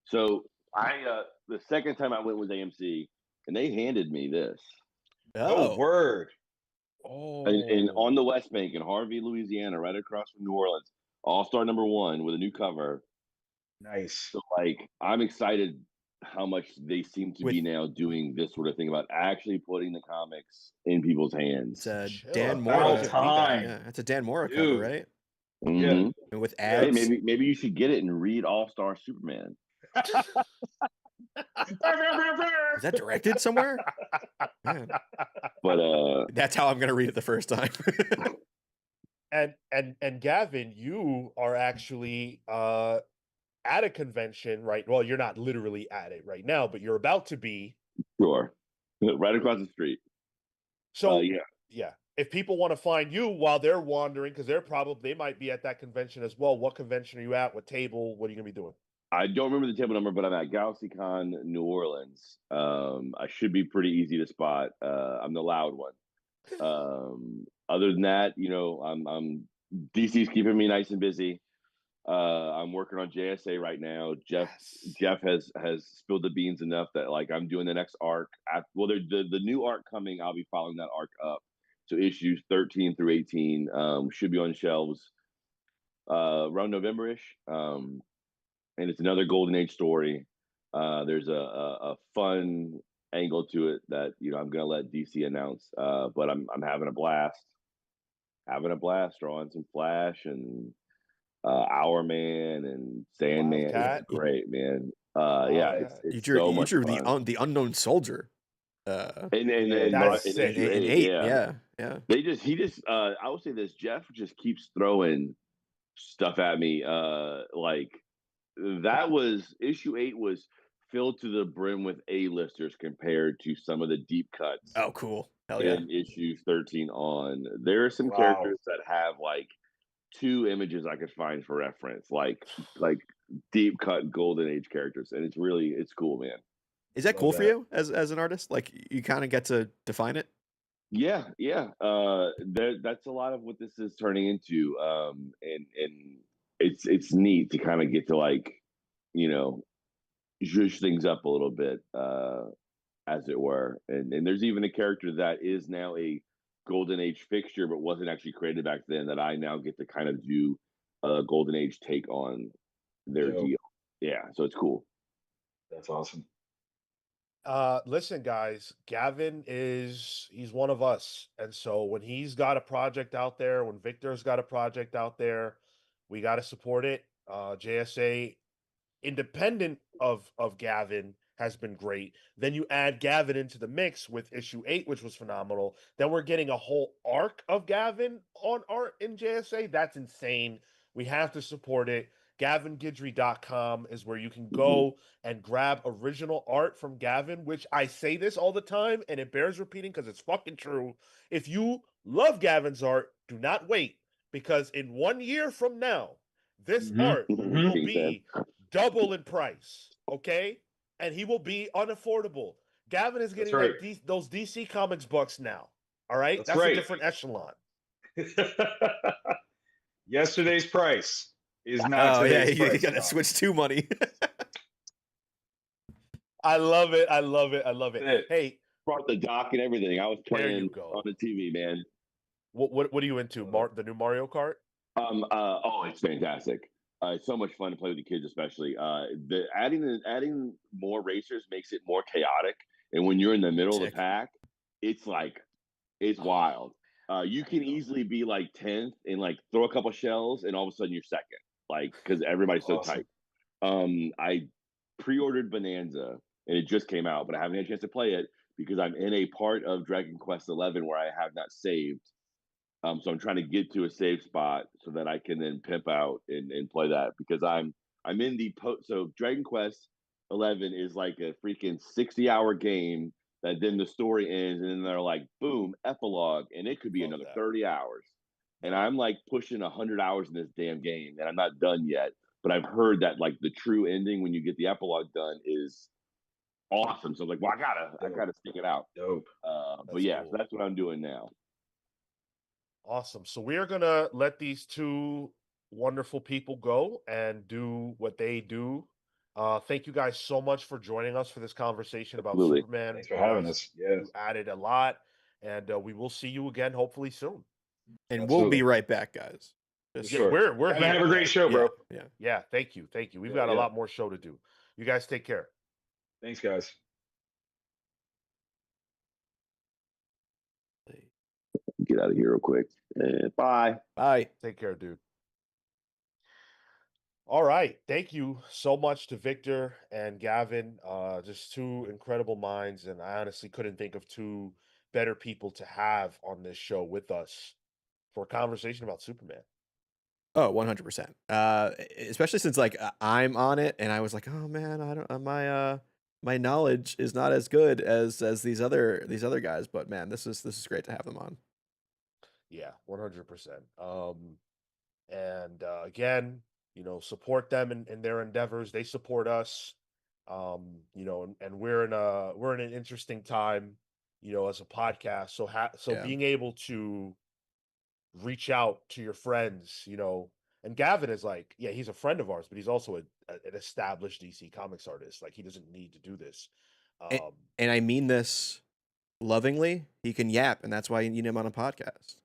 So the second time I went was AMC, and they handed me this. Oh, word. Oh. And on the West Bank in Harvey, Louisiana, right across from New Orleans, All-Star #1 with a new cover. Nice. So, I'm excited how much they seem to be now doing this sort of thing about actually putting the comics in people's hands. It's Dan Mora. Yeah, it's a Dan Mora cover, right? Mm-hmm. Yeah. And with ads. Hey, maybe you should get it and read All-Star Superman. Is that directed somewhere? Man. But that's how I'm gonna read it the first time. and Gavin, you are actually at a convention, right? Well, you're not literally at it right now, but you're about to be. Sure. Right across the street. So yeah. If people want to find you while they're wandering, because they might be at that convention as well. What convention are you at? What table? What are you gonna be doing? I don't remember the table number, but I'm at GalaxyCon New Orleans. I should be pretty easy to spot. I'm the loud one. Other than that, I'm DC's keeping me nice and busy. I'm working on JSA right now. Jeff has spilled the beans enough that I'm doing the next arc. The new arc coming, I'll be following that arc up. So issues 13 through 18 should be on shelves around November-ish. And it's another Golden Age story. There's a fun angle to it that I'm gonna let DC announce. But I'm having a blast. Drawing some Flash and Hour Man and Sandman. It's great, man. It's so much fun. The Unknown Soldier. And 8, yeah. He just I will say this, Jeff just keeps throwing stuff at me. That was issue 8 was filled to the brim with A-listers compared to some of the deep cuts. Oh, cool. Hell yeah. In issues 13 on. There are some characters that have 2 images I could find for reference, like deep cut Golden Age characters, and it's cool, man. Is that cool for you as an artist? You kind of get to define it? Yeah. That's a lot of what this is turning into. And it's neat to kind of get to like, you know, zhuzh things up a little bit, as it were. And there's even a character that is now a Golden Age fixture, but wasn't actually created back then, that I now get to kind of do a Golden Age take on their Dope. deal. Yeah, so it's cool. That's awesome. Listen, guys, Gavin he's one of us. And so when he's got a project out there, when Victor's got a project out there, we got to support it. JSA, independent of Gavin, has been great. Then you add Gavin into the mix with issue 8, which was phenomenal. Then we're getting a whole arc of Gavin on art in JSA. That's insane. We have to support it. GavinGidry.com is where you can go and grab original art from Gavin, which I say this all the time and it bears repeating because it's fucking true. If you love Gavin's art, do not wait, because in 1 year from now, this art will be double in price, okay? And he will be unaffordable. Gavin is getting those DC Comics bucks now, all right? That's a different echelon. Yesterday's price is not today's price. You gotta switch to money. I love it. I love it. I love it. Hey, brought the dock and everything. I was playing on the TV, man. What are you into? The new Mario Kart? Oh, it's fantastic. It's so much fun to play with the kids, especially. Adding more racers makes it more chaotic, and when you're in the middle of the pack, it's wild. You can easily be like 10th and like throw a couple shells, and all of a sudden you're second, like, because everybody's so tight. I pre-ordered Bonanza, and it just came out, but I haven't had a chance to play it because I'm in a part of Dragon Quest XI where I have not saved. So I'm trying to get to a safe spot so that I can then pimp out and play that, because I'm in the so Dragon Quest XI is like a freaking 60-hour game that then the story ends and then they're like, boom, epilogue, and it could be another 30 hours. And I'm like pushing 100 hours in this damn game and I'm not done yet. But I've heard that like the true ending when you get the epilogue done is awesome. So I'm like, well, I gotta stick it out. Dope. But yeah, so that's what I'm doing now. Awesome. So we are going to let these two wonderful people go and do what they do. Thank you guys so much for joining us for this conversation about Superman. Thanks for having us. Yeah. You added a lot, and we will see you again hopefully soon. And we'll be right back, guys. Sure. We're here. Have a great show, bro. Yeah. Thank you. We've got a lot more show to do. You guys take care. Thanks, guys. Get out of here real quick. Bye. Take care, dude. All right. Thank you so much to Victor and Gavin. Just two incredible minds, and I honestly couldn't think of two better people to have on this show with us for a conversation about Superman. Oh, 100%. Especially since like I'm on it, and I was like, oh man, I don't my knowledge is not as good as these other guys, but man, this is great to have them on. Yeah, 100%. And again, support them in their endeavors. They support us. And we're in an interesting time, as a podcast. So being able to reach out to your friends, and Gavin is like, yeah, he's a friend of ours, but he's also an established DC Comics artist. Like, he doesn't need to do this. And I mean this lovingly. He can yap, and that's why you need him on a podcast.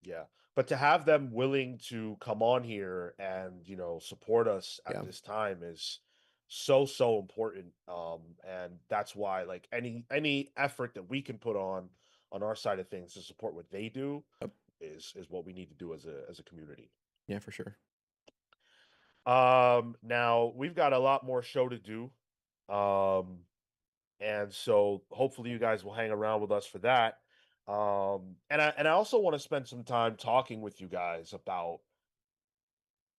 Yeah. But to have them willing to come on here and, support us at this time is so important. And that's why, like, any effort that we can put on our side of things to support what they do is what we need to do as a community. Yeah, for sure. Now we've got a lot more show to do. And so hopefully you guys will hang around with us for that. And I also want to spend some time talking with you guys about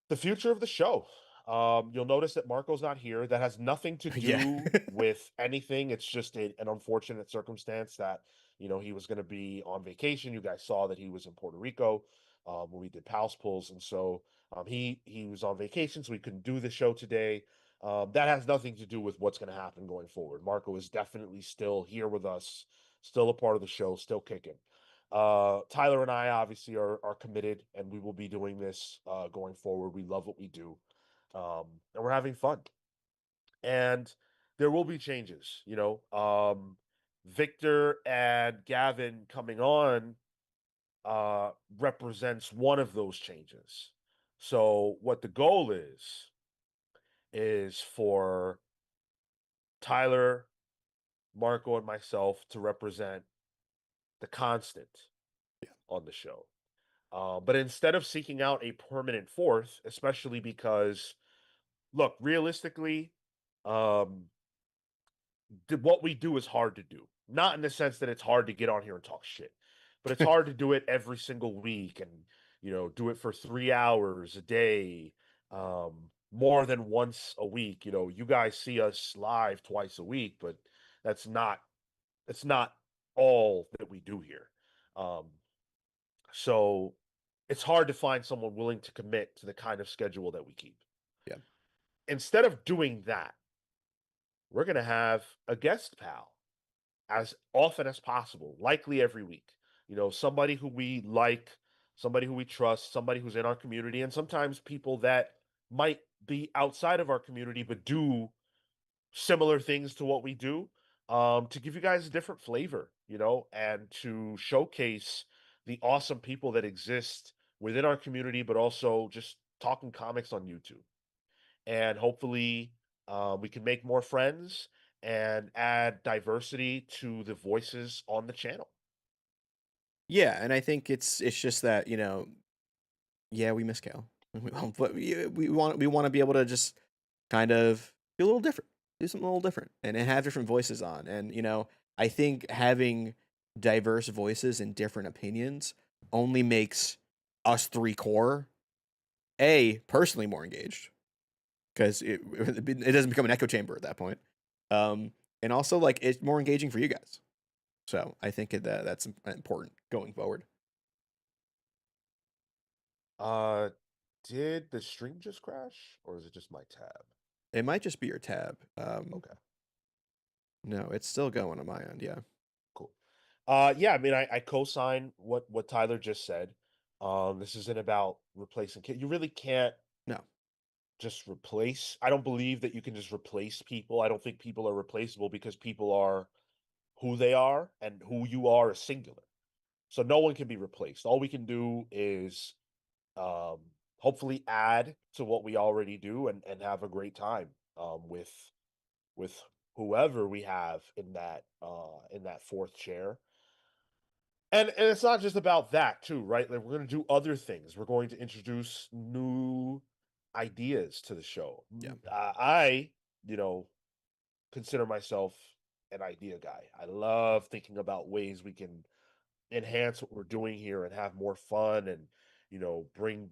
the future of the show. You'll notice that Marco's not here. That has nothing to do with anything. It's just an unfortunate circumstance that, he was going to be on vacation. You guys saw that he was in Puerto Rico when we did Pals Pulls. And so he was on vacation, so we couldn't do the show today. That has nothing to do with what's going to happen going forward. Marco is definitely still here with us, still a part of the show, still kicking. Tyler and I obviously are committed, and we will be doing this going forward. We love what we do, and we're having fun. And there will be changes, you know. Victor and Gavin coming on represents one of those changes. So what the goal is for Tyler, Marco, and myself to represent the constant on the show. But instead of seeking out a permanent fourth, especially because, look, realistically, um, what we do is hard to do. Not in the sense that it's hard to get on here and talk shit, but it's hard to do it every single week and, you know, do it for 3 hours a day, more than once a week. You know, you guys see us live twice a week, but that's not it's not all that we do here. Um, so it's hard to find someone willing to commit to the kind of schedule that we keep. Yeah. Instead of doing that, we're going to have a guest pal as often as possible, likely every week. You know, somebody who we like, somebody who we trust, somebody who's in our community, and sometimes people that might be outside of our community but do similar things to what we do, to give you guys a different flavor, you know, and to showcase the awesome people that exist within our community, but also just talking comics on YouTube. And hopefully, we can make more friends and add diversity to the voices on the channel. Yeah, and I think it's just that, you know, yeah, we miss Cal. But we want to be able to just kind of be a little different, do something a little different, and have different voices on. And you know, I think having diverse voices and different opinions only makes us three core personally more engaged because it doesn't become an echo chamber at that point. And also like it's more engaging for you guys. So I think that's important going forward. Did the stream just crash, or is it just my tab? It might just be your tab. Okay, No, it's still going on my end. Yeah. cool. Yeah, I mean, I co-sign what Tyler just said. This isn't about replacing You really can't No. just replace. I don't believe that you can just replace people. I don't think people are replaceable because people are who they are, and who you are is singular. So no one can be replaced. All we can do is um, hopefully add to what we already do, and have a great time with whoever we have in that fourth chair. And it's not just about that too, right? Like we're going to do other things. We're going to introduce new ideas to the show. Yeah. I, you know, consider myself an idea guy. I love thinking about ways we can enhance what we're doing here and have more fun, and, you know, bring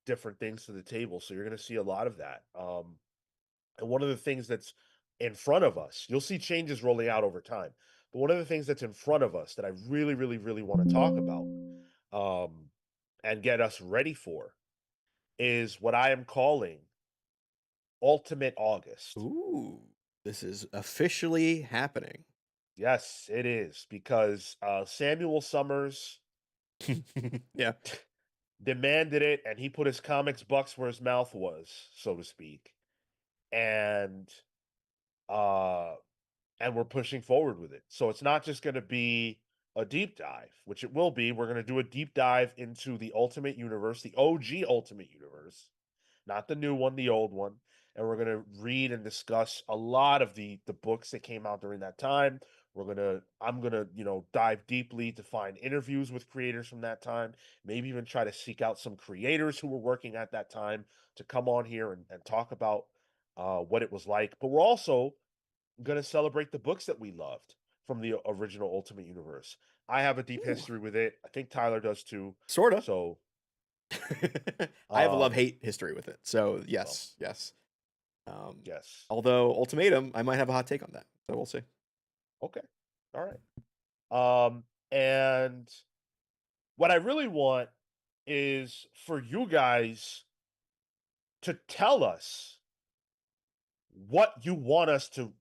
different things to the table. So you're going to see a lot of that. And one of the things that's in front of us, you'll see changes rolling out over time. But one of the things that's in front of us that I really, really, really want to talk about, and get us ready for, is what I am calling Ultimate August. Ooh, this is officially happening. Yes, it is, because Samuel Summers Yeah. demanded it, and he put his comics bucks where his mouth was, so to speak. And uh and we're pushing forward with it. So it's not just going to be a deep dive, which it will be. We're going to do a deep dive into the Ultimate Universe, the OG Ultimate Universe, not the new one, the old one. And we're going to read and discuss a lot of the books that came out during that time. I'm going to, you know, dive deeply to find interviews with creators from that time, maybe even try to seek out some creators who were working at that time to come on here and talk about what it was like. But we're also going to celebrate the books that we loved from the original Ultimate Universe. I have a deep history with it. I think Tyler does too. Sort of. So I have a love-hate history with it. So yes, well, yes. yes. Although Ultimatum, I might have a hot take on that. So we'll see. Okay. All right. And what I really want is for you guys to tell us what you want us to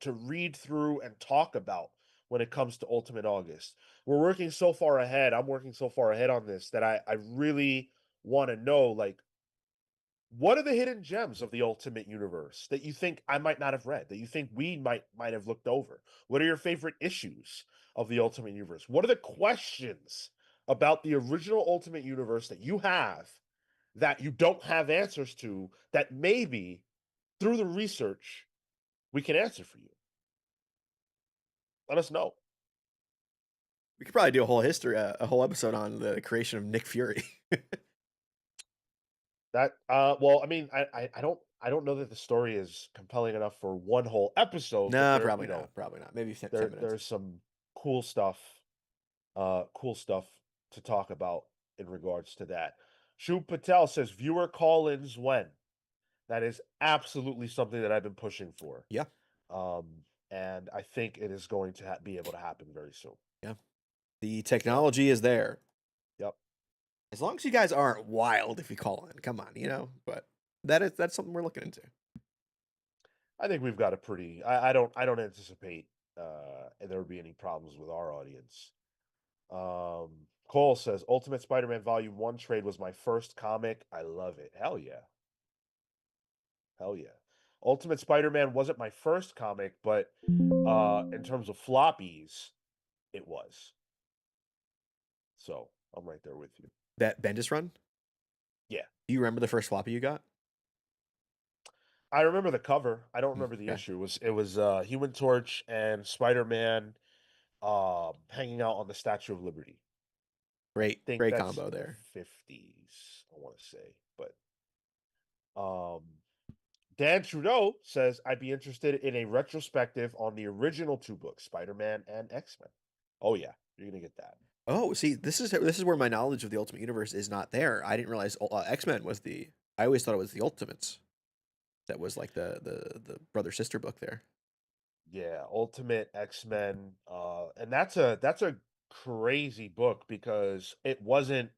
read through and talk about when it comes to Ultimate August. We're working so far ahead. I'm working so far ahead on this that I really want to know, like, what are the hidden gems of the Ultimate Universe that you think I might not have read, that you think we might have looked over? What are your favorite issues of the Ultimate Universe? What are the questions about the original Ultimate Universe that you have that you don't have answers to, that maybe through the research we can answer for you? Let us know. We could probably do a whole episode on the creation of Nick Fury. That well, I mean, I don't know that the story is compelling enough for one whole episode, but No, there, probably not. Probably not. Maybe 10 minutes. there's some cool stuff to talk about in regards to that. Shu Patel says viewer call-ins when. That is absolutely something that I've been pushing for. Yeah. And I think it is going to be able to happen very soon. Yeah. The technology is there. Yep. As long as you guys aren't wild if you call in, come on, but that's something we're looking into. I think we've got a pretty. I don't anticipate there would be any problems with our audience. Cole says Ultimate Spider-Man Volume 1 trade was my first comic. I love it. Hell yeah. Hell yeah. Ultimate Spider-Man wasn't my first comic, but in terms of floppies, it was. So I'm right there with you. That Bendis run? Yeah. Do you remember the first floppy you got? I remember the cover. I don't remember the issue. It was Human Torch and Spider-Man hanging out on the Statue of Liberty. Great That's combo there. 50s, I want to say. But Dan Trudeau says I'd be interested in a retrospective on the original 2 books, Spider-Man and X-Men. Oh yeah, you're gonna get that. Oh, see, this is where my knowledge of the Ultimate Universe is not there. I didn't realize X-Men was the. I always thought it was the Ultimates. That was like the brother sister book there. Yeah, Ultimate X-Men, and that's a crazy book because it wasn't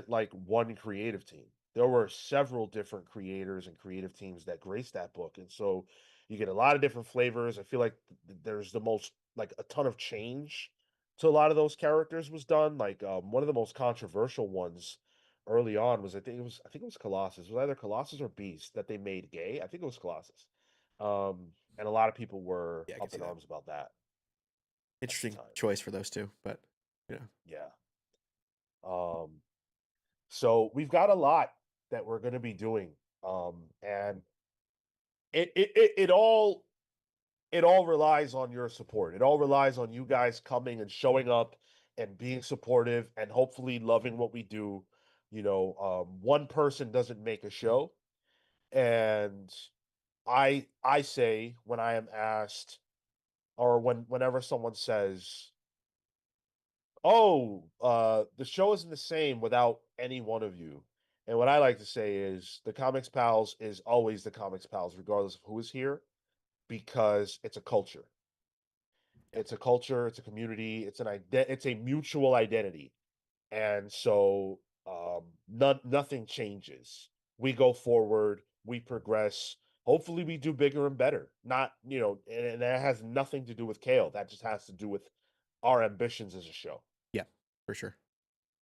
like one creative team. There were several different creators and creative teams that graced that book, and so you get a lot of different flavors. I feel like there's the most, like, a ton of change to a lot of those characters was done. Like one of the most controversial ones early on was I think it was Colossus. It was either Colossus or Beast that they made gay. I think it was Colossus. And a lot of people were up in arms about that. Interesting choice for those two, but yeah. So we've got a lot that we're going to be doing, and it all relies on your support. It all relies on you guys coming and showing up and being supportive and hopefully loving what we do. One person doesn't make a show, and I say when I am asked, or whenever someone says, "Oh, the show isn't the same without any one of you." And what I like to say is the Comics Pals is always the Comics Pals, regardless of who is here, because it's a culture. It's a culture, it's a community, it's a mutual identity. And so nothing changes. We go forward, we progress. Hopefully we do bigger and better. Not, and that has nothing to do with Kale. That just has to do with our ambitions as a show. Yeah, for sure.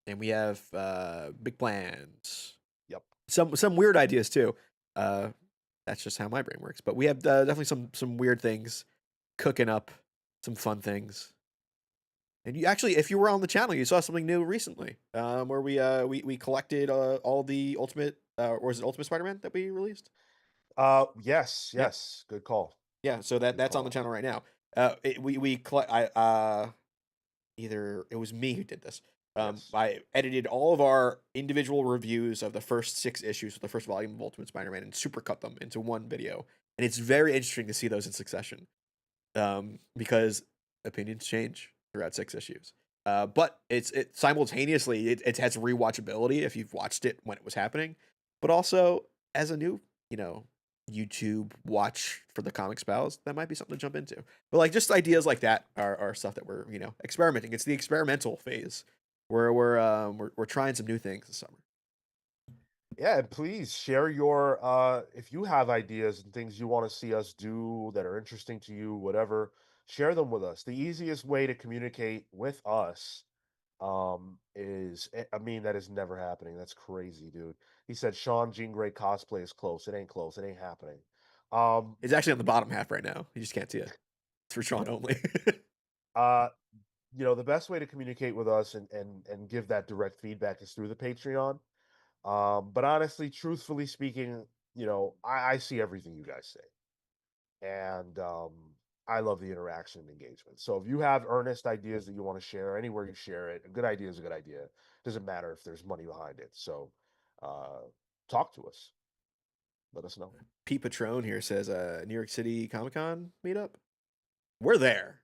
And we have big plans. Yep. Some weird ideas too. That's just how my brain works. But we have definitely some weird things cooking up, some fun things. And you actually, if you were on the channel, you saw something new recently, where we collected all the Ultimate, or was it Ultimate Spider-Man that we released? Yes, good call. Yeah, so that's on the channel right now. Either it was me who did this. Yes. I edited all of our individual reviews of the first 6 issues of the first volume of Ultimate Spider-Man and supercut them into one video, and it's very interesting to see those in succession, because opinions change throughout 6 issues. But it simultaneously it has rewatchability if you've watched it when it was happening, but also as a new YouTube watch for the Comics Pals, that might be something to jump into. But like just ideas like that are stuff that we're experimenting. It's the experimental phase where we're trying some new things this summer. Yeah, and please share your if you have ideas and things you want to see us do that are interesting to you, whatever, share them with us. The easiest way to communicate with us is, I mean, that is never happening. That's crazy, dude. He said Sean Jean Grey cosplay is close. It ain't close. It ain't happening. It's actually on the bottom half right now. You just can't see it. It's for Sean Yeah. only. The best way to communicate with us and give that direct feedback is through the Patreon. But honestly, truthfully speaking, I see everything you guys say. And I love the interaction and engagement. So if you have earnest ideas that you want to share, anywhere you share it, a good idea is a good idea. Doesn't matter if there's money behind it. So talk to us. Let us know. Pete Patron here says New York City Comic-Con meetup. We're there.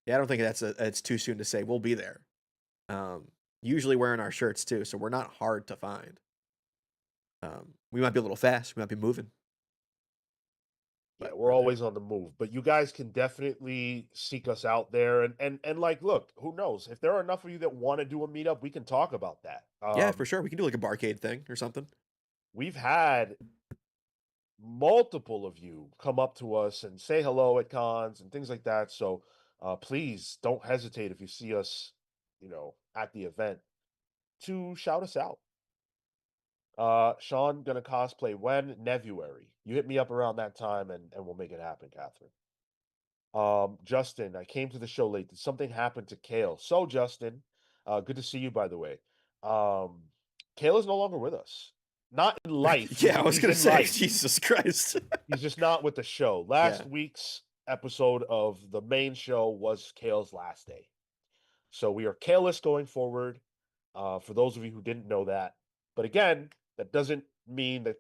Yeah, I don't think it's too soon to say we'll be there. Usually wearing our shirts too, so we're not hard to find. We might be a little fast. We might be moving. Yeah, we're always on the move, but you guys can definitely seek us out there and like, look, who knows? If there are enough of you that want to do a meetup, we can talk about that. Yeah, for sure. We can do like a barcade thing or something. We've had multiple of you come up to us and say hello at cons and things like that. So please don't hesitate if you see us, at the event to shout us out. Sean gonna cosplay when? Nevuary. You hit me up around that time and we'll make it happen, Catherine. Justin, I came to the show late. Did something happen to Kale? So, Justin, good to see you, by the way. Kale is no longer with us. Not in life. Yeah, I was gonna say, life. Jesus Christ. He's just not with the show. Last week's episode of the main show was Kale's last day. So we are Kale-less going forward. For those of you who didn't know that. But again, that doesn't mean that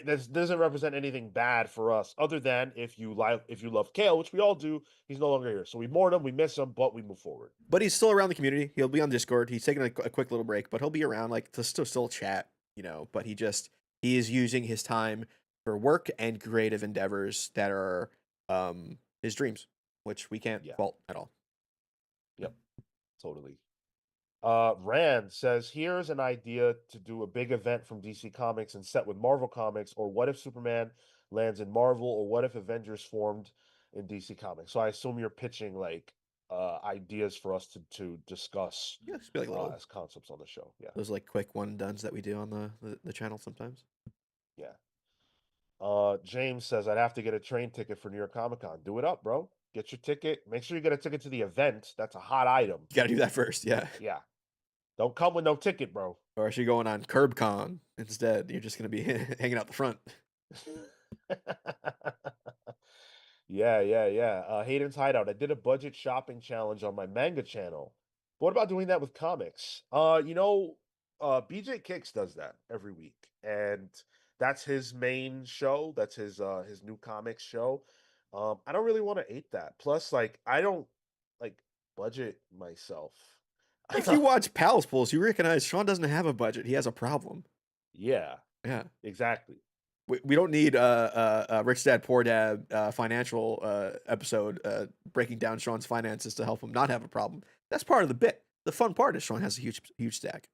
doesn't represent anything bad for us, other than if you love Kale, which we all do, he's no longer here. So we mourn him, we miss him, but we move forward. But he's still around the community. He'll be on Discord. He's taking a quick little break, but he'll be around, like, to still chat, But he is using his time for work and creative endeavors that are his dreams, which we can't fault at all. Yep, totally. Rand says, here's an idea to do a big event from DC Comics and set with Marvel Comics, or what if Superman lands in Marvel, or what if Avengers formed in DC Comics? So I assume you're pitching like ideas for us to discuss like little, as concepts on the show. Yeah. Those like quick one-dones that we do on the channel sometimes. Yeah. James says, I'd have to get a train ticket for New York Comic Con. Do it up, bro. Get your ticket. Make sure you get a ticket to the event. That's a hot item. You got to do that first, yeah. Yeah. Don't come with no ticket, bro. Or is she going on CurbCon instead? You're just going to be hanging out the front. Yeah. Hayden's Hideout. I did a budget shopping challenge on my manga channel. What about doing that with comics? BJ Kicks does that every week, and that's his main show. That's his new comics show. I don't really want to ape that. Plus, like, I don't budget myself. If you watch Pals Pulls, you recognize Sean doesn't have a budget. He has a problem. Yeah, exactly. We don't need Rich Dad Poor Dad financial episode breaking down Sean's finances to help him not have a problem. That's part of the bit. The fun part is Sean has a huge stack.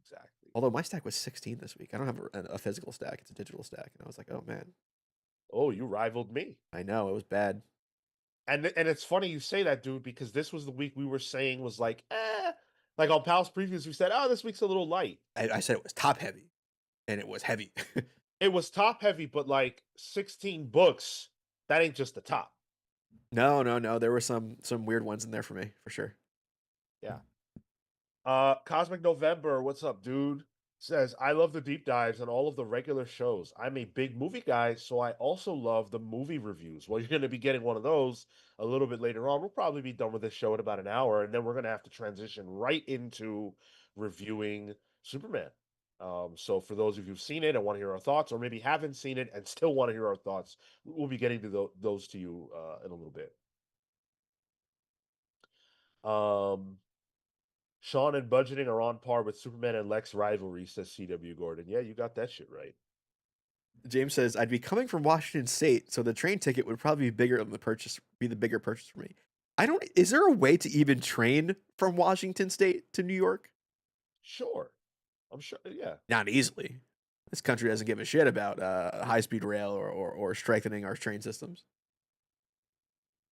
Exactly. Although my stack was 16 this week. I don't have a physical stack. It's a digital stack. And I was like, oh, man. Oh, you rivaled me. I know. It was bad. And it's funny you say that, dude, because this was the week we were saying was like, like on Pal's previews, we said, oh, this week's a little light. I said it was top heavy, and it was heavy. It was top heavy, but like 16 books, that ain't just the top. No. There were some weird ones in there for me, for sure. Yeah. Cosmic November, what's up, dude? Says, I love the deep dives and all of the regular shows. I'm a big movie guy, so I also love the movie reviews. Well, you're going to be getting one of those a little bit later on. We'll probably be done with this show in about an hour, and then we're going to have to transition right into reviewing Superman. So for those of you who've seen it and want to hear our thoughts, or maybe haven't seen it and still want to hear our thoughts, we'll be getting to those to you in a little bit. Sean and budgeting are on par with Superman and Lex rivalry, says C.W. Gordon. Yeah, you got that shit right. James says, I'd be coming from Washington State, so the train ticket would probably be bigger than the bigger purchase for me. Is there a way to even train from Washington State to New York? Sure. I'm sure, yeah. Not easily. This country doesn't give a shit about high-speed rail or strengthening our train systems.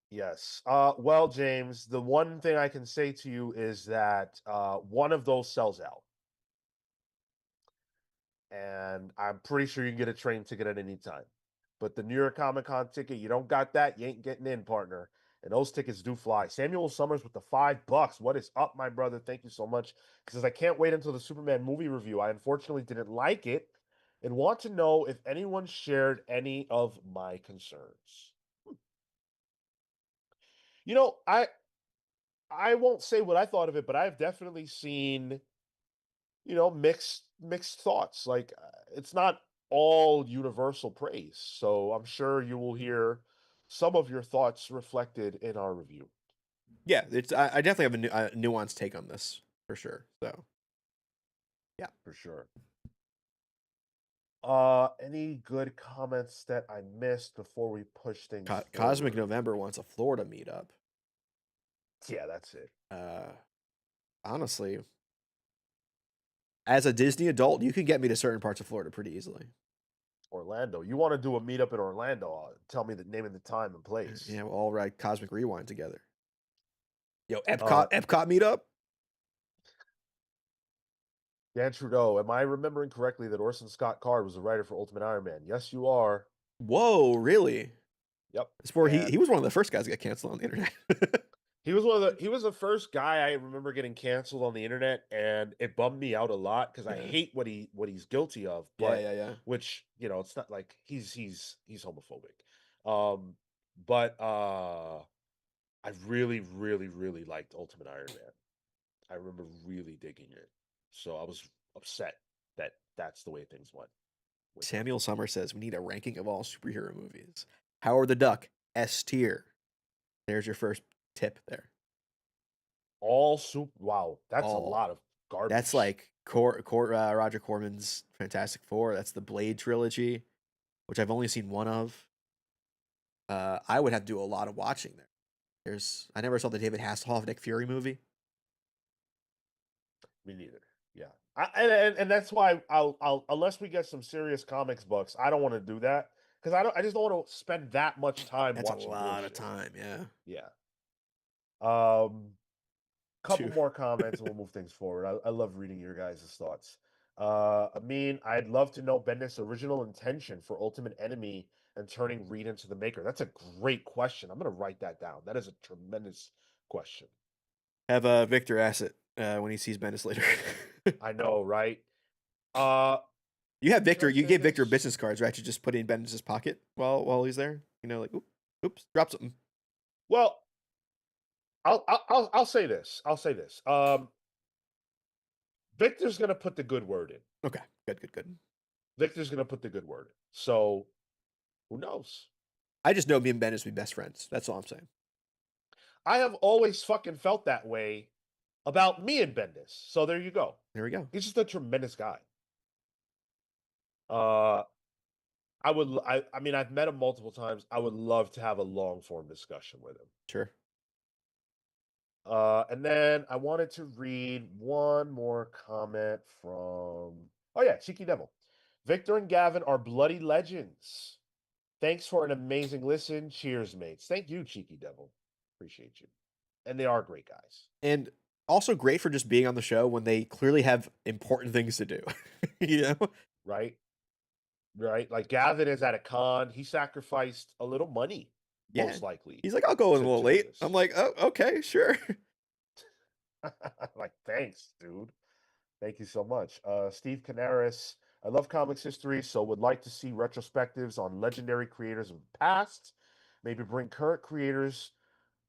Yes. Well, James, the one thing I can say to you is that one of those sells out. And I'm pretty sure you can get a train ticket at any time. But the New York Comic Con ticket, you don't got that, you ain't getting in, partner. And those tickets do fly. Samuel Summers with the $5. What is up, my brother? Thank you so much. Because I can't wait until the Superman movie review. I unfortunately didn't like it and want to know if anyone shared any of my concerns. You know, I won't say what I thought of it, but I've definitely seen, mixed thoughts. Like it's not all universal praise. So I'm sure you will hear some of your thoughts reflected in our review. Yeah, I definitely have a nuanced take on this for sure. So yeah, For sure. Any good comments that I missed before we push things Cosmic forward? November wants a Florida meetup. Yeah, that's it. Honestly, as a Disney adult, you can get me to certain parts of Florida pretty easily. Orlando. You want to do a meetup in Orlando? Tell me the name of the time and place. Yeah, we'll all ride Cosmic Rewind together. Yo, Epcot meetup. Dan Trudeau, am I remembering correctly that Orson Scott Card was the writer for Ultimate Iron Man? Yes, you are. Whoa, really? Yep. It's where he was one of the first guys to get canceled on the internet. He was the first guy I remember getting canceled on the internet, and it bummed me out a lot because I hate what he's guilty of. But yeah. Which it's not like he's homophobic. But I really, really, really liked Ultimate Iron Man. I remember really digging it, so I was upset that that's the way things went. Samuel Summer says we need a ranking of all superhero movies. Howard the Duck, S tier. There's your first tip there. Wow, that's a lot of garbage. That's like Roger Corman's Fantastic Four. That's the Blade trilogy, which I've only seen one of. I would have to do a lot of watching there. I never saw the David Hasselhoff Nick Fury movie. Me neither. Yeah, and that's why I'll unless we get some serious comics books, I don't want to do that because I just don't want to spend that much time That's watching. A lot bullshit. of time, yeah. Yeah. Couple more comments and we'll move things forward. I love reading your guys' thoughts. I'd love to know Bendis' original intention for Ultimate Enemy and turning Reed into the Maker. That's a great question. I'm gonna write that down. That is a tremendous question. Have Victor ask it when he sees Bendis later. I know, right? You have Victor. You gave Victor business cards, right? You just put it in Bendis' pocket while he's there. Like, oops, drop something. Well, I'll say this. Victor's gonna put the good word in. Okay, good. Victor's gonna put the good word in. So, who knows? I just know me and Bendis be best friends. That's all I'm saying. I have always fucking felt that way about me and Bendis. So there you go. There we go. He's just a tremendous guy. I've met him multiple times. I would love to have a long form discussion with him. Sure. And then I wanted to read one more comment from Cheeky Devil. Victor and Gavin are bloody legends. Thanks for an amazing listen. Cheers, mates. Thank you, Cheeky Devil. Appreciate you. And they are great guys. And also great for just being on the show when they clearly have important things to do. Right? Like Gavin is at a con. He sacrificed a little money, most likely. He's like, I'll go in a little late. I'm like, oh, okay, sure. Like, thanks, dude. Thank you so much. Steve Canaris. I love comics history, so would like to see retrospectives on legendary creators of the past. Maybe bring current creators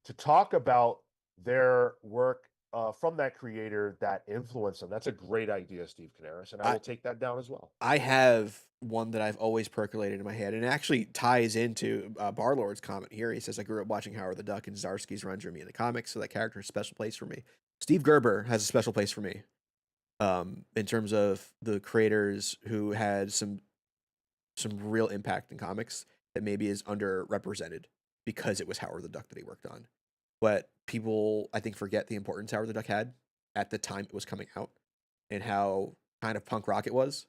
to talk about their work from that creator that influenced them. That's a great idea, Steve Canaris, and I will take that down as well. I have one that I've always percolated in my head, and it actually ties into Barlord's comment here. He says, I grew up watching Howard the Duck and Zdarsky's run drew me in the comics, so that character has a special place for me. Steve Gerber has a special place for me in terms of the creators who had some real impact in comics that maybe is underrepresented because it was Howard the Duck that he worked on. But people, I think, forget the importance Howard the Duck had at the time it was coming out and how kind of punk rock it was.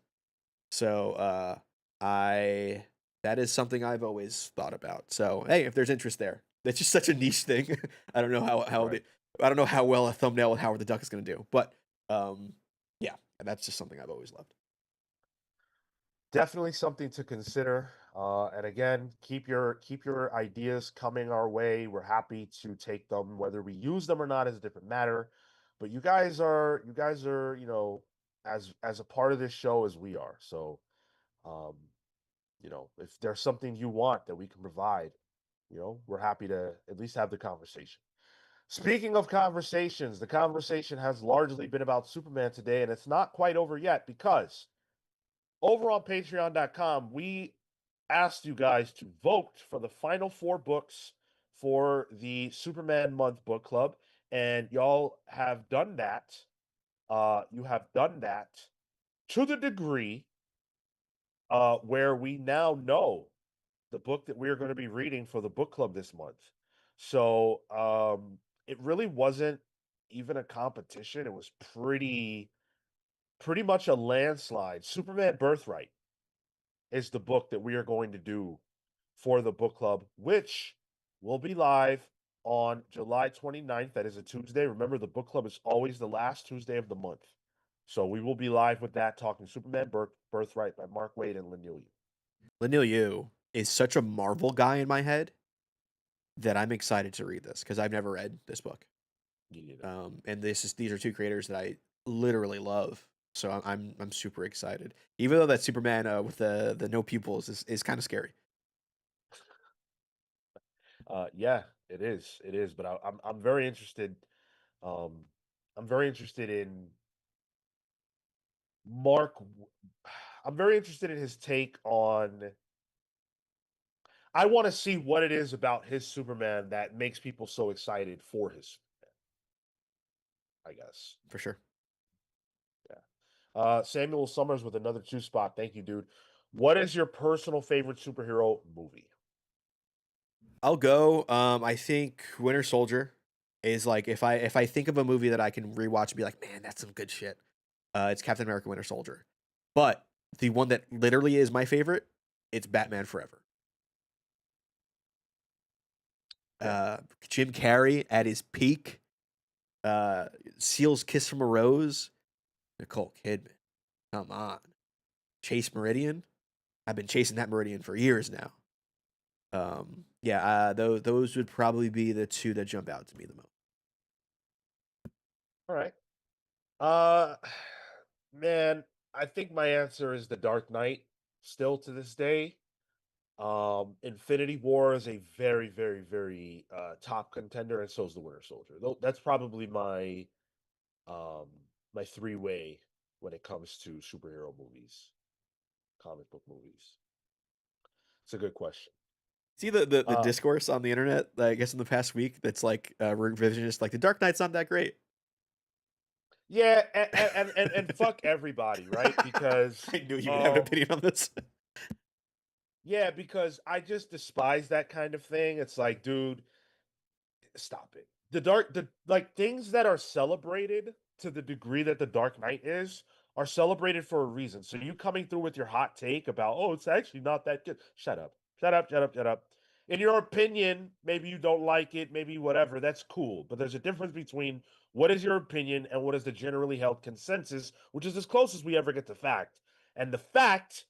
So I That is something I've always thought about. So hey, if there's interest there, that's just such a niche thing. I don't know I don't know how well a thumbnail with Howard the Duck is going to do, but yeah, that's just something I've always loved. Definitely something to consider. And again, keep your ideas coming our way. We're happy to take them. Whether we use them or not is a different matter. But you guys are as a part of this show as we are. So um, if there's something you want that we can provide, we're happy to at least have the conversation. Speaking of conversations, the conversation has largely been about Superman today, and it's not quite over yet because over on patreon.com, we asked you guys to vote for the final 4 books for the Superman Month book club, and y'all have done that. You have done that to the degree where we now know the book that we're going to be reading for the book club this month. So it really wasn't even a competition. It was pretty much a landslide. Superman Birthright is the book that we are going to do for the book club, which will be live on July 29th. That is a Tuesday. Remember, the book club is always the last Tuesday of the month. So we will be live with that, talking Superman Birthright by Mark Waid and Lin Yu. Lin Yu is such a Marvel guy in my head that I'm excited to read this because I've never read this book. And these are 2 creators that I literally love. So I'm super excited. Even though that Superman with the no pupils is kind of scary. Yeah, it is. It is. But I'm very interested. I'm very interested in Mark. I'm very interested in his take on. I want to see what it is about his Superman that makes people so excited for his Superman, I guess. For sure. Yeah. Samuel Summers with another 2 spot. Thank you, dude. What is your personal favorite superhero movie? I'll go. I think Winter Soldier is like if I think of a movie that I can rewatch and be like, man, that's some good shit. It's Captain America: Winter Soldier. But the one that literally is my favorite, it's Batman Forever. Jim Carrey at his peak. Seal's Kiss from a Rose. Nicole Kidman. Come on. Chase Meridian. I've been chasing that Meridian for years now. Those would probably be the 2 that jump out to me the most. All right. Man, I think my answer is The Dark Knight still to this day. Infinity War is a very, very, very top contender, and so is The Winter Soldier. That's probably my my 3-way when it comes to superhero movies, comic book movies. It's a good question. See the discourse on the internet, I guess in the past week, that's like revisionist, like The Dark Knight's not that great. Yeah, and fuck everybody, right? Because I knew you would have an opinion on this. Yeah, because I just despise that kind of thing. It's like, dude, stop it. Things that are celebrated to the degree that the Dark Knight is are celebrated for a reason. So you coming through with your hot take about, oh, it's actually not that good. Shut up. Shut up, shut up, shut up. In your opinion, maybe you don't like it, maybe whatever, that's cool. But there's a difference between what is your opinion and what is the generally held consensus, which is as close as we ever get to fact. And the fact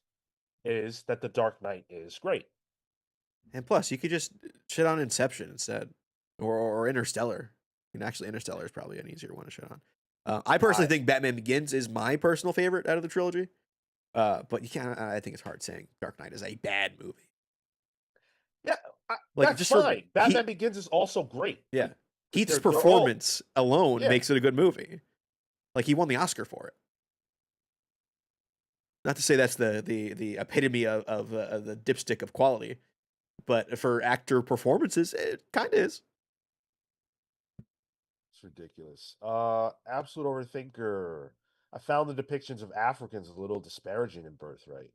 is that the Dark Knight is great. And plus, you could just shit on Inception instead, or Interstellar. And actually, Interstellar is probably an easier one to shit on. I personally think Batman Begins is my personal favorite out of the trilogy. But you can't. I think it's hard saying Dark Knight is a bad movie. Yeah, that's fine. Batman Begins is also great. Yeah, Heath's performance alone makes it a good movie. Like, he won the Oscar for it. Not to say that's the epitome of the dipstick of quality, but for actor performances, it kind of is. It's ridiculous. Absolute overthinker. I found the depictions of Africans a little disparaging in Birthright.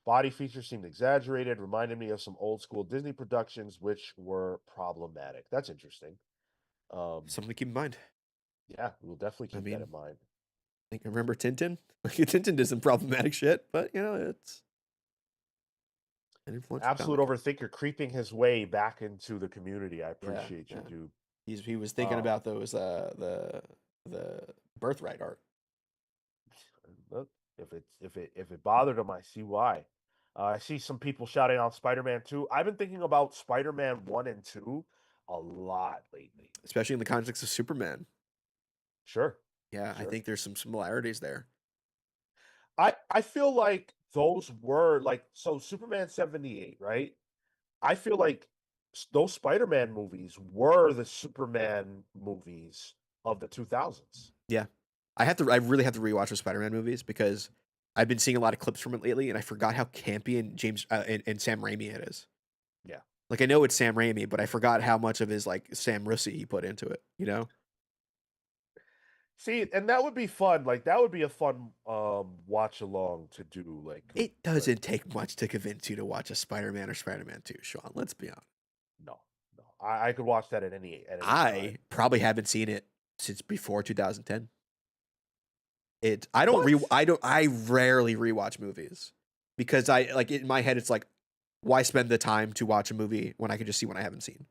Body features seemed exaggerated, reminded me of some old school Disney productions, which were problematic. That's interesting. Something to keep in mind. Yeah, we'll definitely keep that in mind. I think I remember Tintin. Like, Tintin did some problematic shit, but it's. An influential Absolute comic. overthinker creeping his way back into the community. I appreciate you, dude. He was thinking about those the birthright art. Look, if it bothered him, I see why. I see some people shouting out Spider-Man 2. I've been thinking about Spider-Man 1 and 2 a lot lately. Especially in the context of Superman. Sure. Yeah, sure. I think there's some similarities there. I feel like those were like, so Superman 78, right? I feel like those Spider-Man movies were the Superman movies of the 2000s. Yeah. I really have to rewatch the Spider-Man movies because I've been seeing a lot of clips from it lately, and I forgot how campy and Sam Raimi it is. Yeah. Like, I know it's Sam Raimi, but I forgot how much of his like Sam Russi he put into it, you know? See, and that would be fun. Like, that would be a fun watch along to do. Like, It doesn't take much to convince you to watch a Spider-Man or Spider-Man 2, Sean. Let's be honest. No. I could watch that at any I time. probably haven't seen it since before 2010. I rarely rewatch movies because I like in my head it's like, why spend the time to watch a movie when I could just see what I haven't seen?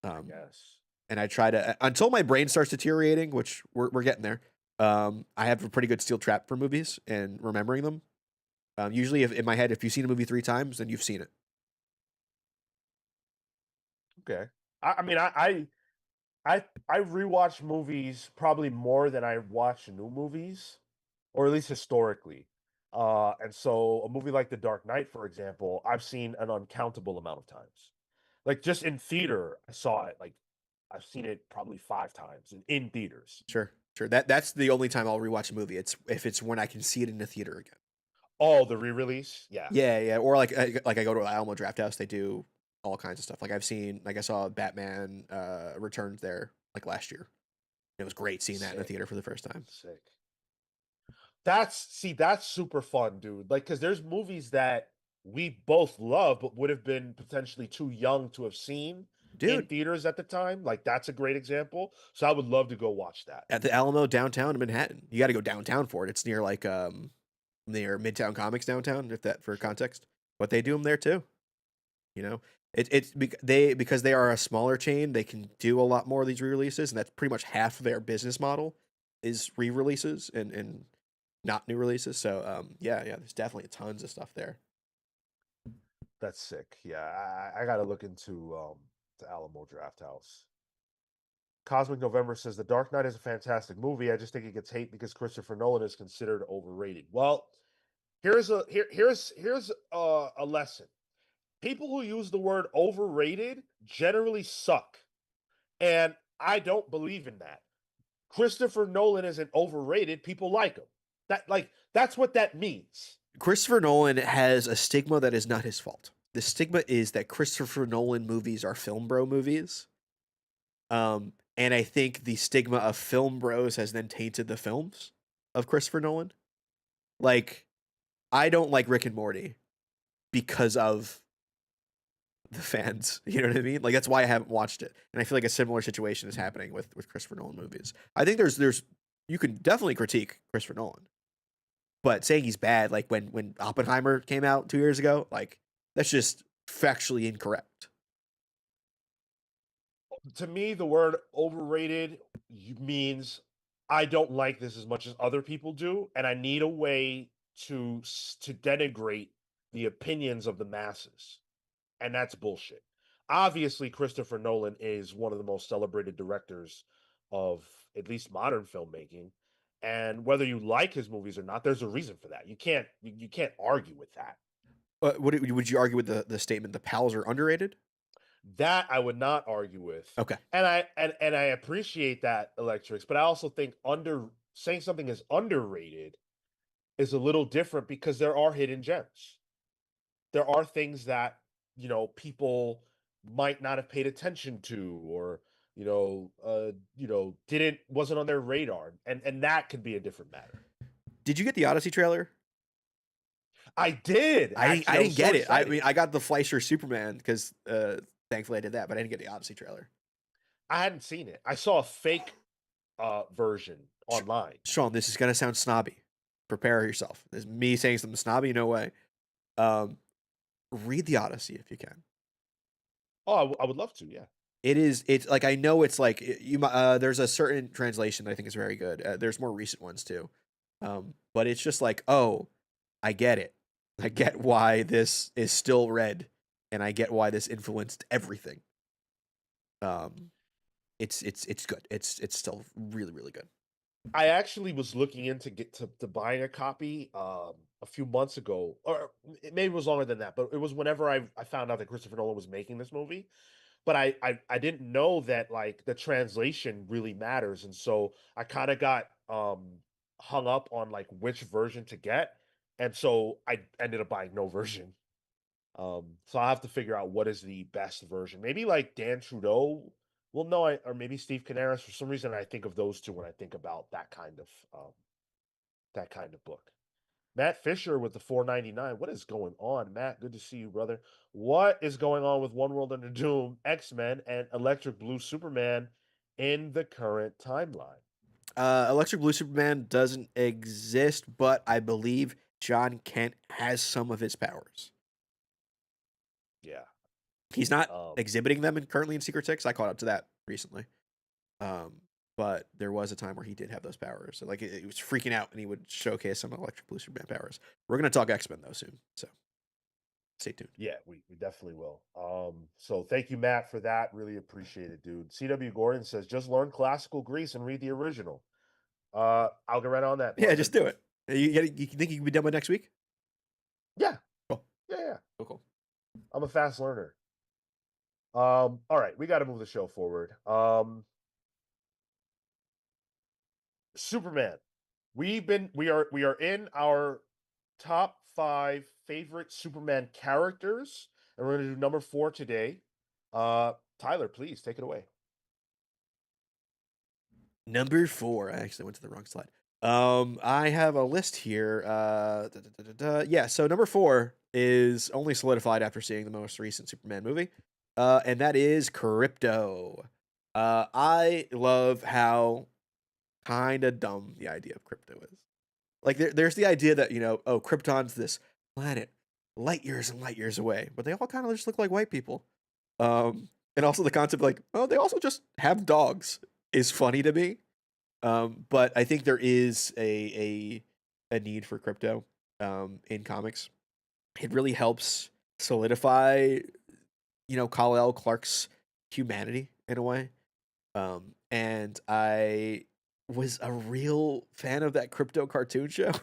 I guess. And I try to until my brain starts deteriorating, which we're getting there. I have a pretty good steel trap for movies and remembering them. Usually, if in my head, if you've seen a movie 3 times, then you've seen it. Okay. I mean, I rewatch movies probably more than I watch new movies, or at least historically. And so a movie like The Dark Knight, for example, I've seen an uncountable amount of times. Like, just in theater, I saw it. Like, I've seen it probably 5 times in theaters. Sure. That's the only time I'll rewatch a movie. It's if it's when I can see it in the theater again. Oh, the re-release? Yeah. Yeah. Or like I go to Alamo Drafthouse, they do all kinds of stuff. Like I saw Batman Returns there like last year. It was great seeing that in the theater for the first time. Sick. That's super fun, dude. Like, because there's movies that we both love, but would have been potentially too young to have seen in theaters at the time. Like, that's a great example. So I would love to go watch that. At the Alamo downtown in Manhattan. You got to go downtown for it. It's near like near Midtown Comics downtown, if that for context. But they do them there too. You know, because they are a smaller chain, they can do a lot more of these re-releases, and that's pretty much half of their business model is re-releases and not new releases. So yeah, there's definitely tons of stuff there. That's sick. Yeah, I got to look into the Alamo Drafthouse. Cosmic November says The Dark Knight is a fantastic movie. I just think it gets hate because Christopher Nolan is considered overrated. Well, here's a lesson. People who use the word overrated generally suck. And I don't believe in that. Christopher Nolan isn't overrated. People like him. That's what that means. Christopher Nolan has a stigma that is not his fault. The stigma is that Christopher Nolan movies are film bro movies. And I think the stigma of film bros has then tainted the films of Christopher Nolan. Like, I don't like Rick and Morty because of the fans. You know what I mean? Like, that's why I haven't watched it. And I feel like a similar situation is happening with Christopher Nolan movies. I think there's you can definitely critique Christopher Nolan. But saying he's bad, like when Oppenheimer came out 2 years ago, like that's just factually incorrect. To me, the word overrated means I don't like this as much as other people do, and I need a way to denigrate the opinions of the masses. And that's bullshit. Obviously, Christopher Nolan is one of the most celebrated directors of at least modern filmmaking. And whether you like his movies or not, there's a reason for that. You can't argue with that. Would you argue with the statement the pals are underrated? That I would not argue with. Okay. And I appreciate that, Electrix, but I also think saying something is underrated is a little different because there are hidden gems. There are things that, people might not have paid attention to, or wasn't on their radar, and that could be a different matter. Did you get the Odyssey trailer? I did. I didn't get it. I mean, I got the Fleischer Superman because thankfully I did that, but I didn't get the Odyssey trailer. I hadn't seen it. I saw a fake version online. Sean, this is gonna sound snobby. Prepare yourself. This is me saying something snobby. No way. read the Odyssey if you can. Oh, I would love to. Yeah. It's like, I know it's like there's a certain translation that I think is very good. There's more recent ones too. But it's just like, oh, I get it. I get why this is still read, and I get why this influenced everything. It's good. It's still really, really good. I actually was looking into to buying a copy a few months ago, or maybe it was longer than that, but it was whenever I found out that Christopher Nolan was making this movie. But I didn't know that like the translation really matters, and so I kind of got hung up on like which version to get, and so I ended up buying no version. So I have to figure out what is the best version. Maybe like Dan Trudeau will know, or maybe Steve Canaris. For some reason, I think of those two when I think about that kind of book. Matt Fisher with the 4.99. What is going on, Matt? Good to see you, brother. What is going on with One World Under Doom, X-Men, and Electric Blue Superman in the current timeline? Electric Blue Superman doesn't exist, but I believe John Kent has some of his powers. Yeah. He's not exhibiting them currently in Secret Six. I caught up to that recently. But there was a time where he did have those powers. So, like, he was freaking out, and he would showcase some Electric Blue Superman powers. We're gonna talk X-Men though soon, so stay tuned. Yeah, we definitely will. So thank you, Matt, for that. Really appreciate it, dude. CW Gordon says just learn classical Greece and read the original. I'll get right on that. Yeah, just do it. You think you can be done by next week? Yeah. Cool. Yeah. Cool. I'm a fast learner. All right, we got to move the show forward. Superman. We are in our top 5 favorite Superman characters, and we're gonna do number 4 today. Tyler, please take it away. Number 4. I actually went to the wrong slide. I have a list here. Yeah, so number 4 is only solidified after seeing the most recent Superman movie. And that is Crypto. I love how kind of dumb the idea of Crypto is. Like, there's the idea that, oh, Krypton's this planet light years and light years away, but they all kind of just look like white people. And also the concept, like, oh, they also just have dogs, is funny to me. But I think there is a need for Crypto in comics. It really helps solidify, Kal-El Clark's humanity in a way. And I was a real fan of that Crypto cartoon show.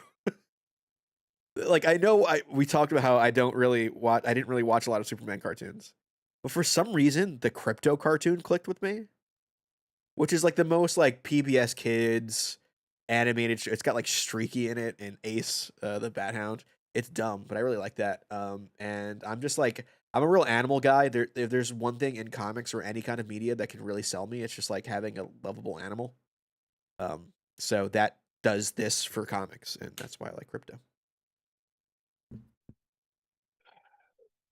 Like, I know we talked about how I didn't really watch a lot of Superman cartoons. But for some reason, the Crypto cartoon clicked with me, which is like the most like PBS Kids animated. It's got like Streaky in it and Ace, the Bat Hound. It's dumb, but I really like that. And I'm just like, I'm a real animal guy. If there's one thing in comics or any kind of media that can really sell me, it's just like having a lovable animal. So that does this for comics, and that's why I like Crypto.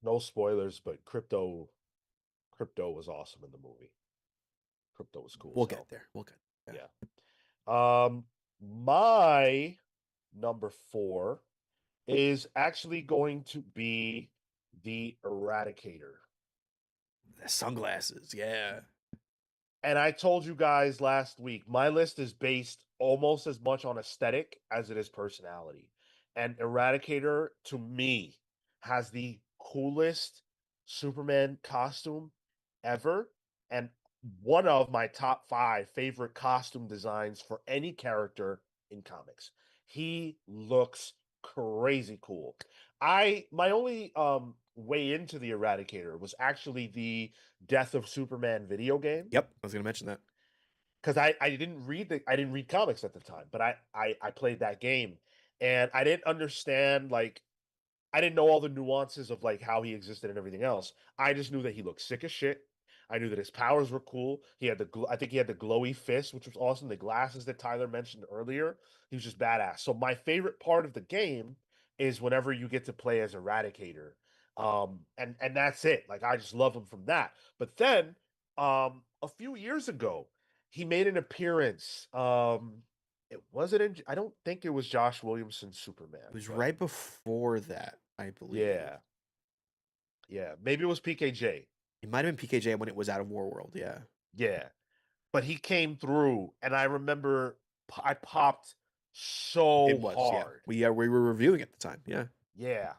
No spoilers, but Crypto was awesome in the movie. Crypto was cool. We'll get there. We'll get there. Yeah. My number 4 is actually going to be the Eradicator. The sunglasses, yeah. And I told you guys last week, my list is based almost as much on aesthetic as it is personality. And Eradicator, to me, has the coolest Superman costume ever. And one of my top 5 favorite costume designs for any character in comics. He looks crazy cool. My only way into the Eradicator was actually the Death of Superman video game. Yep, I was gonna mention that. Because I didn't read comics at the time, but I played that game, and I didn't understand, like, I didn't know all the nuances of like how he existed and everything else. I just knew that he looked sick as shit. I knew that his powers were cool. He had I think he had the glowy fist, which was awesome. The glasses that Tyler mentioned earlier, he was just badass. So my favorite part of the game is whenever you get to play as Eradicator, and that's it. Like, I just love him from that. But then, a few years ago, he made an appearance. It wasn't in. I don't think it was Josh Williamson's Superman. It was right before that, I believe. Yeah. Yeah, maybe it was PKJ. It might have been PKJ when it was out of Warworld. Yeah, Yeah, but he came through, and I remember I popped so it was. Yeah, hard. we were reviewing at the time. Yeah, Yeah,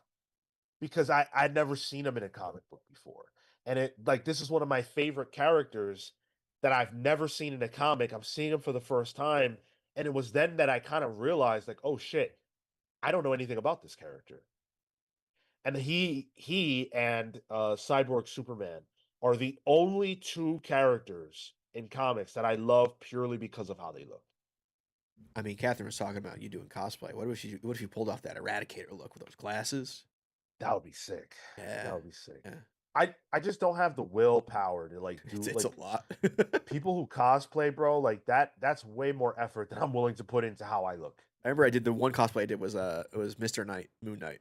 because I'd never seen him in a comic book before, and it like this is one of my favorite characters that I've never seen in a comic. I'm seeing him for the first time, and it was then that I kind of realized like, oh shit, I don't know anything about this character. And he and Cyborg Superman are the only two characters in comics that I love purely because of how they look. I mean, Catherine was talking about you doing cosplay. What if you pulled off that Eradicator look with those glasses? That would be sick. Yeah, That would be sick. yeah. I just don't have the willpower to like do It's like a lot. people who cosplay, bro, like that's way more effort than I'm willing to put into how I look. I remember I did the one cosplay I did was it was Mr. Knight, Moon Knight.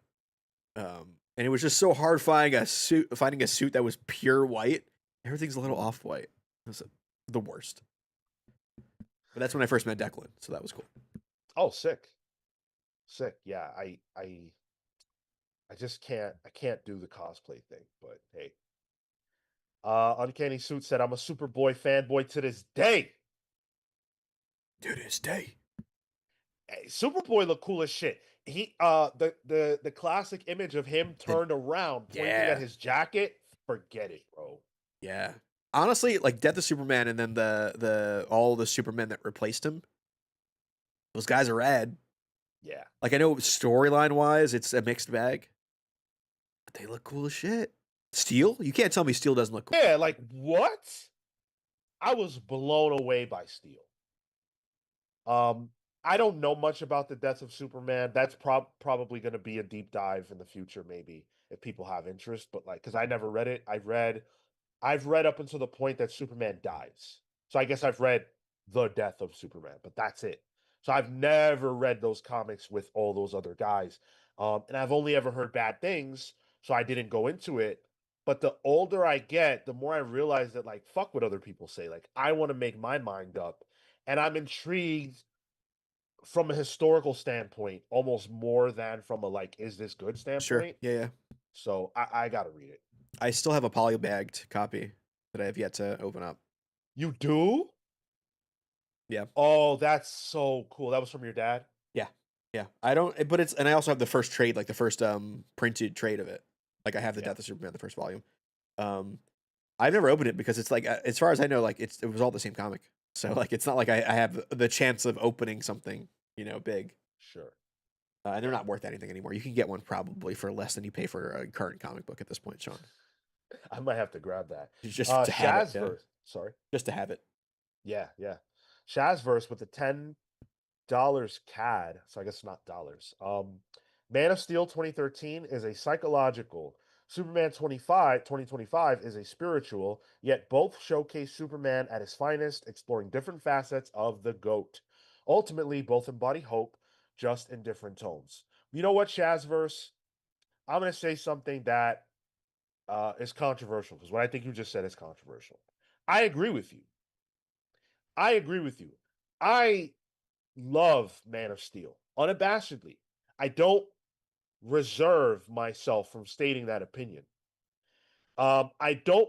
And it was just so hard finding a suit that was pure white. Everything's a little off white. It was the worst. But that's when I first met Declan, so that was cool. Oh, sick. Sick. Yeah, I just can't do the cosplay thing, but hey. Uncanny Suit said, I'm a Superboy fanboy to this day. To this day. Hey, Superboy looked cool as shit. He the classic image of him turned around pointing at his jacket, forget it, bro. Yeah. Honestly, like Death of Superman and then the all the Supermen that replaced him, those guys are rad. Yeah. Like I know storyline wise, it's a mixed bag. But they look cool as shit. Steel? You can't tell me Steel doesn't look cool. Yeah, like what? I was blown away by Steel. I don't know much about the Death of Superman. That's probably going to be a deep dive in the future, maybe if people have interest. But like, because I never read it, I've read up until the point that Superman dies. So I guess I've read the Death of Superman, but that's it. So I've never read those comics with all those other guys, and I've only ever heard bad things, so I didn't go into it. But the older I get, the more I realize that like fuck what other people say. Like I want to make my mind up, and I'm intrigued from a historical standpoint almost more than from a like is this good Sure. standpoint. Yeah. So I gotta read it. I still have a polybagged copy that I have yet to open up. You do? Yeah. Oh, that's so cool. That was from your dad? Yeah. Yeah. I don't but it's and I also have the first trade, like the first printed trade of it. Like I have the Death of Superman, the first volume. I've never opened it because it's like as far as I know, like it was all the same comic. So like it's not like I have the chance of opening something, big. Sure. And they're not worth anything anymore. You can get one probably for less than you pay for a current comic book at this point, Sean. I might have to grab that. Just to have it. Yeah. Sorry. Just to have it. Yeah, yeah. Shazverse with the $10 CAD, so I guess not dollars. Man of Steel 2013 is a psychological. Superman 2025 is a spiritual, yet both showcase Superman at his finest, exploring different facets of the GOAT. Ultimately, both embody hope, just in different tones. You know what, Shazverse? I'm going to say something that is controversial, because what I think you just said is controversial. I agree with you. I love Man of Steel unabashedly. I don't reserve myself from stating that opinion. I don't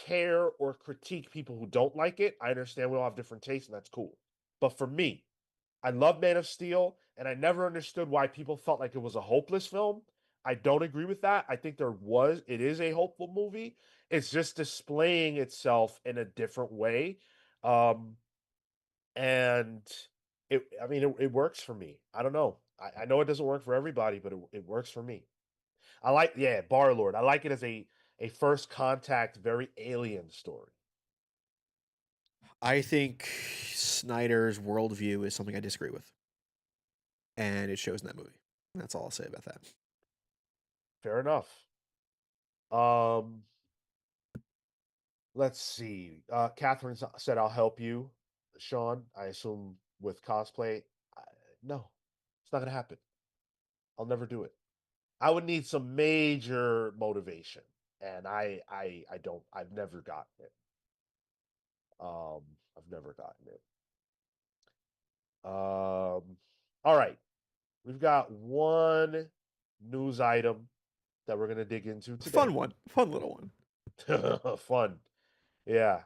care or critique people who don't like it. I understand we all have different tastes, and that's cool. But for me, I love Man of Steel, and I never understood why people felt like it was a hopeless film. I don't agree with that. I think it is a hopeful movie. It's just displaying itself in a different way. And it works for me. I don't know. I know it doesn't work for everybody, but it works for me. Bar Lord. I like it as a first contact, very alien story. I think Snyder's worldview is something I disagree with. And it shows in that movie. That's all I'll say about that. Fair enough. Let's see. Catherine said, I'll help you, Sean. I assume with cosplay. No, it's not going to happen. I'll never do it. I would need some major motivation. And I've never gotten it. I've never gotten it. All right. We've got one news item that we're going to dig into today. Fun one. Fun little one. Fun. Yeah.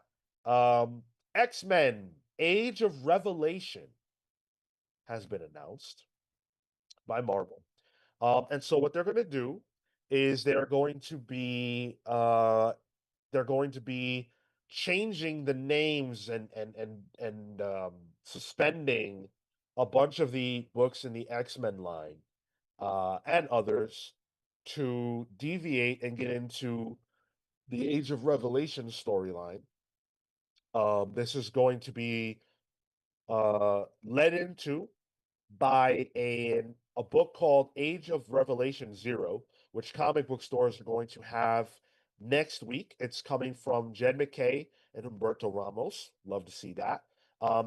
X-Men Age of Revelation has been announced by Marvel. And so what they're going to do is they're going to be changing the names and suspending a bunch of the books in the X-Men line and others to deviate and get into the Age of Revelation storyline. This is going to be led into by a book called Age of Revelation Zero, which comic book stores are going to have next week. It's coming from Jed McKay and Humberto Ramos. Love to see that.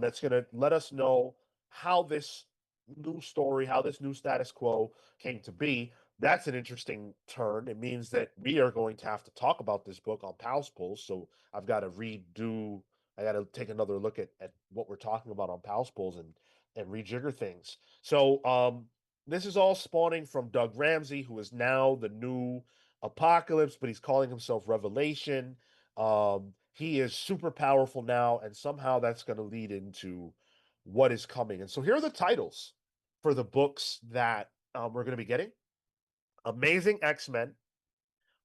That's going to let us know how this new story, how this new status quo came to be. That's an interesting turn. It means that we are going to have to talk about this book on Pals Pulls. So I've got to I got to take another look at what we're talking about on Pals Pulls and rejigger things. So this is all spawning from Doug Ramsey, who is now the new Apocalypse, but he's calling himself Revelation. He is super powerful now, and somehow that's going to lead into what is coming. And so here are the titles for the books that we're going to be getting. Amazing X-Men,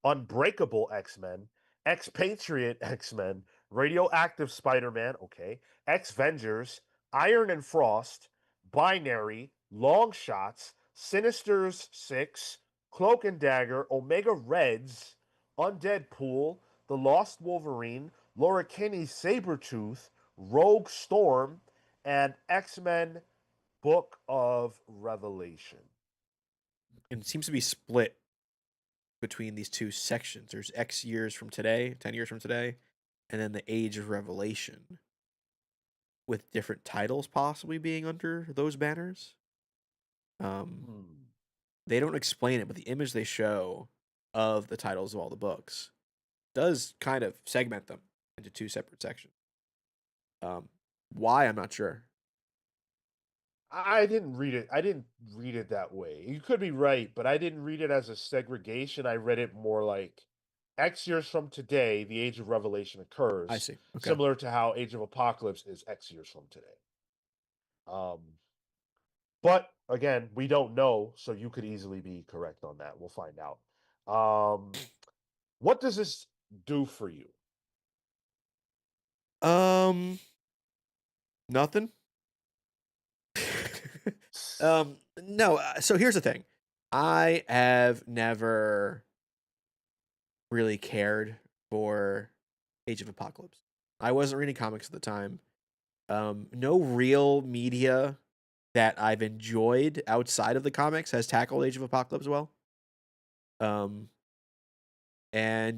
Unbreakable X-Men, Expatriate X-Men, Radioactive Spider-Man, okay, X-Vengers, Iron and Frost, Binary, Long Shots, Sinisters 6, Cloak and Dagger, Omega Reds, Undead Pool, The Lost Wolverine, Laura Kinney's Sabretooth, Rogue Storm, and X-Men Book of Revelation. And it seems to be split between these two sections. There's X years from today, 10 years from today, and then the Age of Revelation, with different titles possibly being under those banners. They don't explain it, but the image they show of the titles of all the books does kind of segment them into two separate sections. Why, I'm not sure. I didn't read it. I didn't read it that way. You could be right, but I didn't read it as a segregation. I read it more like X years from today, the Age of Revelation occurs. I see. Okay. Similar to how Age of Apocalypse is X years from today. But again, we don't know, so you could easily be correct on that. We'll find out. What does this do for you? Nothing. No. So here's the thing. I have never really cared for Age of Apocalypse. I wasn't reading comics at the time. No real media that I've enjoyed outside of the comics has tackled Age of Apocalypse well. And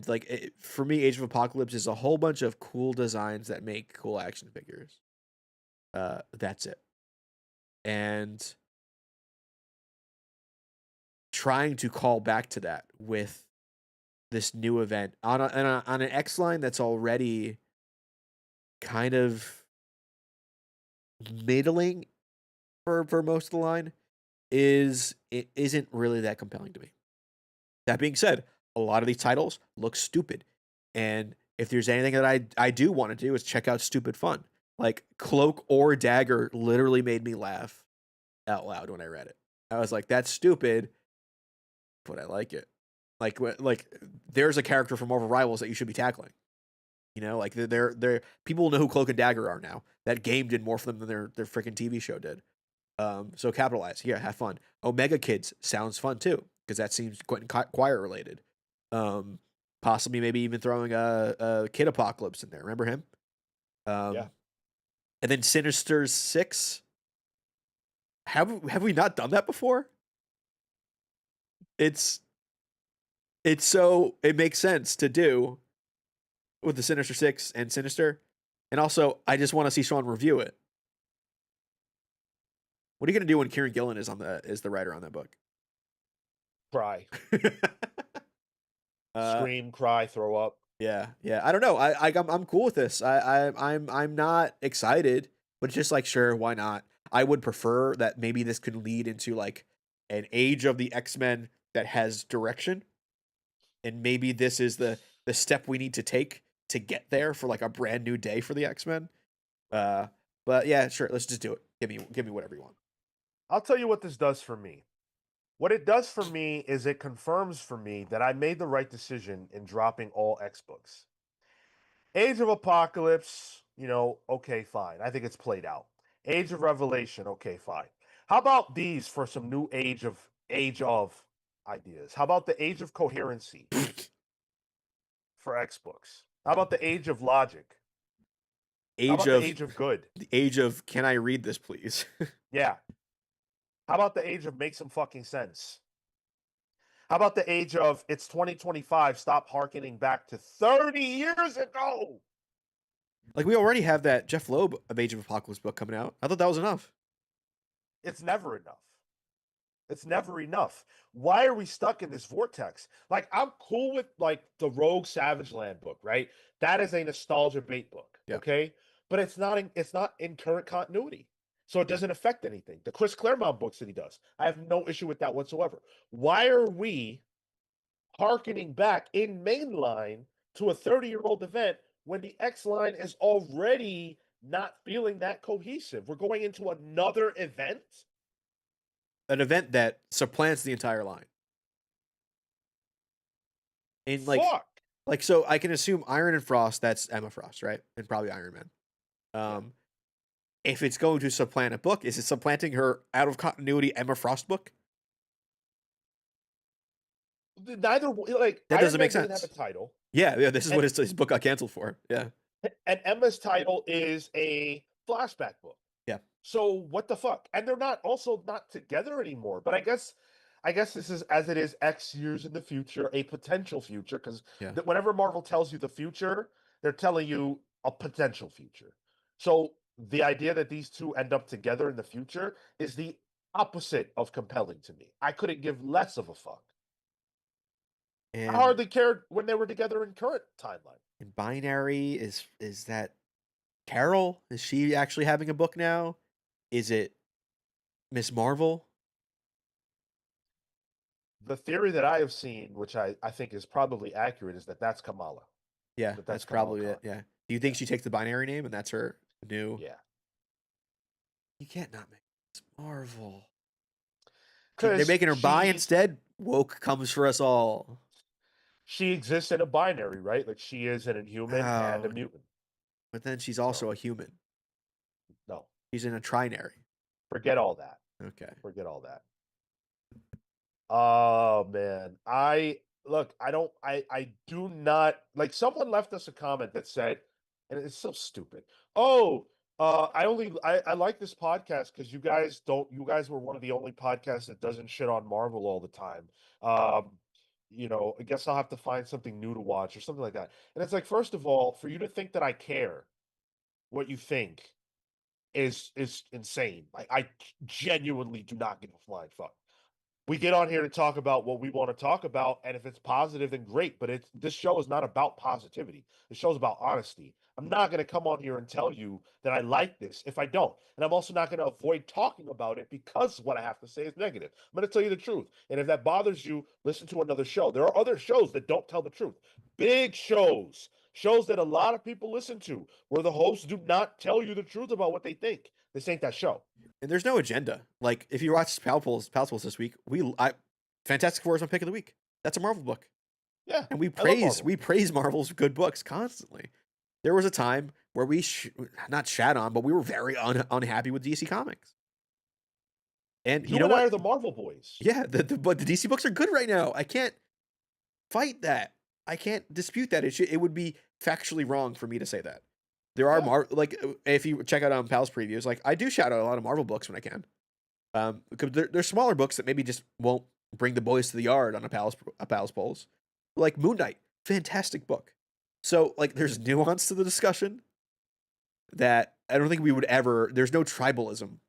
like for me, Age of Apocalypse is a whole bunch of cool designs that make cool action figures. That's it. And trying to call back to that with this new event on an X line that's already kind of middling for most of the line isn't really that compelling to me. That being said, a lot of these titles look stupid, and if there's anything that I do want to do is check out stupid fun. Like Cloak or Dagger literally made me laugh out loud when I read it. I was like, that's stupid, but I like it. Like there's a character from Marvel Rivals that you should be tackling. You know, like they're people know who Cloak and Dagger are now. That game did more for them than their freaking TV show did. So capitalize. Yeah, have fun. Omega Kids sounds fun too, because that seems quite choir related. Possibly maybe even throwing a Kid Apocalypse in there. Remember him? Yeah. And then Sinister 6. Have we not done that before? It makes sense to do with the Sinister 6 and Sinister. And also, I just want to see Sean review it. What are you gonna do when Kieran Gillen is the writer on that book? Cry. Scream, cry, throw up. Yeah. I don't know. I'm cool with this. I'm not excited, but it's just like, sure, why not? I would prefer that maybe this could lead into like an Age of the X-Men that has direction, and maybe this is the step we need to take to get there for like a brand new day for the X-Men. But yeah, sure, let's just do it. Give me whatever you want. I'll tell you what this does for me. What it does for me is it confirms for me that I made the right decision in dropping all X books. Age of Apocalypse, okay, fine. I think it's played out. Age of Revelation, okay, fine. How about these for some new age of ideas? How about the Age of Coherency for X books? How about the Age of Logic? How about the Age of Good? The Age of Can I read this, please? Yeah. How about the Age of Make Some Fucking Sense? How about the age of it's 2025, stop hearkening back to 30 years ago? Like, we already have that Jeff Loeb of Age of Apocalypse book coming out. I thought that was enough. It's never enough. It's never enough. Why are we stuck in this vortex? Like, I'm cool with like the Rogue Savage Land book, right? That is a nostalgia bait book, okay? But it's not in current continuity. So it doesn't affect anything. The Chris Claremont books that he does, I have no issue with that whatsoever. Why are we hearkening back in mainline to a 30-year-old event when the X line is already not feeling that cohesive? We're going into another event. An event that supplants the entire line. And like so I can assume Iron and Frost, that's Emma Frost, right? And probably Iron Man. If it's going to supplant a book, is it supplanting her out of continuity Emma Frost book? Neither, like, that doesn't make sense. Didn't have a title. Yeah, this is what his book got canceled for. Yeah. And Emma's title is a flashback book. Yeah. So what the fuck? And they're not together anymore. But I guess this is, as it is X years in the future, a potential future, because whenever Marvel tells you the future, they're telling you a potential future. So the idea that these two end up together in the future is the opposite of compelling to me. I couldn't give less of a fuck. And I hardly cared when they were together in current timeline. And Binary, is that Carol? Is she actually having a book now? Is it Miss Marvel? The theory that I have seen, which I think is probably accurate, is that's Kamala. Yeah, that's probably it. Yeah. Do you think she takes the Binary name and that's her new? Yeah. You can't not make Miss Marvel. They're making her bi instead. Woke comes for us all. She exists in a binary, right? Like, she is an Inhuman and a mutant. But then she's also a human. No. She's in a trinary. Forget all that. Okay. Forget all that. Oh, man. I do not, like, someone left us a comment that said, and it's so stupid. Oh, I like this podcast because you guys were one of the only podcasts that doesn't shit on Marvel all the time. I guess I'll have to find something new to watch or something like that. And it's like, first of all, for you to think that I care what you think is insane. Like, I genuinely do not give a flying fuck. We get on here to talk about what we want to talk about, and if it's positive, then great. But this show is not about positivity. The show is about honesty. I'm not going to come on here and tell you that I like this if I don't. And I'm also not going to avoid talking about it because what I have to say is negative. I'm going to tell you the truth. And if that bothers you, listen to another show. There are other shows that don't tell the truth. Big shows that a lot of people listen to, where the hosts do not tell you the truth about what they think. This ain't that show. And there's no agenda. Like, if you watch Palpables this week, Fantastic Four is my pick of the week. That's a Marvel book. Yeah. And we praise Marvel's good books constantly. There was a time where we not shat on, but we were very unhappy with DC Comics. And you know what? I are the Marvel boys. Yeah, but the DC books are good right now. I can't fight that. I can't dispute that. It would be factually wrong for me to say that. There are like, if you check out Pal's previews, like, I do shout out a lot of Marvel books when I can. Because they're smaller books that maybe just won't bring the boys to the yard on a Pal's polls. Like Moon Knight, fantastic book. So, like, there's nuance to the discussion that I don't think we would ever. There's no tribalism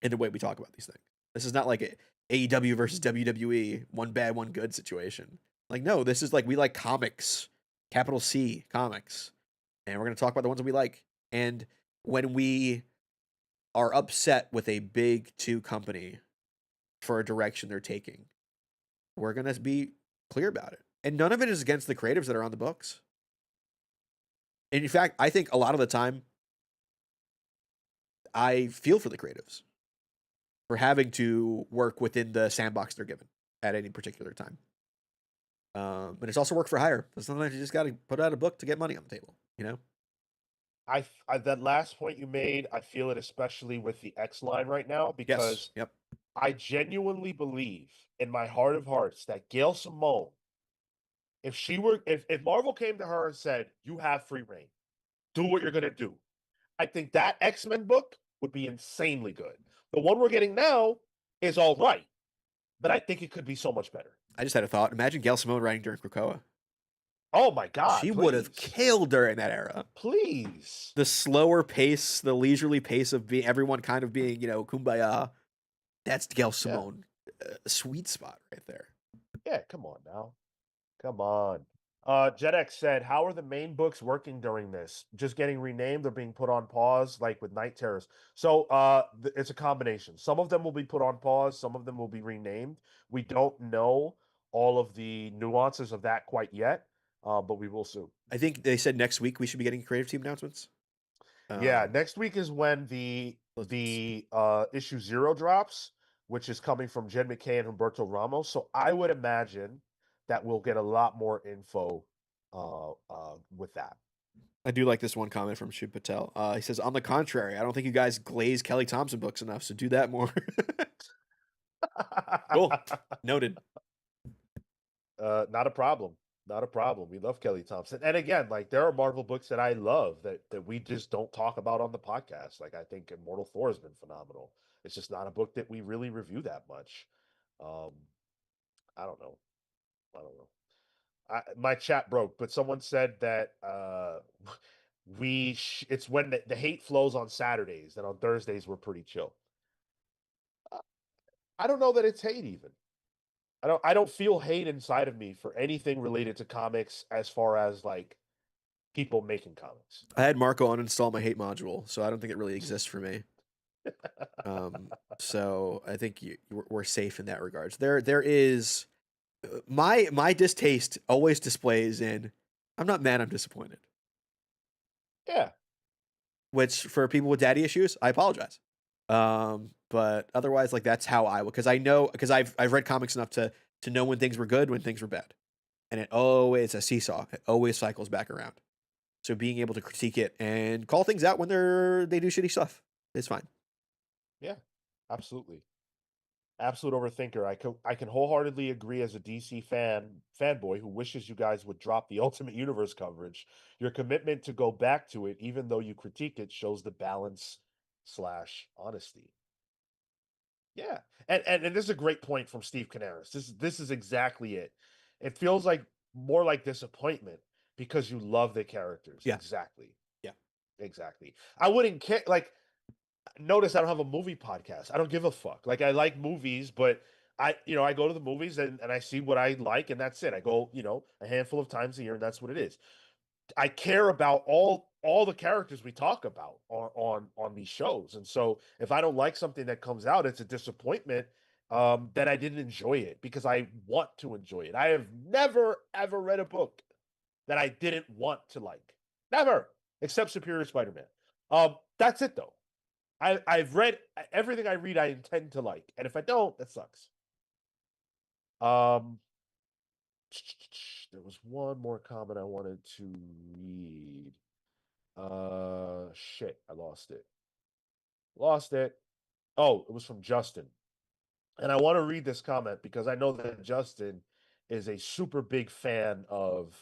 in the way we talk about these things. This is not like a AEW versus WWE, one bad, one good situation. Like, no, this is like, we like comics, capital C comics. And we're going to talk about the ones that we like. And when we are upset with a big two company for a direction they're taking, we're gonna be clear about it. And none of it is against the creatives that are on the books. And in fact, I think a lot of the time, I feel for the creatives for having to work within the sandbox they're given at any particular time. But it's also work for hire. Sometimes you just got to put out a book to get money on the table, you know? I that last point you made, I feel it especially with the X line right now because Yes. Yep. I genuinely believe in my heart of hearts that Gail Simone, if Marvel came to her and said, "You have free reign, do what you're gonna do," I think that X-Men book would be insanely good. The one we're getting now is all right, but I think it could be so much better. I just had a thought. Imagine Gail Simone writing during Krakoa. Oh my God, She please. would have killed during that era. Please. The slower pace, the leisurely pace of being everyone kind of being, kumbaya. That's Gail Simone. Sweet spot right there. Yeah, come on now. Come on. JetX said, how are the main books working during this? Just getting renamed or being put on pause, like with Night Terrors? So it's a combination. Some of them will be put on pause, some of them will be renamed. We don't know all of the nuances of that quite yet, but we will soon. I think they said next week we should be getting creative team announcements. Yeah, next week is when the issue 0 drops, which is coming from Jen McKay and Humberto Ramos. So I would imagine that we'll get a lot more info with that. I do like this one comment from Shiv Patel. He says, on the contrary, I don't think you guys glaze Kelly Thompson books enough, so do that more. Cool. Noted. Not a problem. Not a problem. We love Kelly Thompson. And again, like there are Marvel books that I love that we just don't talk about on the podcast. Like I think Immortal Thor has been phenomenal. It's just not a book that we really review that much. I don't know. My chat broke, but someone said that it's when the hate flows on Saturdays, and on Thursdays we're pretty chill. I don't know that it's hate even. I don't feel hate inside of me for anything related to comics as far as like people making comics. I had Marco uninstall my hate module, so I don't think it really exists for me. So I think we're safe in that regards. There is my distaste always displays in I'm not mad, I'm disappointed. Yeah. Which for people with daddy issues, I apologize. But otherwise, like that's how I would, because I've read comics enough to know when things were good, when things were bad, and it always a seesaw. It always cycles back around. So being able to critique it and call things out when they do shitty stuff is fine. Yeah, absolutely. Absolute overthinker. I can wholeheartedly agree as a DC fanboy who wishes you guys would drop the Ultimate Universe coverage. Your commitment to go back to it, even though you critique it, shows the balance / honesty. Yeah, and this is a great point from Steve Canaris. This is exactly it. It feels like more like disappointment because you love the characters. Yeah. Exactly. Yeah. Exactly. I wouldn't care. Like, notice I don't have a movie podcast. I don't give a fuck. Like, I like movies, but I go to the movies and I see what I like, and that's it. I go, a handful of times a year, and that's what it is. I care about all the characters we talk about on these shows. And so if I don't like something that comes out, it's a disappointment that I didn't enjoy it because I want to enjoy it. I have never ever read a book that I didn't want to like. Never, except Superior Spider-Man. That's it though. I've read everything I read I intend to like. And if I don't, that sucks. There was one more comment I wanted to read. Shit, I lost it. Oh, it was from Justin. And I want to read this comment because I know that Justin is a super big fan of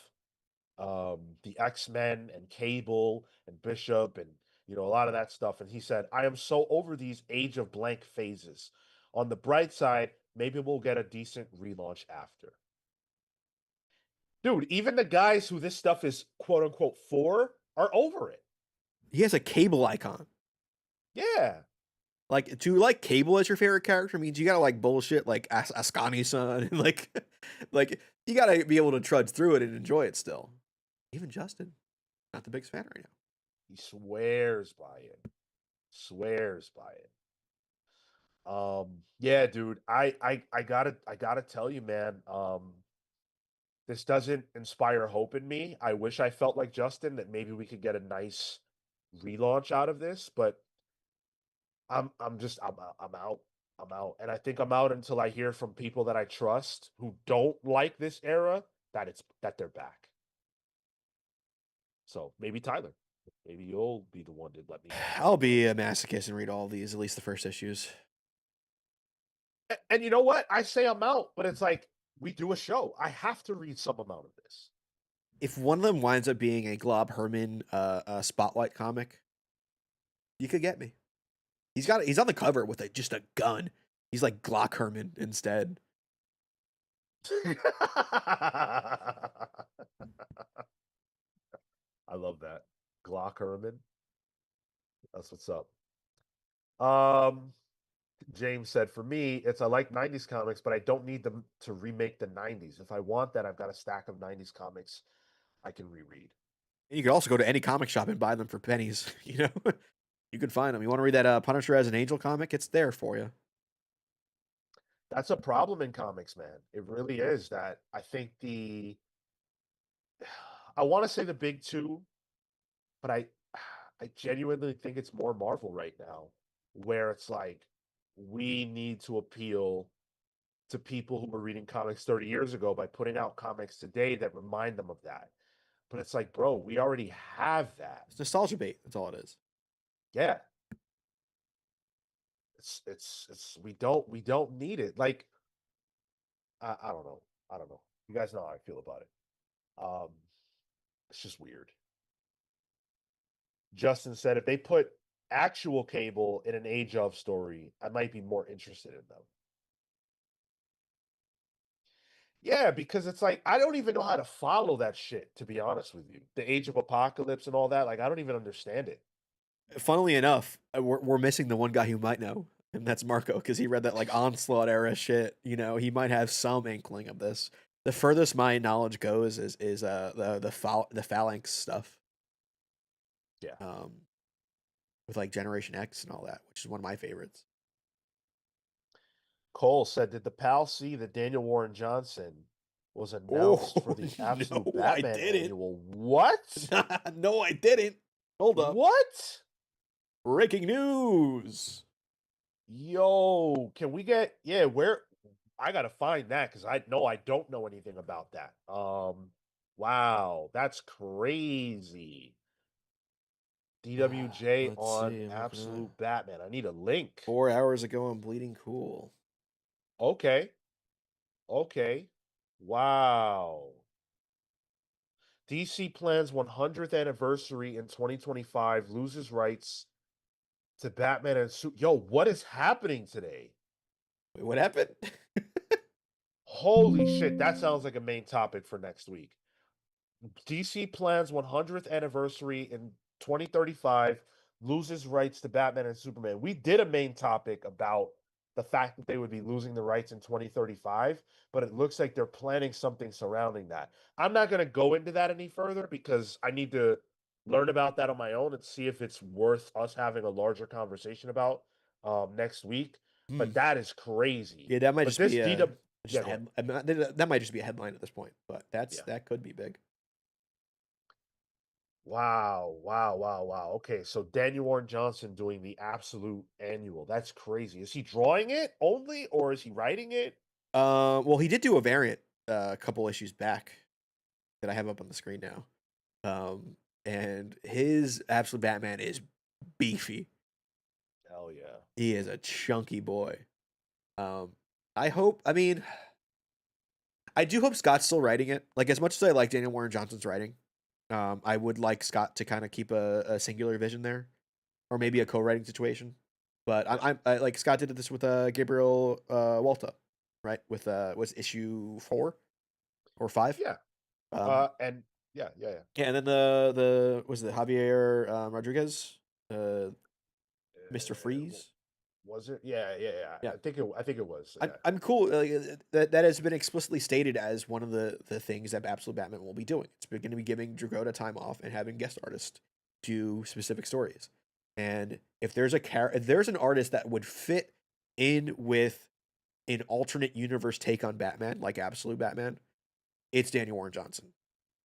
the X-Men and Cable and Bishop and a lot of that stuff. And he said, I am so over these Age of Blank phases. On the bright side, maybe we'll get a decent relaunch after. Dude, even the guys who this stuff is quote unquote for are over it. He has a Cable icon. Yeah. Like, to like Cable as your favorite character means you gotta like bullshit like Ascani-san and like you gotta be able to trudge through it and enjoy it still. Even Justin, not the biggest fan right now. He swears by it. Yeah, dude. I gotta tell you, man. This doesn't inspire hope in me. I wish I felt like Justin that maybe we could get a nice relaunch out of this, but I'm out. I'm out. And I think I'm out until I hear from people that I trust who don't like this era that they're back. So maybe Tyler. Maybe you'll be the one to let me know. I'll be a masochist and read all these, at least the first issues. And you know what? I say I'm out, but it's like we do a show. I have to read some amount of this. If one of them winds up being a Glob Herman spotlight comic, you could get me. He's on the cover with just a gun. He's like Glock Herman instead. I love that. Glock Herman. That's what's up. James said, for me, I like 90s comics, but I don't need them to remake the 90s. If I want that, I've got a stack of 90s comics I can reread. And you could also go to any comic shop and buy them for pennies. You know, you could find them. You want to read that Punisher as an Angel comic? It's there for you. That's a problem in comics, man. It really is. That I think I want to say the big two, but I genuinely think it's more Marvel right now, where it's like we need to appeal to people who were reading comics 30 years ago by putting out comics today that remind them of that. But it's like, bro, we already have that. It's nostalgia bait. That's all it is. Yeah. It's we don't need it. Like I don't know. I don't know. You guys know how I feel about it. It's just weird. Justin said if they put actual Cable in an Age of story, I might be more interested in them. Yeah, because it's like I don't even know how to follow that shit, to be honest with you. The Age of Apocalypse and all that, like I don't even understand it. Funnily enough, we're missing the one guy who might know, and that's Marco, because he read that like Onslaught era shit. You know, he might have some inkling of this. The furthest my knowledge goes is the phalanx stuff. Yeah. With like Generation X and all that, which is one of my favorites. Cole said, "Did the pal see that Daniel Warren Johnson was announced for the Absolute No, Batman I didn't. annual?" What? No, I didn't. Hold up. What? Breaking news. Yo, can we get where I gotta find that because I don't know anything about that. Wow, that's crazy. DWJ Let's on see, Absolute Batman. I need a link. 4 hours ago on Bleeding Cool. Okay. Okay. Wow. DC plans 100th anniversary in 2025, loses rights to Batman and Yo, what is happening today? Wait, what happened? Holy shit, that sounds like a main topic for next week. DC plans 100th anniversary in 2035, loses rights to Batman and Superman. We did a main topic about the fact that they would be losing the rights in 2035, but it looks like they're planning something surrounding that. I'm not going to go into that any further because I need to learn about that on my own and see if it's worth us having a larger conversation about next week. But that is crazy. Yeah, that might but just be that might just be a headline at this point, but that could be big. Wow. Okay, so Daniel Warren Johnson doing the Absolute annual. That's crazy. Is he drawing it only or is he writing it? Well, he did do a variant a couple issues back that I have up on the screen now. And his Absolute Batman is beefy. Hell yeah. He is a chunky boy. I do hope Scott's still writing it. Like, as much as I like Daniel Warren Johnson's writing, I would like Scott to kind of keep a singular vision there, or maybe a co-writing situation. But I like Scott did this with Gabriel Walta, right? With was issue 4 or 5? Yeah. And yeah. And then the was it Javier Rodriguez, Mr. Freeze? Was it? Yeah. I think it was. I'm cool. That has been explicitly stated as one of the things that Absolute Batman will be doing. It's going to be giving Dragotta time off and having guest artists do specific stories. And if there's an artist that would fit in with an alternate universe take on Batman, like Absolute Batman, it's Daniel Warren Johnson.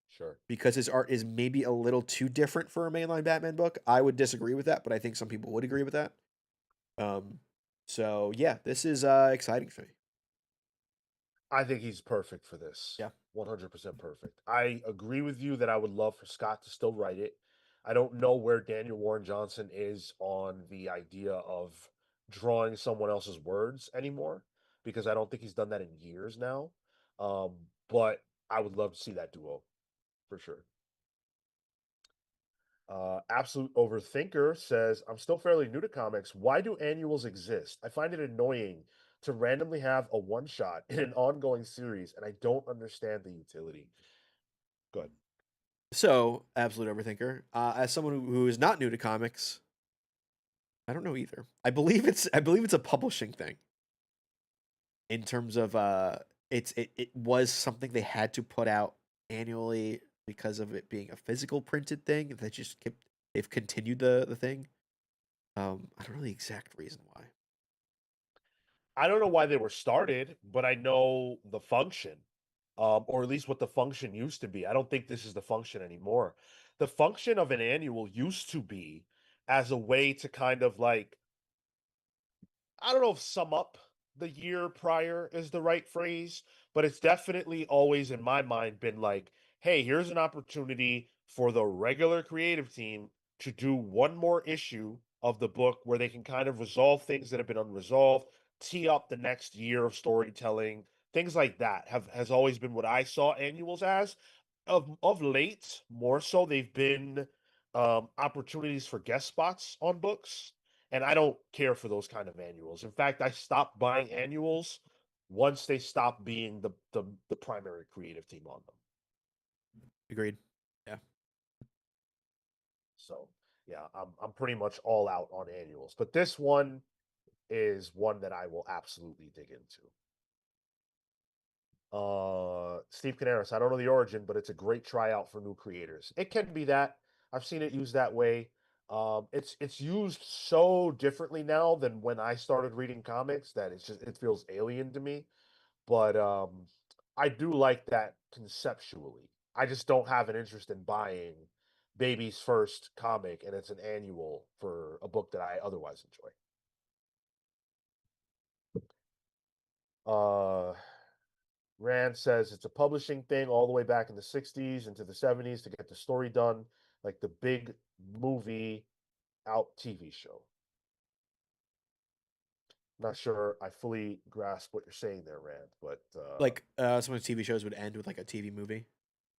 Sure. Because his art is maybe a little too different for a mainline Batman book. I would disagree with that, but I think some people would agree with that. So yeah, this is exciting for me. I think he's perfect for this. Yeah. 100% perfect. I agree with you that I would love for Scott to still write it. I don't know where Daniel Warren Johnson is on the idea of drawing someone else's words anymore, because I don't think he's done that in years now. But I would love to see that duo for sure. Absolute Overthinker says, I'm still fairly new to comics. Why do annuals exist? I find it annoying to randomly have a one shot in an ongoing series, and I don't understand the utility. Good. So, Absolute Overthinker, as someone who is not new to comics, I don't know either. I believe it's a publishing thing. In terms of it was something they had to put out annually because of it being a physical printed thing. They just kept they've continued the thing. I don't know the exact reason why. I don't know why they were started, but I know the function, or at least what the function used to be. I don't think this is the function anymore. The function of an annual used to be as a way to kind of like, I don't know if sum up the year prior is the right phrase, but it's definitely always in my mind been like, hey, here's an opportunity for the regular creative team to do one more issue of the book where they can kind of resolve things that have been unresolved, tee up the next year of storytelling, things like that has always been what I saw annuals as. Of late, more so they've been opportunities for guest spots on books, and I don't care for those kind of annuals. In fact, I stopped buying annuals once they stopped being the primary creative team on them. Agreed. Yeah. So yeah, I'm pretty much all out on annuals. But this one is one that I will absolutely dig into. Steve Canaris, I don't know the origin, but it's a great tryout for new creators. It can be that. I've seen it used that way. It's used so differently now than when I started reading comics that it feels alien to me. But I do like that conceptually. I just don't have an interest in buying baby's first comic, and it's an annual for a book that I otherwise enjoy. Rand says it's a publishing thing all the way back in the 60s into the 70s to get the story done, like the big movie out TV show. Not sure I fully grasp what you're saying there, Rand, but Like some of the TV shows would end with like a TV movie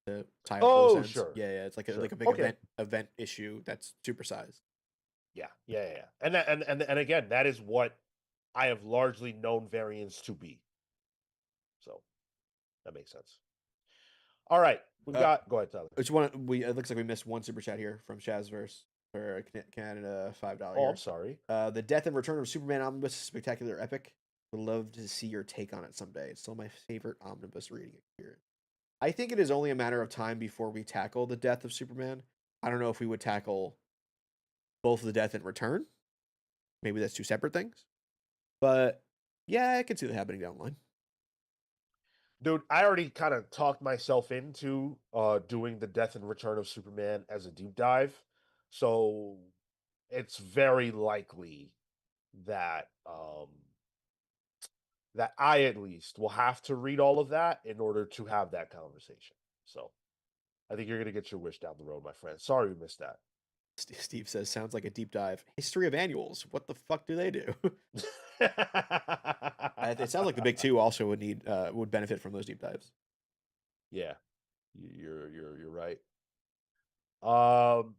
to tie up loose oh, ends. sure. Yeah, it's like Sure. a big Okay. event issue that's supersized. Yeah. And again, that is what I have largely known variants to be. So that makes sense. All right. We've got go ahead, Tyler. Which one it looks like we missed one super chat here from Shazverse for Canada $5 Oh, here. I'm sorry. The Death and Return of Superman omnibus is spectacular epic. Would love to see your take on it someday. It's still my favorite omnibus reading experience. I think it is only a matter of time before we tackle the death of Superman. I don't know if we would tackle both the Death and Return. Maybe that's two separate things. But yeah, I could see that happening down the line. Dude, I already kind of talked myself into doing the Death and Return of Superman as a deep dive. So it's very likely that that I at least will have to read all of that in order to have that conversation. So I think you're gonna get your wish down the road, my friend. Sorry we missed that. Steve says, sounds like a deep dive. History of annuals. What the fuck do they do? It sounds like the big two also would benefit from those deep dives. Yeah, you're right.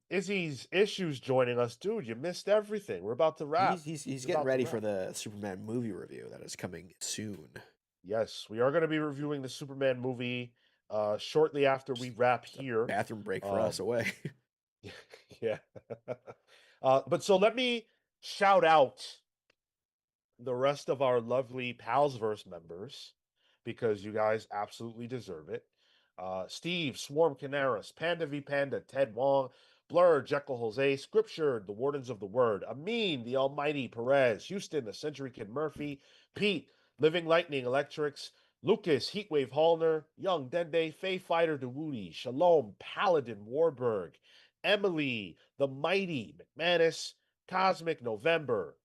Izzy's issues joining us, dude. You missed everything. We're about to wrap. He's getting ready for the Superman movie review that is coming soon. Yes, we are going to be reviewing the Superman movie shortly after we wrap here. Bathroom break for us away. Yeah. But so let me shout out the rest of our lovely Palsverse members because you guys absolutely deserve it. Steve, Swarm Canaris, Panda v Panda, Ted Wong, Blur, Jekyll, Jose, Scripture, the Wardens of the Word, Amin, the Almighty, Perez, Houston, the Century Kid Murphy, Pete, Living Lightning, Electrics, Lucas, Heatwave Hallner, Young, Dende, Faye Fighter, DeWoody, Shalom, Paladin, Warburg, Emily, the Mighty, McManus, Cosmic, November,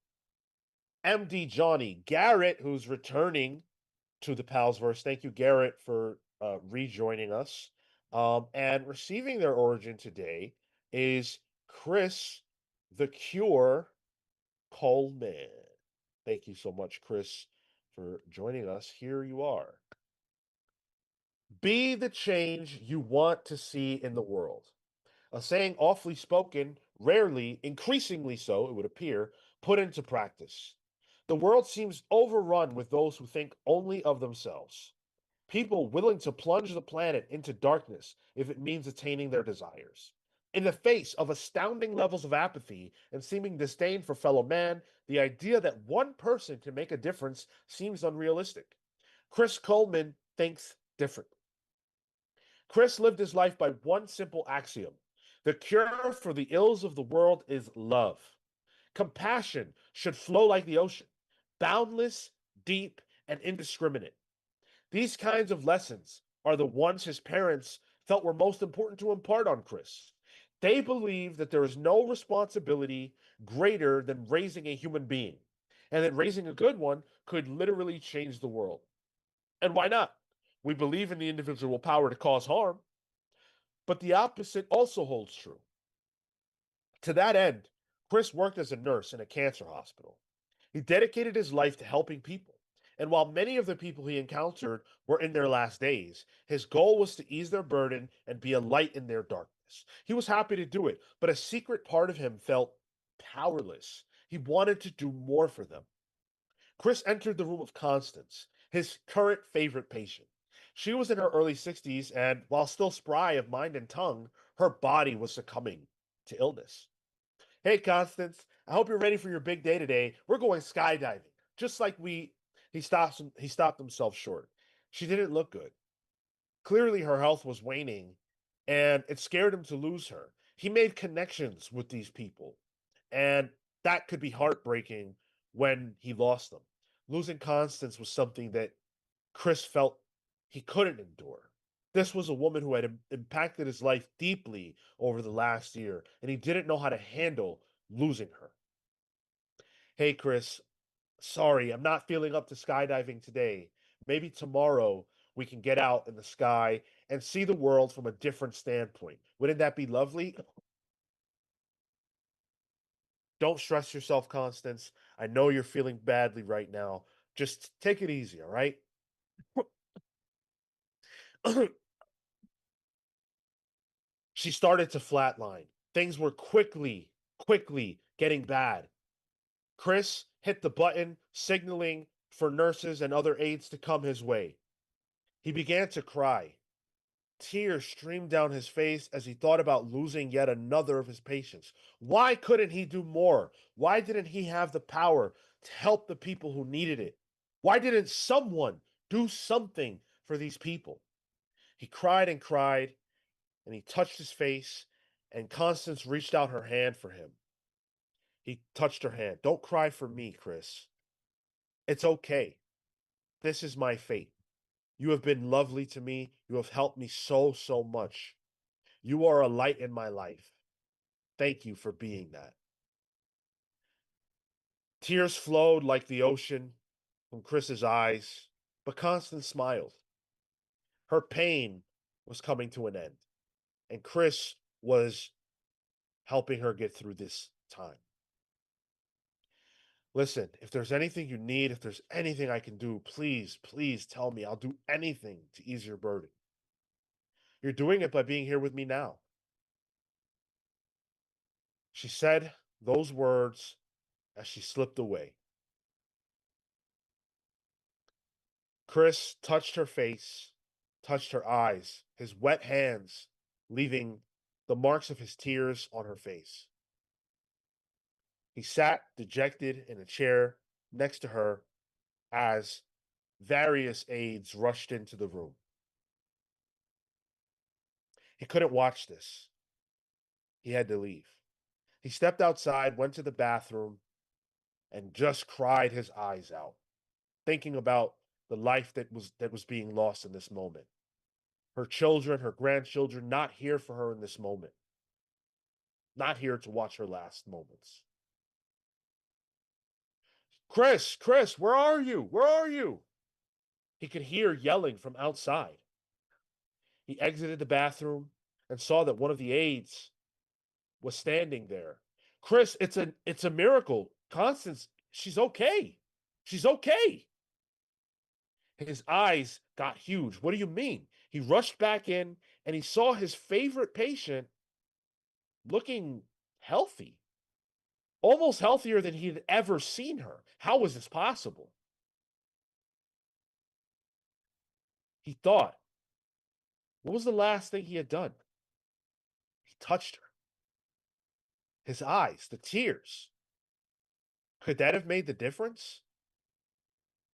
MD Johnny, Garrett, who's returning to the Palsverse. Thank you, Garrett, for rejoining us. And receiving their origin today is Chris the Cure Coleman. Thank you so much, Chris, for joining us. Here you are. Be the change you want to see in the world. A saying awfully spoken, rarely, increasingly so, it would appear, put into practice. The world seems overrun with those who think only of themselves. People willing to plunge the planet into darkness if it means attaining their desires. In the face of astounding levels of apathy and seeming disdain for fellow man, the idea that one person can make a difference seems unrealistic. Chris Coleman thinks differently. Chris lived his life by one simple axiom: the cure for the ills of the world is love. Compassion should flow like the ocean, boundless, deep, and indiscriminate. These kinds of lessons are the ones his parents felt were most important to impart on Chris. They believe that there is no responsibility greater than raising a human being, and that raising a good one could literally change the world. And why not? We believe in the individual power to cause harm, but the opposite also holds true. To that end, Chris worked as a nurse in a cancer hospital. He dedicated his life to helping people. And while many of the people he encountered were in their last days, his goal was to ease their burden and be a light in their darkness. He was happy to do it, but a secret part of him felt powerless. He wanted to do more for them. Chris entered the room of Constance, his current favorite patient. She was in her early 60s, and while still spry of mind and tongue, her body was succumbing to illness. Hey, Constance, I hope you're ready for your big day today. We're going skydiving. Just like he stopped himself short. She didn't look good. Clearly her health was waning, and it scared him to lose her. He made connections with these people, and that could be heartbreaking when he lost them. Losing Constance was something that Chris felt he couldn't endure. This was a woman who had impacted his life deeply over the last year, and he didn't know how to handle losing her. Hey, Chris, sorry, I'm not feeling up to skydiving today. Maybe tomorrow we can get out in the sky and see the world from a different standpoint. Wouldn't that be lovely? Don't stress yourself, Constance. I know you're feeling badly right now. Just take it easy, all right? She started to flatline. Things were quickly getting bad. Chris hit the button, signaling for nurses and other aides to come his way. He began to cry. Tears streamed down his face as he thought about losing yet another of his patients. Why couldn't he do more? Why didn't he have the power to help the people who needed it? Why didn't someone do something for these people? He cried and he touched his face, and Constance reached out her hand for him. He touched her hand. Don't cry for me, Chris. It's okay. This is my fate. You have been lovely to me. You have helped me so much. You are a light in my life. Thank you for being that. Tears flowed like the ocean from Chris's eyes, but Constance smiled. Her pain was coming to an end, and Chris was helping her get through this time. Listen, if there's anything you need, if there's anything I can do, please tell me. I'll do anything to ease your burden. You're doing it by being here with me now. She said those words as she slipped away. Chris touched her face, touched her eyes, his wet hands leaving the marks of his tears on her face. He sat dejected in a chair next to her as various aides rushed into the room. He couldn't watch this. He had to leave. He stepped outside, went to the bathroom, and just cried his eyes out, thinking about the life that was being lost in this moment. Her children, her grandchildren, not here for her in this moment. Not here to watch her last moments. Chris, where are you? Where are you? He could hear yelling from outside. He exited the bathroom and saw that one of the aides was standing there. Chris, it's a miracle. Constance, she's okay. She's okay. His eyes got huge. What do you mean? He rushed back in and he saw his favorite patient looking healthy. Almost healthier than he had ever seen her. How was this possible? He thought, what was the last thing he had done? He touched her. His eyes, the tears. Could that have made the difference?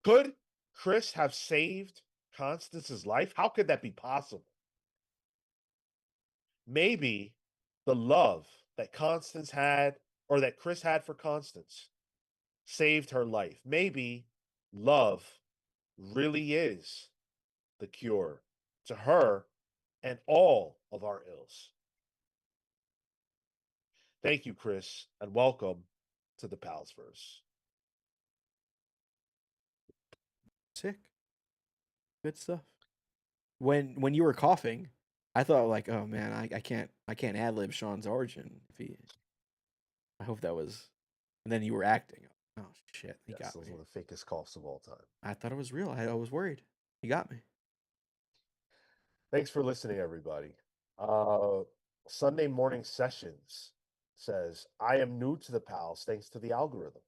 Could Chris have saved Constance's life? How could that be possible? Maybe the love that Constance had, or that Chris had for Constance, saved her life. Maybe love really is the cure to her and all of our ills. Thank you, Chris, and welcome to the Palsverse. Sick. Good stuff. When you were coughing, I thought like, oh man, I can't ad lib Sean's origin. I hope that was, and then you were acting. Oh shit, he got those me. were the fakest coughs of all time. I thought it was real. I was worried. He got me. Thanks for listening, everybody. Sunday Morning Sessions says, I am new to the Pals thanks to the algorithm.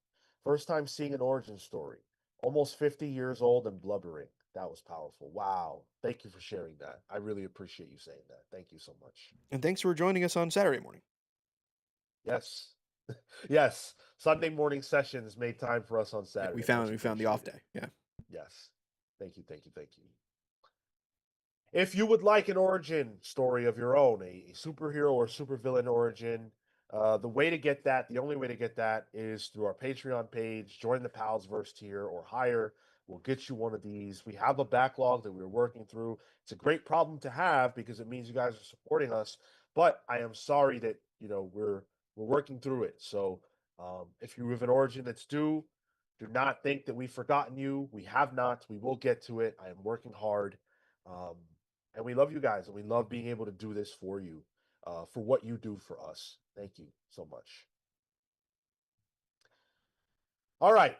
First time seeing an origin story. Almost 50 years old and blubbering. That was powerful. Wow. Thank you for sharing that. I really appreciate you saying that. Thank you so much. And thanks for joining us on Saturday morning. Yes. Yes. Sunday Morning Sessions made time for us on Saturday. We found the off day. Yeah. Yes. Thank you. If you would like an origin story of your own, a superhero or supervillain origin, the only way to get that is through our Patreon page, join the Palsverse tier or higher. We'll get you one of these. We have a backlog that we're working through. It's a great problem to have because it means you guys are supporting us. But I am sorry that, we're working through it. So if you have an origin that's due, do not think that we've forgotten you. We have not. We will get to it. I am working hard. And we love you guys, and we love being able to do this for you, for what you do for us. Thank you so much. All right.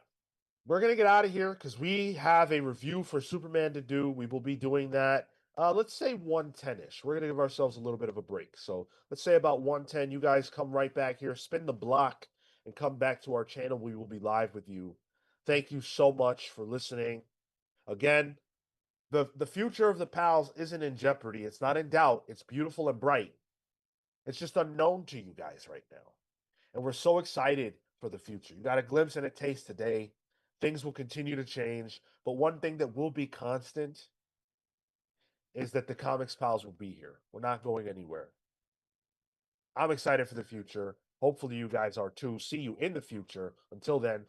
We're going to get out of here because we have a review for Superman to do. We will be doing that, let's say 110-ish. We're going to give ourselves a little bit of a break. So let's say about 110. You guys come right back here, spin the block, and come back to our channel. We will be live with you. Thank you so much for listening. Again, the future of the Pals isn't in jeopardy. It's not in doubt. It's beautiful and bright. It's just unknown to you guys right now. And we're so excited for the future. You got a glimpse and a taste today. Things will continue to change. But one thing that will be constant is that the Comics Pals will be here. We're not going anywhere. I'm excited for the future. Hopefully you guys are too. See you in the future. Until then,